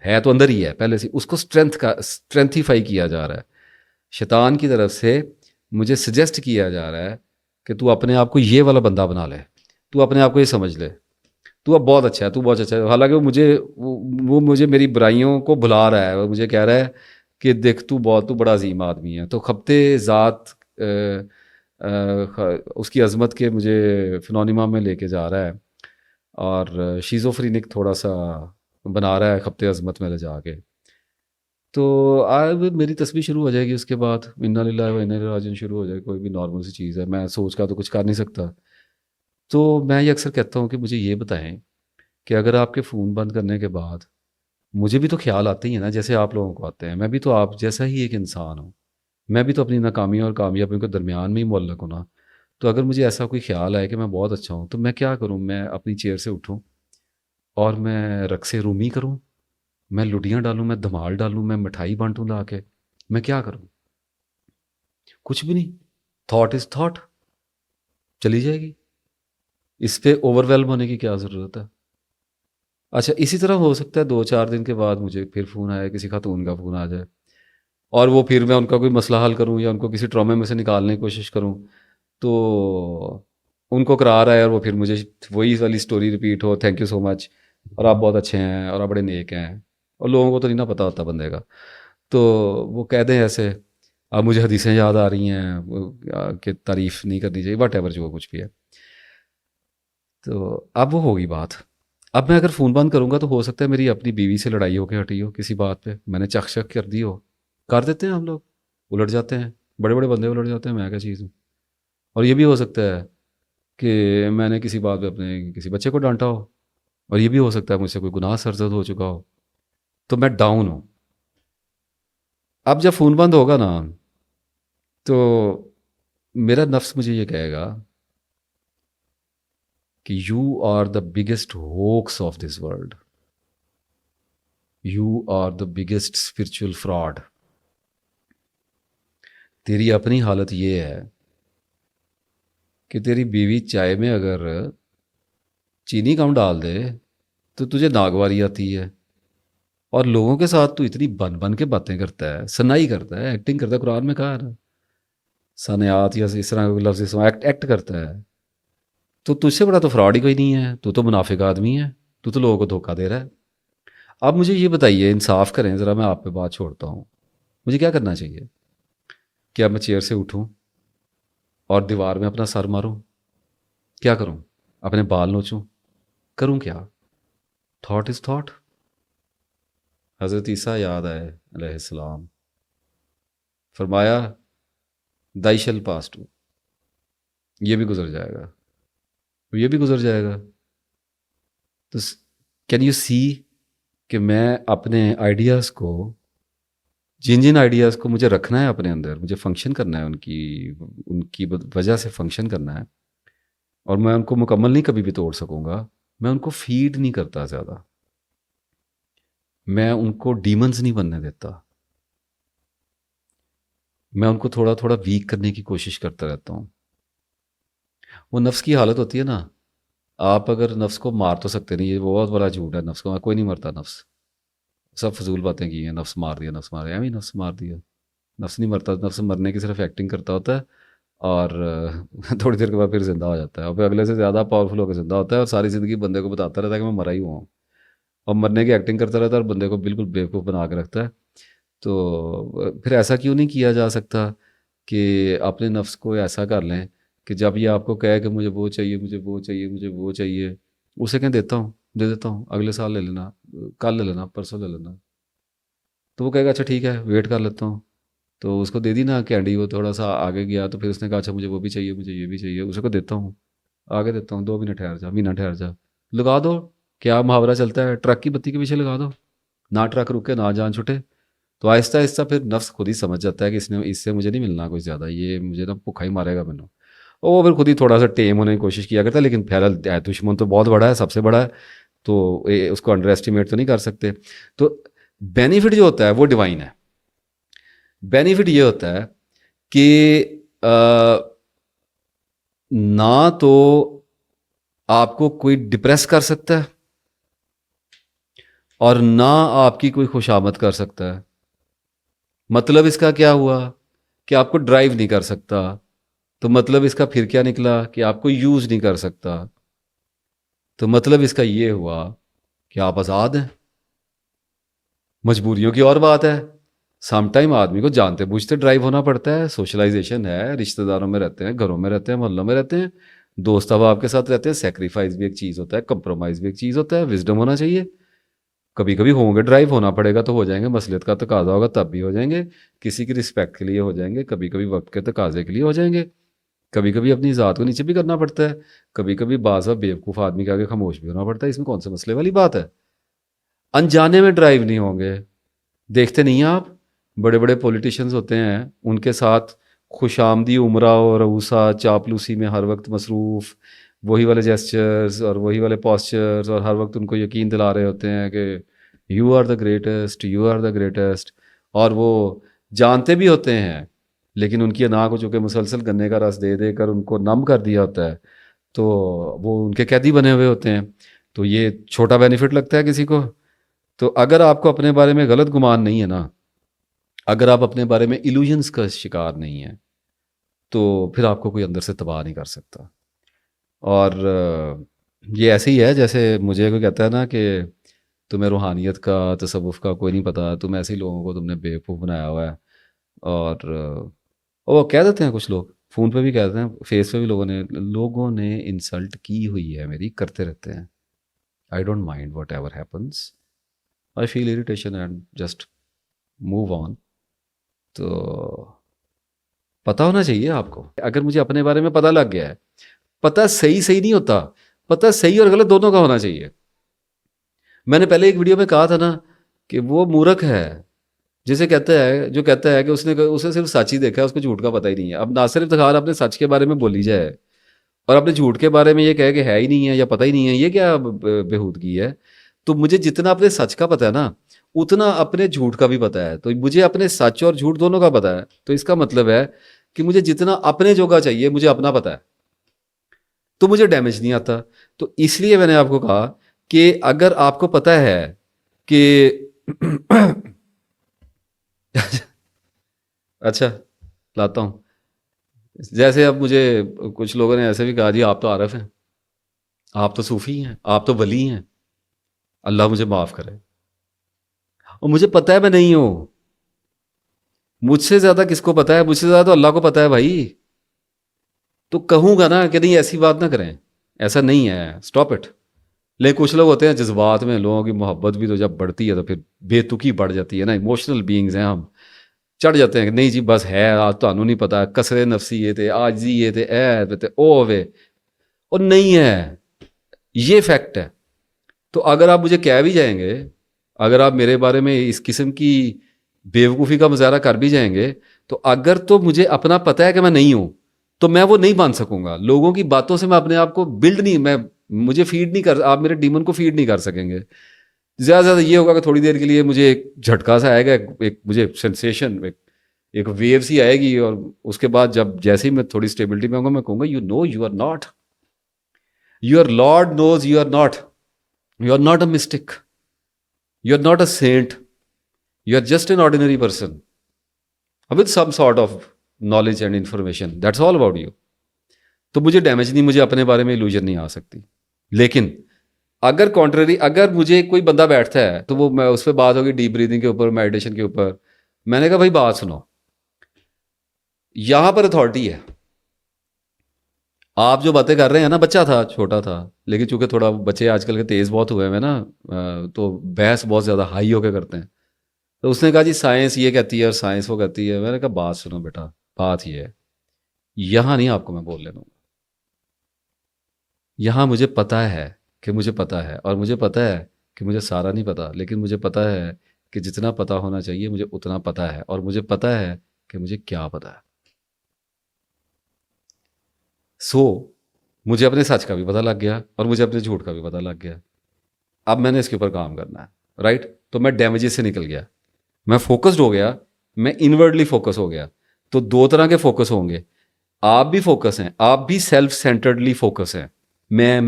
Speaker 1: ہے تو اندر ہی ہے پہلے سے، اس کو اسٹرینتھیفائی کیا جا رہا ہے، شیطان کی طرف سے مجھے سجیسٹ کیا جا رہا ہے کہ تو اپنے آپ کو یہ والا بندہ بنا لے، تو اپنے آپ کو یہ سمجھ لے، تو اب بہت اچھا ہے، تو بہت اچھا ہے۔ حالانکہ وہ مجھے میری برائیوں کو بھلا رہا ہے، وہ مجھے کہہ رہا ہے کہ دیکھ تو بڑا عظیم آدمی ہے۔ تو خبتے ذات اس کی عظمت کے مجھے فنونیما میں لے کے جا رہا ہے، اور شیزوفرینک تھوڑا سا بنا رہا ہے خبتے عظمت میں لے جا کے. تو اب میری تسبیح شروع ہو جائے گی، اس کے بعد انا للہ و انا الیہ راجعون شروع ہو جائے. کوئی بھی نارمل سی چیز ہے، میں سوچ کا تو کچھ کر نہیں سکتا. تو میں یہ اکثر کہتا ہوں کہ مجھے یہ بتائیں کہ اگر آپ کے فون بند کرنے کے بعد مجھے بھی تو خیال آتے ہی ہیں نا، جیسے آپ لوگوں کو آتے ہیں، میں بھی تو آپ جیسا ہی ایک انسان ہوں، میں بھی تو اپنی ناکامیوں اور کامیابیوں کے درمیان میں ہی معلق ہوں نا. تو اگر مجھے ایسا کوئی خیال آئے کہ میں بہت اچھا ہوں، تو میں کیا کروں؟ میں اپنی چیئر سے اٹھوں اور میں رقص رومی کروں، میں لڈیاں ڈالوں، میں دھمال ڈالوں، میں مٹھائی بانٹوں لا کے، میں کیا کروں؟ کچھ بھی نہیں. تھاٹ از تھاٹ، چلی جائے گی. اس پہ اوور ویلم ہونے کی کیا ضرورت ہے؟ اچھا اسی طرح ہو سکتا ہے 2-4 دن کے بعد مجھے پھر فون آیا، کسی خاتون کا فون آ جائے، اور وہ پھر میں ان کا کوئی مسئلہ حل کروں یا ان کو کسی ٹرامے میں سے نکالنے کی کوشش کروں. تو ان کو قرار آئے اور وہ پھر مجھے وہی والی سٹوری ریپیٹ ہو، تھینک یو سو مچ، اور آپ بہت اچھے ہیں اور آپ بڑے نیک ہیں، اور لوگوں کو تو نہیں نا پتہ ہوتا بندے کا. تو وہ کہہ دیں ایسے، اب مجھے حدیثیں یاد آ رہی ہیں کہ تعریف نہیں کرنی چاہیے، واٹ ایور جو کچھ بھی ہے. تو اب وہ ہوگی بات. اب میں اگر فون بند کروں گا تو ہو سکتا ہے میری اپنی بیوی سے لڑائی ہو کے ہٹی ہو کسی بات پہ، میں نے چک شک کر دی ہو. کر دیتے ہیں ہم لوگ، الٹ جاتے ہیں، بڑے بڑے بندے الٹ جاتے ہیں، میں کیا چیز ہوں. اور یہ بھی ہو سکتا ہے کہ میں نے کسی بات پہ اپنے کسی بچے کو ڈانٹا ہو، اور یہ بھی ہو سکتا ہے مجھ سے کوئی گناہ سرزد ہو چکا ہو، تو میں ڈاؤن ہوں. اب جب فون بند ہوگا نا تو میرا نفس مجھے یہ کہے گا کہ you are the biggest hoax of this world, you are the biggest spiritual fraud. تیری اپنی حالت یہ ہے کہ تیری بیوی چائے میں اگر چینی کم ڈال دے تو تجھے ناگواری آتی ہے، اور لوگوں کے ساتھ تو اتنی بن بن کے باتیں کرتا ہے، سنائی کرتا ہے، ایکٹنگ کرتا ہے. قرآن میں کہا ہے نا، سنیات یا اس طرح کے لفظ ایکٹ کرتا ہے. تو تجھ سے بڑا تو فراڈ ہی کوئی نہیں ہے، تو منافق آدمی ہے، تو لوگوں کو دھوکہ دے رہا ہے. آپ مجھے یہ بتائیے، انصاف کریں ذرا، میں آپ پہ بات چھوڑتا ہوں، مجھے کیا کرنا چاہیے؟ کیا میں چیئر سے اٹھوں اور دیوار میں اپنا سر ماروں؟ کیا کروں؟ اپنے بال نوچوں؟ کروں کیا؟ Thought is thought. حضرت عیسیٰ یاد آئے علیہ السلام، فرمایا دائی شل پاس ٹو، یہ بھی گزر جائے گا، یہ بھی گزر جائے گا. تو کین یو سی کہ میں اپنے آئیڈیاز کو، جن جن آئیڈیاز کو مجھے رکھنا ہے اپنے اندر، مجھے فنکشن کرنا ہے ان کی وجہ سے فنکشن کرنا ہے، اور میں ان کو مکمل نہیں کبھی بھی توڑ سکوں گا. میں ان کو فیڈ نہیں کرتا زیادہ، میں ان کو ڈیمنز نہیں بننے دیتا، میں ان کو تھوڑا تھوڑا ویک کرنے کی کوشش کرتا رہتا ہوں. وہ نفس کی حالت ہوتی ہے نا، آپ اگر نفس کو مار تو سکتے نہیں، یہ بہت بڑا جھوٹ ہے. نفس کو کوئی نہیں مرتا، نفس سب فضول باتیں کی ہیں، نفس مار دیا، نفس مار دیا، ہمیں نفس مار دیا. نفس نہیں مرتا، نفس مرنے کی صرف ایکٹنگ کرتا ہوتا ہے، اور تھوڑی دیر کے بعد پھر زندہ ہو جاتا ہے، اور پھر اگلے سے زیادہ پاورفل ہو کے زندہ ہوتا ہے، اور ساری زندگی بندے کو بتاتا رہتا ہے کہ میں مرا ہی ہوا ہوں، اور مرنے کی ایکٹنگ کرتا رہتا ہے، اور بندے کو بالکل بیوقوف بنا کے رکھتا ہے. تو پھر ایسا کیوں نہیں کیا جا سکتا کہ اپنے نفس کو ایسا کر لیں کہ جب یہ آپ کو کہے کہ مجھے وہ چاہیے، مجھے وہ چاہیے، مجھے وہ چاہیے، اسے کہیں دیتا ہوں، دے دیتا ہوں، اگلے سال لے لینا، کل لے لینا، پرسوں لے لینا. تو وہ کہے گا اچھا ٹھیک ہے ویٹ کر لیتا ہوں. تو اس کو دے دی نا کینڈی، وہ تھوڑا سا آگے گیا تو پھر اس نے کہا اچھا مجھے وہ بھی چاہیے، مجھے یہ بھی چاہیے، اسے کو دیتا ہوں، آگے دیتا ہوں، 2 مہینے ٹھہر جا، مہینہ ٹھہر جا، لگا دو. کیا محاورہ چلتا ہے، ٹرک کی بتی کے پیچھے لگا دو، نہ ٹرک رکے نہ جان چھٹے. تو آہستہ آہستہ پھر نفس خود ہی سمجھ جاتا ہے کہ اس سے مجھے نہیں ملنا کوئی زیادہ، یہ مجھے نا بھوکا ہی مارے گا میں نے. اور وہ پھر خود ہی تھوڑا سا ٹیم ہونے کی کوشش کیا کرتا ہے، لیکن پھیلا دشمن تو بہت بڑا ہے، سب سے بڑا ہے، تو اس کو انڈر ایسٹیمیٹ تو نہیں کر سکتے. تو بینیفٹ جو ہوتا ہے وہ ڈیوائن ہے. بینیفٹ یہ ہوتا ہے کہ نہ تو آپ کو کوئی ڈپریس کر سکتا ہے، اور نہ آپ کی کوئی خوشامد کر سکتا ہے. مطلب اس کا کیا ہوا کہ آپ کو ڈرائیو نہیں کر سکتا، تو مطلب اس کا پھر کیا نکلا کہ آپ کو یوز نہیں کر سکتا. تو مطلب اس کا یہ ہوا کہ آپ آزاد ہیں. مجبوریوں کی اور بات ہے سم ٹائم آدمی کو جانتے بوجھتے ڈرائیو ہونا پڑتا ہے، سوشلائزیشن ہے، رشتہ داروں میں رہتے ہیں، گھروں میں رہتے ہیں، محلوں میں رہتے ہیں، دوست احباب کے ساتھ رہتے ہیں، سیکریفائز بھی ایک چیز ہوتا ہے، کمپرومائز بھی ایک چیز ہوتا ہے، وزڈم ہونا چاہیے. کبھی کبھی ہوں گے ڈرائیو، ہونا پڑے گا تو ہو جائیں گے، مصلیحت کا تقاضا ہوگا تب بھی ہو جائیں گے، کسی کی رسپیکٹ کے لیے ہو جائیں گے، کبھی کبھی وقت کے تقاضے کے لیے ہو جائیں گے، کبھی کبھی اپنی ذات کو نیچے بھی کرنا پڑتا ہے، کبھی کبھی بعض بیوقوف آدمی کے آگے خاموش بھی ہونا پڑتا ہے. اس میں کون سے مسئلے والی بات ہے؟ انجانے میں ڈرائیو نہیں ہوں گے. دیکھتے نہیں ہیں آپ بڑے بڑے پولیٹیشنز ہوتے ہیں، ان کے ساتھ خوش آمدی عمرہ اور عروسہ چاپلوسی میں ہر وقت مصروف، وہی والے جیسچرز اور وہی والے پاسچرز، اور ہر وقت ان کو یقین دلا رہے ہوتے ہیں کہ you are the greatest, you are the greatest. اور وہ جانتے بھی ہوتے ہیں، لیکن ان کی انا کو چونکہ مسلسل گنے کا رس دے دے کر ان کو نم کر دیا ہوتا ہے، تو وہ ان کے قیدی بنے ہوئے ہوتے ہیں. تو یہ چھوٹا بینیفٹ لگتا ہے کسی کو. تو اگر آپ کو اپنے بارے میں غلط گمان نہیں ہے نا، اگر آپ اپنے بارے میں ایلوژنس کا شکار نہیں ہیں، تو پھر آپ کو کوئی اندر سے تباہ نہیں کر سکتا. اور یہ ایسے ہی ہے جیسے مجھے کوئی کہتا ہے نا کہ تمہیں روحانیت کا تصوف کا کوئی نہیں پتہ، تم ایسے ہی لوگوں کو تم نے بیوقوف بنایا ہوا ہے. اور وہ کہہ دیتے ہیں کچھ لوگ، فون پہ بھی کہہ دیتے ہیں، فیس پہ بھی لوگوں نے انسلٹ کی ہوئی ہے میری، کرتے رہتے ہیں. I don't mind whatever happens, I feel irritation and just move on. تو پتہ ہونا چاہیے آپ کو. اگر مجھے اپنے بارے میں پتہ لگ گیا ہے، پتہ صحیح نہیں ہوتا، پتہ صحیح اور غلط دونوں کا ہونا چاہیے. میں نے پہلے ایک ویڈیو میں کہا تھا نا کہ وہ مورخ ہے جسے جو کہتا ہے کہ اسے صرف سچ ہی دیکھا ہے، اس کو جھوٹ کا پتہ ہی نہیں ہے. اب ناصر افتخار اپنے سچ کے بارے میں بولی جائے اور اپنے جھوٹ کے بارے میں یہ کہے کہ ہے ہی نہیں ہے یا پتہ ہی نہیں ہے، یہ کیا بےہودگی ہے. تو مجھے جتنا اپنے سچ کا پتہ ہے نا، اتنا اپنے جھوٹ کا بھی پتہ ہے. تو مجھے اپنے سچ اور جھوٹ دونوں کا پتہ ہے. تو اس کا مطلب ہے کہ مجھے جتنا اپنے جوگا چاہیے مجھے اپنا پتہ ہے، تو مجھے ڈیمیج نہیں آتا. تو اس لیے میں نے آپ کو کہا کہ اگر آپ کو پتہ ہے کہ اچھا لاتا ہوں، جیسے اب مجھے کچھ لوگوں نے ایسے بھی کہا جی آپ تو عارف ہیں، آپ تو صوفی ہیں، آپ تو ولی ہیں. اللہ مجھے معاف کرے، اور مجھے پتہ ہے میں نہیں ہوں. مجھ سے زیادہ کس کو پتہ ہے؟ مجھ سے زیادہ تو اللہ کو پتہ ہے بھائی. تو کہوں گا نا کہ نہیں ایسی بات نہ کریں، ایسا نہیں ہے، اسٹاپ اٹ. لیکن کچھ لوگ ہوتے ہیں جذبات میں، لوگوں کی محبت بھی تو جب بڑھتی ہے تو پھر بے تکی بڑھ جاتی ہے نا. ایموشنل بینگز ہیں ہم، چڑھ جاتے ہیں کہ نہیں جی بس ہے، آج تمہیں نہیں پتا، کسرے نفسی یہ تھے، آجزی یہ تھے، اے تھے او وے. اور نہیں ہے، یہ فیکٹ ہے. تو اگر آپ مجھے کہہ بھی جائیں گے، اگر آپ میرے بارے میں اس قسم کی بیوقوفی کا مظاہرہ کر بھی جائیں گے، تو اگر تو مجھے اپنا پتہ ہے کہ میں نہیں ہوں، تو میں وہ نہیں مان سکوں گا. لوگوں کی باتوں سے میں اپنے آپ کو بلڈ نہیں، مجھے فیڈ نہیں کر، آپ میرے ڈیمن کو فیڈ نہیں کر سکیں گے. زیادہ سے زیادہ یہ ہوگا کہ تھوڑی دیر کے لیے مجھے ایک جھٹکا سا آئے گا، ایک مجھے سینسیشن، ایک ویو سی آئے گی، اور اس کے بعد جب جیسے ہی میں تھوڑی اسٹیبلٹی میں ہوں گا، میں کہوں گا you know you are not, your lord knows you are not a mystic, you are not a saint, you are just an ordinary person with some sort of knowledge and information, that's all about you. تو مجھے damage نہیں، مجھے اپنے بارے میں illusion نہیں آ سکتی. لیکن اگر کانٹرری، اگر مجھے کوئی بندہ بیٹھتا ہے تو وہ میں اس پہ بات ہوگی ڈیپ بریدنگ کے اوپر، میڈیٹیشن کے اوپر. میں نے کہا بھائی بات سنو، یہاں پر اتھارٹی ہے. آپ جو باتیں کر رہے ہیں نا، بچہ تھا، چھوٹا تھا، لیکن چونکہ تھوڑا بچے آج کل کے تیز بہت ہوئے ہیں نا، تو بحث بہت زیادہ ہائی ہو کے کرتے ہیں. تو اس نے کہا جی سائنس یہ کہتی ہے اور سائنس وہ کہتی ہے. میں نے کہا بات سنو بیٹا، بات یہ ہے، یہاں نہیں آپ کو میں بول لینا، یہاں مجھے پتہ ہے کہ مجھے پتہ ہے، اور مجھے پتہ ہے کہ مجھے سارا نہیں پتہ، لیکن مجھے پتہ ہے کہ جتنا پتہ ہونا چاہیے مجھے اتنا پتہ ہے، اور مجھے پتہ ہے کہ مجھے کیا پتہ ہے. سو مجھے اپنے سچ کا بھی پتہ لگ گیا اور مجھے اپنے جھوٹ کا بھی پتہ لگ گیا. اب میں نے اس کے اوپر کام کرنا ہے، رائٹ. تو میں ڈیمیجز سے نکل گیا، میں فوکسڈ ہو گیا، میں انورڈلی فوکس ہو گیا. تو دو طرح کے فوکس ہوں گے. آپ بھی فوکس ہیں، آپ بھی سیلف سینٹرڈلی فوکس ہیں. میں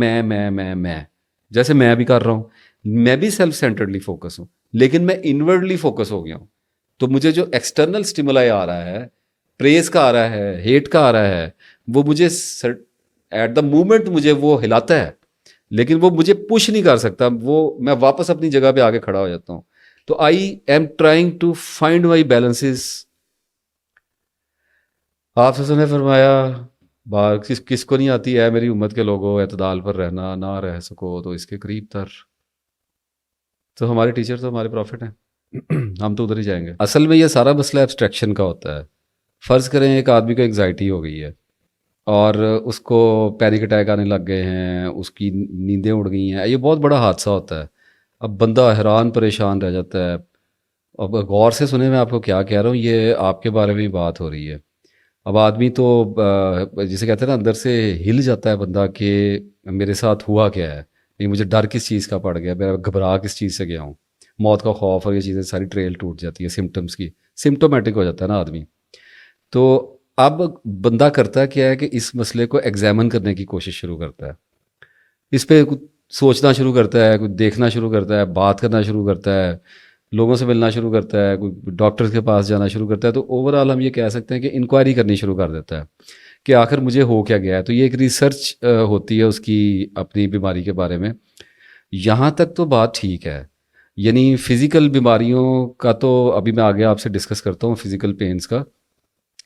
Speaker 1: جیسے میں بھی کر رہا ہوں، میں بھی سیلف سینٹرڈلی فوکس ہوں، لیکن میں انورڈلی فوکس ہو گیا ہوں. تو مجھے جو ایکسٹرنل سٹیمولائی آ رہا ہے، پریز کا آ رہا ہے، ہیٹ کا آ رہا ہے، وہ مجھے ایٹ دا مومنٹ مجھے وہ ہلاتا ہے، لیکن وہ مجھے پش نہیں کر سکتا. وہ میں واپس اپنی جگہ پہ آگے کھڑا ہو جاتا ہوں. تو I am trying to find my balances. آپ سے نے فرمایا کس کو نہیں آتی ہے میری امت کے لوگوں اعتدال پر رہنا، نہ رہ سکو تو اس کے قریب تر. تو ہمارے ٹیچر تو ہمارے پروفٹ ہیں ہم تو ادھر ہی جائیں گے. اصل میں یہ سارا مسئلہ ایبسٹریکشن کا ہوتا ہے. فرض کریں ایک آدمی کو انگزائٹی ہو گئی ہے اور اس کو پینک اٹیک آنے لگ گئے ہیں، اس کی نیندیں اڑ گئی ہیں. یہ بہت بڑا حادثہ ہوتا ہے. اب بندہ حیران پریشان رہ جاتا ہے. اب غور سے سنیں میں آپ کو کیا کہہ رہا ہوں، یہ آپ کے بارے میں بات ہو رہی ہے. اب آدمی تو جسے کہتے ہیں نا اندر سے ہل جاتا ہے بندہ کہ میرے ساتھ ہوا کیا ہے، یہ مجھے ڈر کس چیز کا پڑ گیا، میں گھبرا کس چیز سے گیا ہوں، موت کا خوف اور یہ چیزیں ساری ٹریل ٹوٹ جاتی ہے سمٹمس کی، سمٹومیٹک ہو جاتا ہے نا آدمی. تو اب بندہ کرتا کیا ہے کہ اس مسئلے کو ایگزامن کرنے کی کوشش شروع کرتا ہے، اس پہ سوچنا شروع کرتا ہے، کچھ دیکھنا شروع کرتا ہے، بات کرنا شروع کرتا ہے، لوگوں سے ملنا شروع کرتا ہے، کوئی ڈاکٹر کے پاس جانا شروع کرتا ہے. تو اوور آل ہم یہ کہہ سکتے ہیں کہ انکوائری کرنی شروع کر دیتا ہے کہ آخر مجھے ہو کیا گیا ہے. تو یہ ایک ریسرچ ہوتی ہے اس کی اپنی بیماری کے بارے میں. یہاں تک تو بات ٹھیک ہے، یعنی فزیکل بیماریوں کا تو ابھی میں آگے آپ سے ڈسکس کرتا ہوں، فزیکل پینس کا.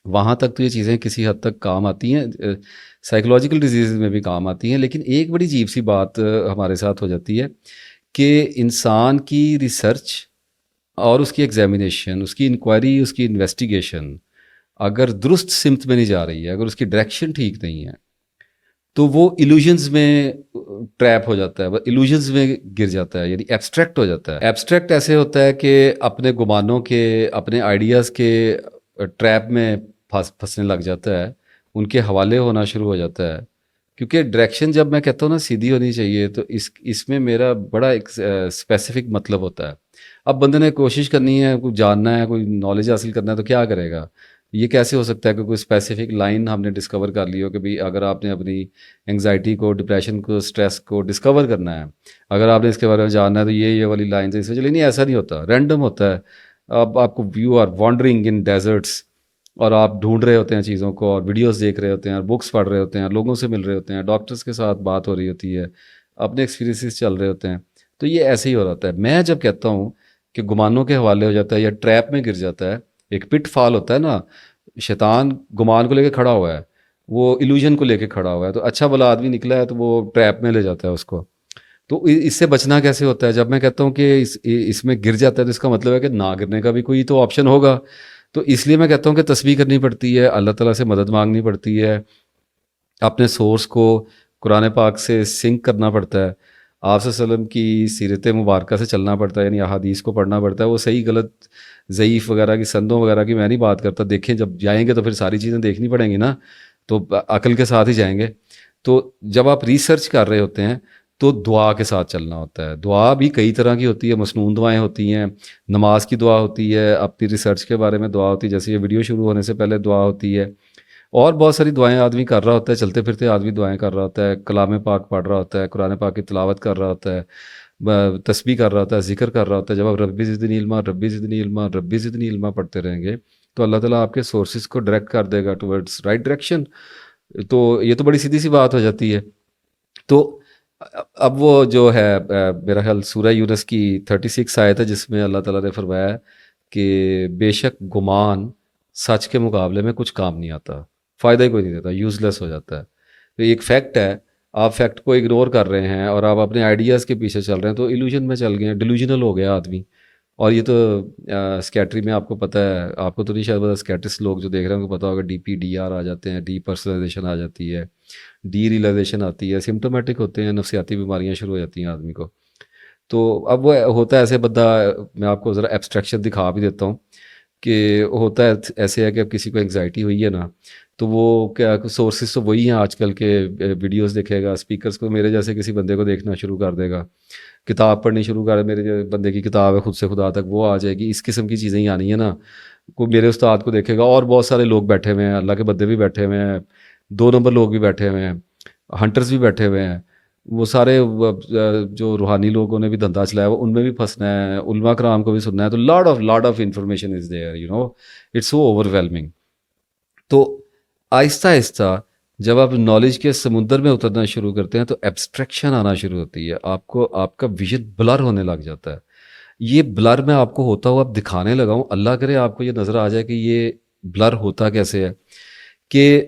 Speaker 1: وہاں تک تو یہ چیزیں کسی حد تک کام آتی ہیں، سائیکولوجیکل ڈیزیز میں بھی کام آتی ہیں. لیکن ایک بڑی عجیب سی بات ہمارے ساتھ ہو جاتی ہے کہ انسان کی ریسرچ اور اس کی ایگزامینیشن، اس کی انکوائری، اس کی انویسٹیگیشن اگر درست سمت میں نہیں جا رہی ہے، اگر اس کی ڈائریکشن ٹھیک نہیں ہے، تو وہ ایلوژنز میں ٹریپ ہو جاتا ہے، وہ ایلوژنز میں گر جاتا ہے، یعنی ایبسٹریکٹ ہو جاتا ہے. ایبسٹریکٹ ایسے ہوتا ہے کہ اپنے گمانوں کے، اپنے آئیڈیاز کے ٹریپ میں پھنسنے لگ جاتا ہے، ان کے حوالے ہونا شروع ہو جاتا ہے. کیونکہ ڈائریکشن جب میں کہتا ہوں نا سیدھی ہونی چاہیے، تو اس میں میرا بڑا ایک اسپیسیفک مطلب ہوتا ہے. اب بندے نے کوشش کرنی ہے، کوئی جاننا ہے، کوئی نالج حاصل کرنا ہے، تو کیا کرے گا؟ یہ کیسے ہو سکتا ہے کہ کوئی اسپیسیفک لائن ہم نے ڈسکور کر لی ہو کہ بھئی اگر آپ نے اپنی انگزائٹی کو، ڈپریشن کو، اسٹریس کو ڈسکور کرنا ہے، اگر آپ نے اس کے بارے میں جاننا ہے تو یہ والی لائن سے اس میں چلے. نہیں، ایسا نہیں ہوتا، رینڈم ہوتا ہے. اب آپ کو you are wandering in deserts, اور آپ ڈھونڈ رہے ہوتے ہیں چیزوں کو، اور ویڈیوز دیکھ رہے ہوتے ہیں، اور بکس پڑھ رہے ہوتے ہیں، لوگوں سے مل رہے ہوتے ہیں، ڈاکٹرز کے ساتھ بات ہو رہی ہوتی ہے، اپنے ایکسپیرینسز چل رہے ہوتے ہیں. تو یہ ایسے ہی ہو رہا ہوتا ہے. میں جب کہتا ہوں کہ گمانوں کے حوالے ہو جاتا ہے یا ٹریپ میں گر جاتا ہے، ایک پٹ فال ہوتا ہے نا، شیطان گمان کو لے کے کھڑا ہوا ہے، وہ ایلوژن کو لے کے کھڑا ہوا ہے، تو اچھا بھلا آدمی نکلا ہے تو وہ ٹریپ میں لے جاتا ہے اس کو. تو اس سے بچنا کیسے ہوتا ہے؟ جب میں کہتا ہوں کہ اس میں گر جاتا ہے تو اس کا مطلب ہے کہ نہ گرنے کا بھی کوئی تو آپشن ہوگا. تو اس لیے میں کہتا ہوں کہ تسبیح کرنی پڑتی ہے، اللہ تعالیٰ سے مدد مانگنی پڑتی ہے، اپنے سورس کو قرآن پاک سے سنک کرنا پڑتا ہے، آپ صلی اللہ علیہ وسلم کی سیرت مبارکہ سے چلنا پڑتا ہے، یعنی احادیث کو پڑھنا پڑتا ہے. وہ صحیح غلط، ضعیف وغیرہ کی، سندوں وغیرہ کی میں نہیں بات کرتا. دیکھیں جب جائیں گے تو پھر ساری چیزیں دیکھنی پڑیں گی نا، تو عقل کے ساتھ ہی جائیں گے. تو جب آپ ریسرچ کر رہے ہوتے ہیں تو دعا کے ساتھ چلنا ہوتا ہے. دعا بھی کئی طرح کی ہوتی ہے، مسنون دعائیں ہوتی ہیں، نماز کی دعا ہوتی ہے، اپنی ریسرچ کے بارے میں دعا ہوتی ہے، جیسے یہ ویڈیو شروع ہونے سے پہلے دعا ہوتی ہے، اور بہت ساری دعائیں آدمی کر رہا ہوتا ہے، چلتے پھرتے آدمی دعائیں کر رہا ہوتا ہے، کلام پاک پڑھ رہا ہوتا ہے، قرآن پاک کی تلاوت کر رہا ہوتا ہے، تسبیح کر رہا ہوتا ہے، ذکر کر رہا ہوتا ہے. جب آپ ربی زدنی علما، ربی زدنی علما، ربی زدنی علما پڑھتے رہیں گے تو اللہ تعالیٰ آپ کے سورسز کو ڈائریکٹ کر دے گا ٹورڈز رائٹ ڈائریکشن. تو یہ تو بڑی سیدھی سی بات ہو جاتی ہے. تو اب وہ جو ہے میرا خیال سورہ یونس کی 36 آیت ہے، جس میں اللہ تعالیٰ نے فرمایا ہے کہ بے شک گمان سچ کے مقابلے میں کچھ کام نہیں آتا، فائدہ ہی کوئی نہیں دیتا، یوز لیس ہو جاتا ہے. تو ایک فیکٹ ہے، آپ فیکٹ کو اگنور کر رہے ہیں اور آپ اپنے آئیڈیاز کے پیچھے چل رہے ہیں، تو ایلوژن میں چل گئے ہیں، ڈیلوژنل ہو گیا آدمی. اور یہ تو سکیٹری میں آپ کو پتہ ہے، آپ کو تو نہیں شاید پتا، سکیٹرسٹ لوگ جو دیکھ رہے ہیں ان کو پتا ہوگا، ڈی پی ڈی آر آ جاتے ہیں، ڈی پرسنلائزیشن آ جاتی ہے، ڈی ریلائزیشن آتی ہے، سمٹومیٹک ہوتے ہیں، نفسیاتی بیماریاں شروع ہو جاتی ہیں آدمی کو. تو اب وہ ہوتا ہے ایسے بندہ، میں آپ کو ذرا ایبسٹریکشن دکھا بھی دیتا ہوں کہ ہوتا ہے ایسے ہے کہ اب کسی کو انگزائٹی ہوئی ہے نا، تو وہ کیا سورسز تو وہی ہیں آج کل کے، ویڈیوز دیکھے گا، اسپیکرز کو، میرے جیسے کسی بندے کو دیکھنا شروع کر دے گا، کتاب پڑھنی شروع کر، میرے جو بندے کی کتاب ہے خود سے خدا تک، وہ آ جائے گی. اس قسم کی چیزیں ہی آنی ہیں نا. کوئی میرے استاد کو دیکھے گا، اور بہت سارے لوگ بیٹھے ہوئے ہیں، اللہ کے بندے بھی بیٹھے ہوئے ہیں، 2 نمبر لوگ بھی بیٹھے ہوئے ہیں، ہنٹرز بھی بیٹھے ہوئے ہیں، وہ سارے جو روحانی لوگوں نے بھی دھندا چلایا وہ ان میں بھی پھنسنا ہے، علماء کرام کو بھی سننا ہے. تو lot of information is there, it's so overwhelming. تو آہستہ آہستہ جب آپ نالج کے سمندر میں اترنا شروع کرتے ہیں تو ایبسٹریکشن آنا شروع ہوتی ہے، آپ کا ویژن بلر ہونے لگ جاتا ہے. یہ بلر میں آپ کو ہوتا ہوا اب دکھانے لگا ہوں، اللہ کرے آپ کو یہ نظر آ جائے کہ یہ بلر ہوتا کیسے ہے. کہ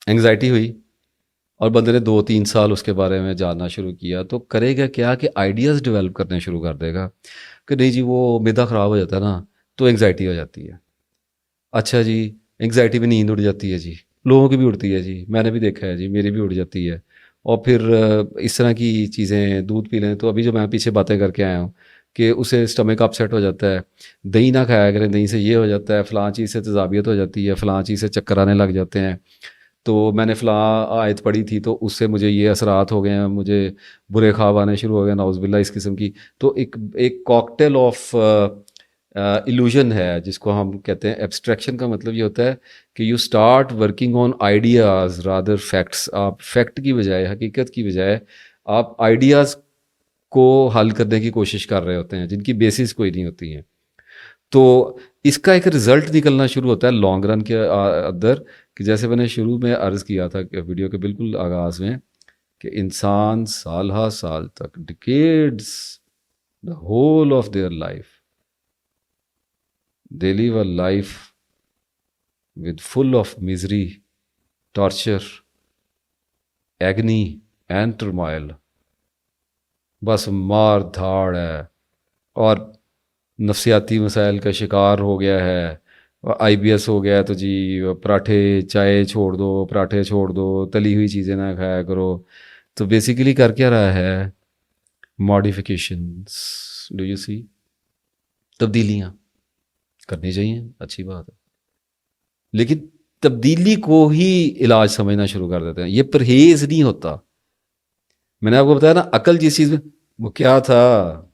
Speaker 1: انگزائٹی ہوئی اور بندے نے 2-3 سال اس کے بارے میں جاننا شروع کیا، تو کرے گا کیا کہ آئیڈیاز ڈیولپ کرنے شروع کر دے گا کہ نہیں جی وہ معدہ خراب ہو جاتا ہے نا تو انگزائٹی ہو جاتی ہے. اچھا جی، انگزائٹی میں نیند اڑ جاتی ہے جی، لوگوں کی بھی اڑتی ہے جی، میں نے بھی دیکھا ہے جی، میری بھی اڑ جاتی ہے. اور پھر اس طرح کی چیزیں، دودھ پی لیں، تو ابھی جو میں پیچھے باتیں کر کے آیا ہوں کہ اسے اسٹمک اپ سیٹ ہو جاتا ہے، دہی نہ کھایا کریں، دہی سے یہ ہو جاتا ہے، فلاں چیز سے تذابیت ہو جاتی ہے، فلاں چیز سے چکر آنے لگ جاتے ہیں. تو میں نے فلاں آیت پڑھی تھی تو اس سے مجھے یہ اثرات ہو گئے ہیں، مجھے برے خواب آنے شروع ہو گئے، نعوذ باللہ اس قسم کی. تو ایک کاکٹیل آف ایلوژن ہے جس کو ہم کہتے ہیں ایبسٹریکشن. کا مطلب یہ ہوتا ہے کہ you start working on ideas rather facts. آپ فیکٹ کی بجائے، حقیقت کی بجائے آپ آئیڈیاز کو حل کرنے کی کوشش کر رہے ہوتے ہیں جن کی بیسس کوئی نہیں ہوتی ہیں. تو اس کا ایک رزلٹ نکلنا شروع ہوتا ہے لانگ رن کے اندر، کہ جیسے میں نے شروع میں عرض کیا تھا کہ ویڈیو کے بالکل آغاز میں، کہ انسان سال ہا سال تک، decades, the whole of their life they live a life with full of misery, torture, agony and turmoil. بس مار دھاڑ ہے اور نفسیاتی مسائل کا شکار ہو گیا ہے. آئی بی ایس ہو گیا ہے تو جی پراٹھے، چائے چھوڑ دو، پراٹھے چھوڑ دو، تلی ہوئی چیزیں نہ کھایا کرو. تو بیسیکلی کر کیا رہا ہے؟ ماڈیفیکیشنس. ڈو یو سی؟ تبدیلیاں کرنی چاہیے، اچھی بات ہے، لیکن تبدیلی کو ہی علاج سمجھنا شروع کر دیتے ہیں. یہ پرہیز نہیں ہوتا. میں نے آپ کو بتایا نا، عقل جس چیز میں، وہ کیا تھا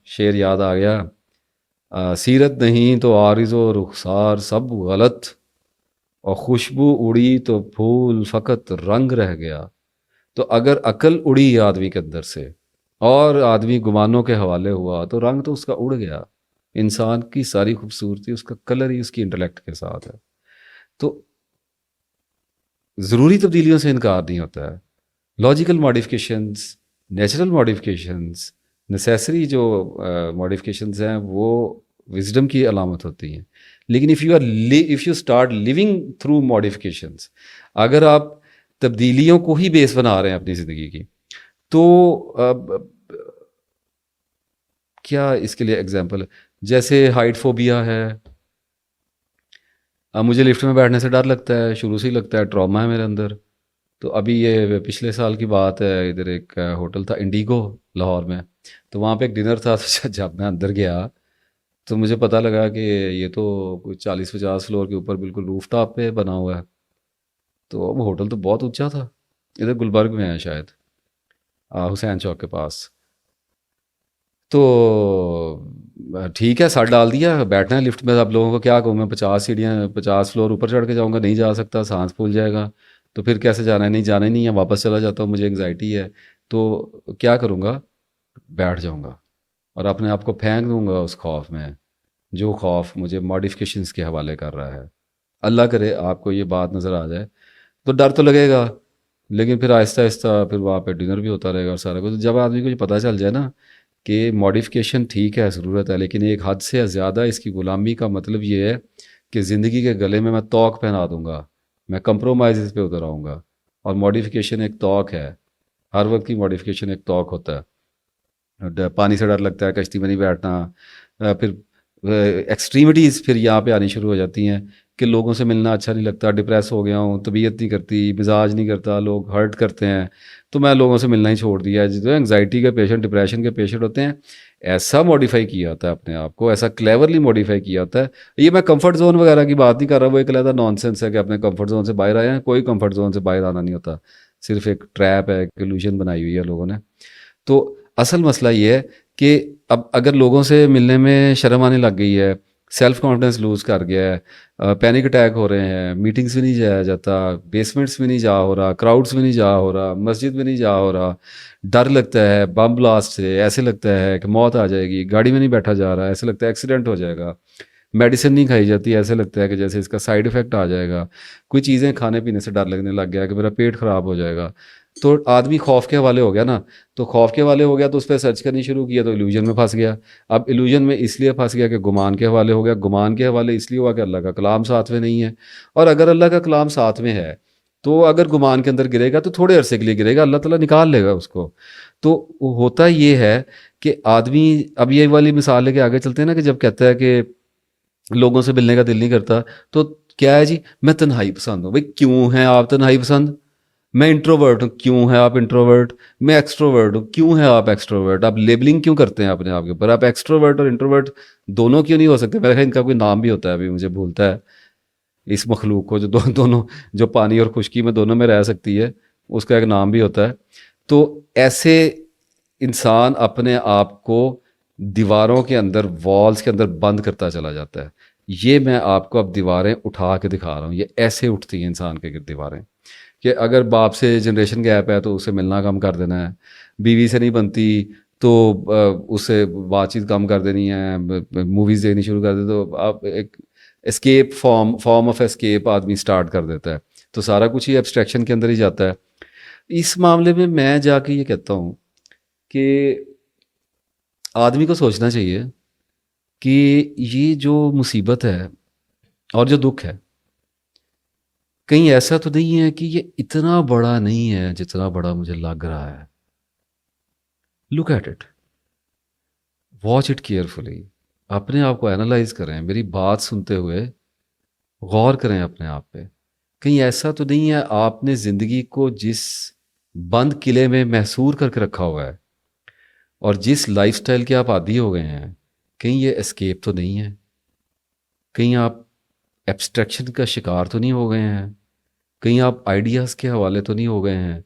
Speaker 1: شعر یاد آ گیا، سیرت نہیں تو عارض و رخسار سب غلط، اور خوشبو اڑی تو پھول فقط رنگ رہ گیا. تو اگر عقل اڑی آدمی کے اندر سے اور آدمی گمانوں کے حوالے ہوا تو رنگ تو اس کا اڑ گیا. انسان کی ساری خوبصورتی اس کا کلر ہی اس کی انٹلیکٹ کے ساتھ ہے. تو ضروری تبدیلیوں سے انکار نہیں ہوتا ہے. Logical modifications, natural modifications, necessary جو ماڈیفکیشنز ہیں وہ وزڈم کی علامت ہوتی ہیں. لیکن if you start living through modifications, اگر آپ تبدیلیوں کو ہی بیس بنا رہے ہیں اپنی زندگی کی، تو کیا اس کے لیے ایگزامپل ہے؟ جیسے ہائٹ فوبیا ہے. اب مجھے لفٹ میں بیٹھنے سے ڈر لگتا ہے، شروع سے ہی لگتا ہے، ٹراما ہے میرے اندر. تو ابھی یہ پچھلے سال کی بات ہے، ادھر ایک ہوٹل تھا انڈیگو لاہور میں، تو وہاں پہ ایک ڈنر تھا. تو جب میں اندر گیا تو مجھے پتہ لگا کہ یہ تو کچھ 40-50 فلور کے اوپر بالکل روف ٹاپ پہ بنا ہوا ہے. تو وہ ہوٹل تو بہت اونچا تھا، ادھر گلبرگ میں ہے شاید، حسین چوک کے پاس. تو ٹھیک ہے، سر ڈال دیا، بیٹھنا ہے لفٹ میں. اب لوگوں کو کیا کہوں میں، 50 سیڑھیاں، 50 فلور اوپر چڑھ کے جاؤں گا، نہیں جا سکتا، سانس پھول جائے گا. تو پھر کیسے جانا ہے؟ نہیں جانا ہی نہیں ہے، واپس چلا جاتا ہوں، مجھے انگزائٹی ہے. تو کیا کروں گا؟ بیٹھ جاؤں گا اور اپنے آپ کو پھینک دوں گا اس خوف میں، جو خوف مجھے ماڈیفکیشنز کے حوالے کر رہا ہے. اللہ کرے آپ کو یہ بات نظر آ جائے. تو ڈر تو لگے گا، لیکن پھر آہستہ آہستہ پھر وہاں پہ ڈنر بھی ہوتا رہے گا اور سارا کچھ. جب آدمی کو یہ پتہ چل جائے نا کہ ماڈیفکیشن ٹھیک ہے، ضرورت ہے، لیکن ایک حد سے زیادہ اس کی غلامی کا مطلب یہ ہے کہ زندگی کے گلے میں توق پہنا دوں گا، میں کمپرومائز پہ اتر آؤں گا. اور ماڈیفکیشن ایک توق ہے، ہر وقت کی ماڈیفکیشن ایک توق ہوتا ہے. پانی سے ڈر لگتا ہے، کشتی میں نہیں بیٹھنا. پھر ایکسٹریمٹیز پھر یہاں پہ آنی شروع ہو جاتی ہیں کہ لوگوں سے ملنا اچھا نہیں لگتا، ڈپریس ہو گیا ہوں، طبیعت نہیں کرتی، مزاج نہیں کرتا، لوگ ہرٹ کرتے ہیں، تو میں لوگوں سے ملنا ہی چھوڑ دیا ہے. جو انگزائٹی کے پیشنٹ، ڈپریشن کے پیشنٹ ہوتے ہیں، ایسا ماڈیفائی کیا ہوتا ہے اپنے آپ کو، ایسا کلیورلی ماڈیفائی کیا ہوتا ہے. یہ میں کمفرٹ زون وغیرہ کی بات نہیں کر رہا، وہ ایک علیحدہ نان سینس ہے کہ اپنے کمفرٹ زون سے باہر آئے ہیں. کوئی کمفرٹ زون سے باہر آنا نہیں ہوتا، صرف ایک ٹریپ ہے، ایک ایلوژن بنائی ہوئی ہے لوگوں نے. تو اصل مسئلہ یہ ہے کہ اب اگر لوگوں سے ملنے میں شرم آنے لگ گئی ہے، سیلف کانفیڈنس لوز کر گیا ہے، پینک اٹیک ہو رہے ہیں، میٹنگس میں نہیں جایا جاتا، بیسمنٹس میں نہیں جا ہو رہا، کراؤڈس میں نہیں جا ہو رہا، مسجد میں نہیں جا ہو رہا، ڈر لگتا ہے بم بلاسٹ سے، ایسے لگتا ہے کہ موت آ جائے گی، گاڑی میں نہیں بیٹھا جا رہا، ایسے لگتا ہے ایکسیڈنٹ ہو جائے گا، میڈیسن نہیں کھائی جاتی، ایسے لگتا ہے کہ جیسے اس کا سائیڈ افیکٹ آ جائے گا، کوئی چیزیں کھانے پینے سے ڈر لگنے لگ گیا کہ میرا پیٹ خراب ہو جائے گا. تو آدمی خوف کے حوالے ہو گیا نا، تو خوف کے حوالے ہو گیا تو اس پہ سرچ کرنی شروع کیا تو ایلوژن میں پھنس گیا. اب ایلوژن میں اس لیے پھنس گیا کہ گمان کے حوالے ہو گیا، گمان کے حوالے اس لیے ہوا کہ اللہ کا کلام ساتھ میں نہیں ہے. اور اگر اللہ کا کلام ساتھ میں ہے تو اگر گمان کے اندر گرے گا تو تھوڑے عرصے کے لیے گرے گا، اللہ تعالیٰ نکال لے گا اس کو. تو ہوتا یہ ہے کہ آدمی، اب یہ والی مثال ہے کہ آگے چلتے ہیں نا، کہ جب کہتا ہے کہ لوگوں سے ملنے کا دل نہیں کرتا، تو کیا ہے جی، میں تنہائی پسند ہوں. بھائی کیوں ہیں آپ تنہائی پسند؟ میں انٹروورٹ ہوں، کیوں ہیں آپ انٹروورٹ؟ میں ایکسٹروورٹ ہوں، کیوں ہیں آپ ایکسٹروورٹ؟ آپ لیبلنگ کیوں کرتے ہیں اپنے آپ کے اوپر؟ آپ ایکسٹروورٹ اور انٹروورٹ دونوں کیوں نہیں ہو سکتے؟ میرے خیال ان کا کوئی نام بھی ہوتا ہے، ابھی مجھے بھولتا ہے اس مخلوق کو جو دونوں، جو پانی اور خشکی میں دونوں میں رہ سکتی ہے، اس کا ایک نام بھی ہوتا ہے. تو ایسے انسان اپنے آپ کو دیواروں کے اندر، والز کے اندر بند کرتا چلا جاتا ہے. یہ میں آپ کو اب دیواریں اٹھا کے دکھا رہا ہوں، یہ ایسے اٹھتی ہیں انسان کے گرد دیواریں، کہ اگر باپ سے جنریشن گیپ ہے تو اسے ملنا کم کر دینا ہے، بیوی سے نہیں بنتی تو اسے بات چیت کم کر دینی ہے، موویز دیکھنی شروع کر دے تو آپ ایک اسکیپ فارم آف اسکیپ آدمی سٹارٹ کر دیتا ہے. تو سارا کچھ ہی ایبسٹریکشن کے اندر ہی جاتا ہے. اس معاملے میں میں جا کے یہ کہتا ہوں کہ آدمی کو سوچنا چاہیے کہ یہ جو مصیبت ہے اور جو دکھ ہے، کہیں ایسا تو نہیں ہے کہ یہ اتنا بڑا نہیں ہے جتنا بڑا مجھے لگ رہا ہے. Look at it, watch it carefully, اپنے آپ کو اینالائز کریں، میری بات سنتے ہوئے غور کریں اپنے آپ پہ. کہیں ایسا تو نہیں ہے آپ نے زندگی کو جس بند قلعے میں محصور کر کے رکھا ہوا ہے اور جس لائف سٹائل کے آپ عادی ہو گئے ہیں، کہیں یہ اسکیپ تو نہیں ہے؟ کہیں آپ ایبسٹریکشن کا شکار تو نہیں ہو گئے ہیں؟ کہیں آپ آئیڈیاز کے حوالے تو نہیں ہو گئے ہیں؟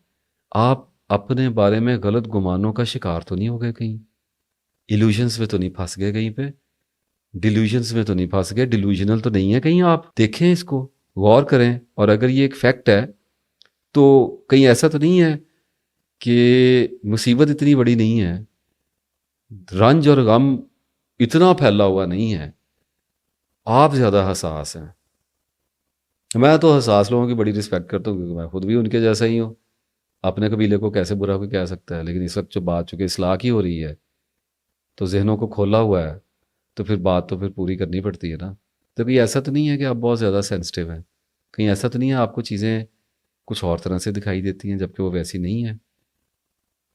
Speaker 1: آپ اپنے بارے میں غلط گمانوں کا شکار تو نہیں ہو گئے؟ کہیں ایلوژنس میں تو نہیں پھنس گئے؟ کہیں پہ ڈیلیوژنس میں تو نہیں پھنس گئے؟ ڈیلوژنل تو نہیں ہے کہیں؟ آپ دیکھیں، اس کو غور کریں، اور اگر یہ ایک فیکٹ ہے تو کہیں ایسا تو نہیں ہے کہ مصیبت اتنی بڑی نہیں ہے، رنج اور غم اتنا پھیلا ہوا نہیں ہے، آپ زیادہ حساس ہیں. میں تو حساس لوگوں کی بڑی رسپیکٹ کرتا ہوں، کیونکہ میں خود بھی ان کے جیسا ہی ہوں. اپنے قبیلے کو کیسے برا کوئی کہہ سکتا ہے؟ لیکن اس وقت جو بات چونکہ اصلاح کی ہو رہی ہے تو ذہنوں کو کھولا ہوا ہے، تو پھر بات تو پھر پوری کرنی پڑتی ہے نا. تبھی ایسا تو نہیں ہے کہ آپ بہت زیادہ سینسٹیو ہیں؟ کہیں ایسا تو نہیں ہے آپ کو چیزیں کچھ اور طرح سے دکھائی دیتی ہیں جبکہ وہ ویسی نہیں ہیں؟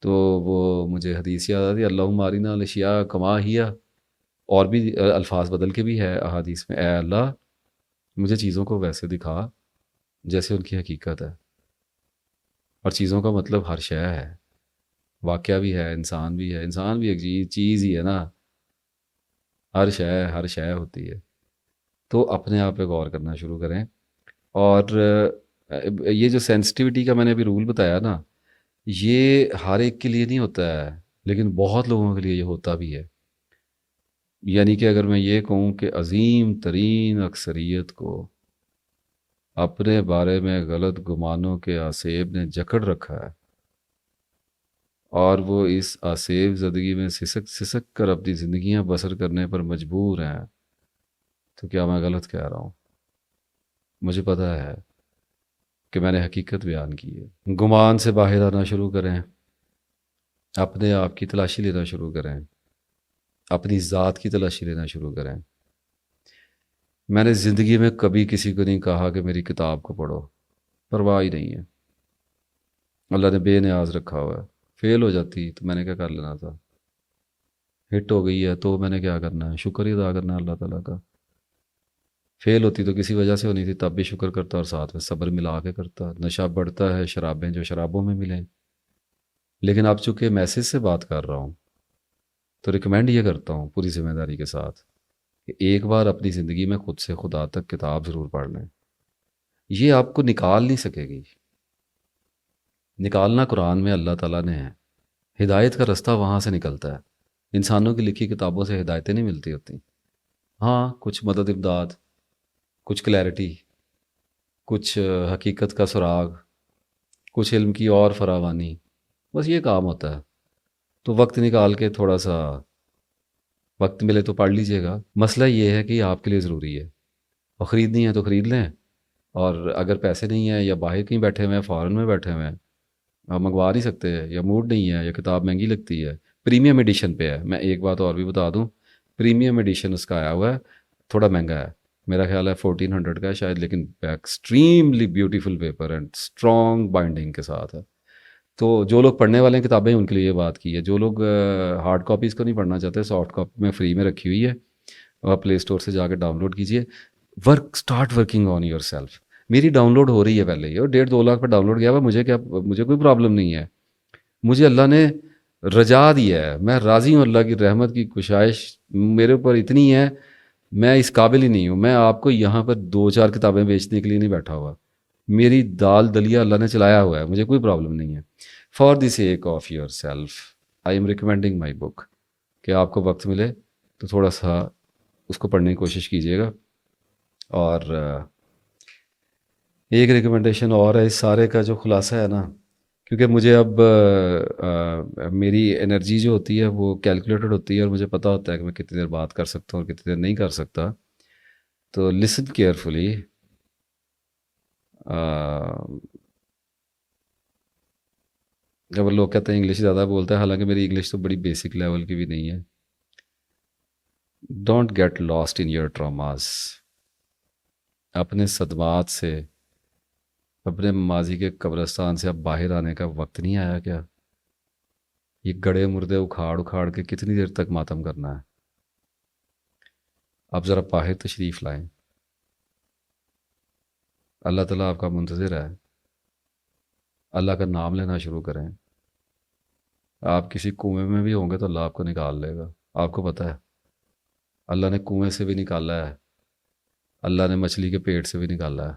Speaker 1: تو وہ مجھے حدیث یاد آتی ہے، اللہم ارنا الاشیاء کما ہیا، اور بھی الفاظ بدل کے بھی ہے احادیث میں، اے اللہ مجھے چیزوں کو ویسے دکھا جیسے ان کی حقیقت ہے. اور چیزوں کا مطلب ہر شے ہے، واقعہ بھی ہے، انسان بھی ہے. انسان بھی ایک چیز ہی ہے نا، ہر شے ہوتی ہے. تو اپنے آپ پہ غور کرنا شروع کریں. اور یہ جو سینسٹیوٹی کا میں نے ابھی رول بتایا نا، یہ ہر ایک کے لیے نہیں ہوتا ہے، لیکن بہت لوگوں کے لیے یہ ہوتا بھی ہے. یعنی کہ اگر میں یہ کہوں کہ عظیم ترین اکثریت کو اپنے بارے میں غلط گمانوں کے آسیب نے جکڑ رکھا ہے، اور وہ اس آسیب زدگی میں سسک سسک کر اپنی زندگیاں بسر کرنے پر مجبور ہیں، تو کیا میں غلط کہہ رہا ہوں؟ مجھے پتہ ہے کہ میں نے حقیقت بیان کی ہے. گمان سے باہر آنا شروع کریں، اپنے آپ کی تلاشی لینا شروع کریں، اپنی ذات کی تلاشی لینا شروع کریں. میں نے زندگی میں کبھی کسی کو نہیں کہا کہ میری کتاب کو پڑھو، پرواہ ہی نہیں ہے. اللہ نے بے نیاز رکھا ہوا ہے. فیل ہو جاتی تو میں نے کیا کر لینا تھا؟ ہٹ ہو گئی ہے تو میں نے کیا کرنا ہے؟ شکر ہی ادا کرنا ہے اللہ تعالیٰ کا. فیل ہوتی تو کسی وجہ سے ہونی تھی، تب بھی شکر کرتا اور ساتھ میں صبر ملا کے کرتا. نشہ بڑھتا ہے شرابیں جو شرابوں میں ملیں. لیکن اب چونکہ میسج سے بات کر رہا ہوں تو ریکمینڈ یہ کرتا ہوں پوری ذمہ داری کے ساتھ کہ ایک بار اپنی زندگی میں خود سے خدا تک کتاب ضرور پڑھ لیں. یہ آپ کو نکال نہیں سکے گی. نکالنا قرآن میں اللہ تعالیٰ نے ہے، ہدایت کا رستہ وہاں سے نکلتا ہے. انسانوں کی لکھی کتابوں سے ہدایتیں نہیں ملتی ہوتی. ہاں کچھ مدد امداد، کچھ کلیئرٹی، کچھ حقیقت کا سراغ، کچھ علم کی اور فراوانی، بس یہ کام ہوتا ہے. تو وقت نکال کے تھوڑا سا وقت ملے تو پڑھ لیجئے گا. مسئلہ یہ ہے کہ یہ آپ کے لیے ضروری ہے، اور خریدنی ہے تو خرید لیں، اور اگر پیسے نہیں ہیں یا باہر کہیں بیٹھے ہوئے ہیں، فارن میں بیٹھے ہوئے ہیں، آپ منگوا نہیں سکتے، یا موڈ نہیں ہے، یا کتاب مہنگی لگتی ہے، پریمیم ایڈیشن پہ ہے. میں ایک بات اور بھی بتا دوں، پریمیم ایڈیشن اس کا آیا ہوا ہے، تھوڑا مہنگا ہے، میرا خیال ہے 1400 کا ہے شاید، لیکن extremely beautiful paper and strong binding کے ساتھ ہے. تو جو لوگ پڑھنے والے ہیں کتابیں، ان کے لیے یہ بات کی ہے. جو لوگ ہارڈ کاپیز کو نہیں پڑھنا چاہتے، سافٹ کاپی میں فری میں رکھی ہوئی ہے، آپ پلے اسٹور سے جا کے ڈاؤن لوڈ کیجیے. Start working on your self. میری ڈاؤن لوڈ ہو رہی ہے پہلے ہی، اور 1.5-2 لاکھ پہ ڈاؤن لوڈ کیا ہوا. مجھے کوئی پرابلم نہیں ہے. مجھے اللہ نے رجا دیا ہے، میں راضی ہوں. اللہ کی رحمت کی کشائش میرے اوپر اتنی ہے، میں اس قابل ہی نہیں ہوں. میں آپ کو یہاں پر 2-4 کتابیں بیچنے کے لیے نہیں بیٹھا ہوا. میری دال دلیا اللہ نے چلایا ہوا ہے، مجھے کوئی پرابلم نہیں ہے. For the sake of yourself I am recommending my book, کہ آپ کو وقت ملے تو تھوڑا سا اس کو پڑھنے کی کوشش کیجیے گا. اور ایک ریکمنڈیشن اور ہے اس سارے کا جو خلاصہ ہے نا، کیونکہ مجھے اب میری انرجی جو ہوتی ہے وہ کیلکولیٹڈ ہوتی ہے، اور مجھے پتہ ہوتا ہے کہ میں کتنی دیر بات کر سکتا ہوں اور کتنی دیر نہیں کر سکتا. تو لسن کیئرفلی. جب لوگ کہتے ہیں انگلش زیادہ بولتا ہے، حالانکہ میری انگلش تو بڑی بیسک لیول کی بھی نہیں ہے. Don't get lost in your traumas. اپنے صدمات سے، اپنے ماضی کے قبرستان سے اب باہر آنے کا وقت نہیں آیا کیا؟ یہ گڑے مردے اکھاڑ اکھاڑ کے کتنی دیر تک ماتم کرنا ہے؟ آپ ذرا باہر تشریف لائیں. اللہ تعالیٰ آپ کا منتظر ہے. اللہ کا نام لینا شروع کریں. آپ کسی کنویں میں بھی ہوں گے تو اللہ آپ کو نکال لے گا. آپ کو پتہ ہے اللہ نے کنویں سے بھی نکالا ہے، اللہ نے مچھلی کے پیٹ سے بھی نکالا ہے،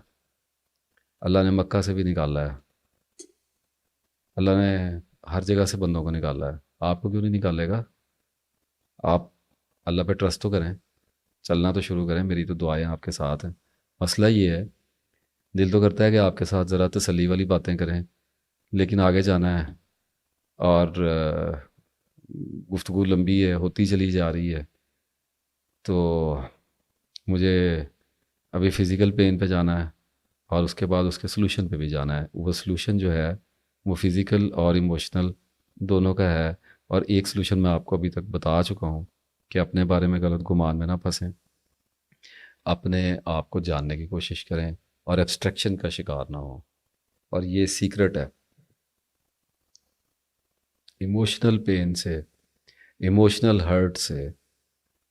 Speaker 1: اللہ نے مکہ سے بھی نکالا ہے، اللہ نے ہر جگہ سے بندوں کو نکالا ہے. آپ کو کیوں نہیں نکالے گا؟ آپ اللہ پہ ٹرسٹ تو کریں، چلنا تو شروع کریں. میری تو دعائیں آپ کے ساتھ ہیں. مسئلہ یہ ہے، دل تو کرتا ہے کہ آپ کے ساتھ ذرا تسلی والی باتیں کریں، لیکن آگے جانا ہے، اور گفتگو لمبی ہے، ہوتی چلی جا رہی ہے. تو مجھے ابھی فزیکل پین پہ جانا ہے، اور اس کے بعد اس کے سلوشن پہ بھی جانا ہے. وہ سلوشن جو ہے وہ فزیکل اور ایموشنل دونوں کا ہے. اور ایک سلوشن میں آپ کو ابھی تک بتا چکا ہوں کہ اپنے بارے میں غلط گمان میں نہ پھنسیں، اپنے آپ کو جاننے کی کوشش کریں، اور ایبسٹریکشن کا شکار نہ ہوں. اور یہ سیکرٹ ہے. ایموشنل پین سے، ایموشنل ہرٹ سے،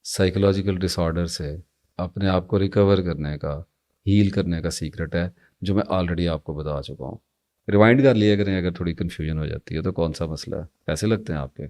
Speaker 1: سائیکولوجیکل ڈس آرڈر سے اپنے آپ کو ریکور کرنے کا، ہیل کرنے کا سیکرٹ ہے، جو میں آلریڈی آپ کو بتا چکا ہوں. ریوائنڈ کر لیا کریں اگر تھوڑی کنفیوژن ہو جاتی ہے تو. کون سا مسئلہ ہے؟ پیسے لگتے ہیں آپ کے؟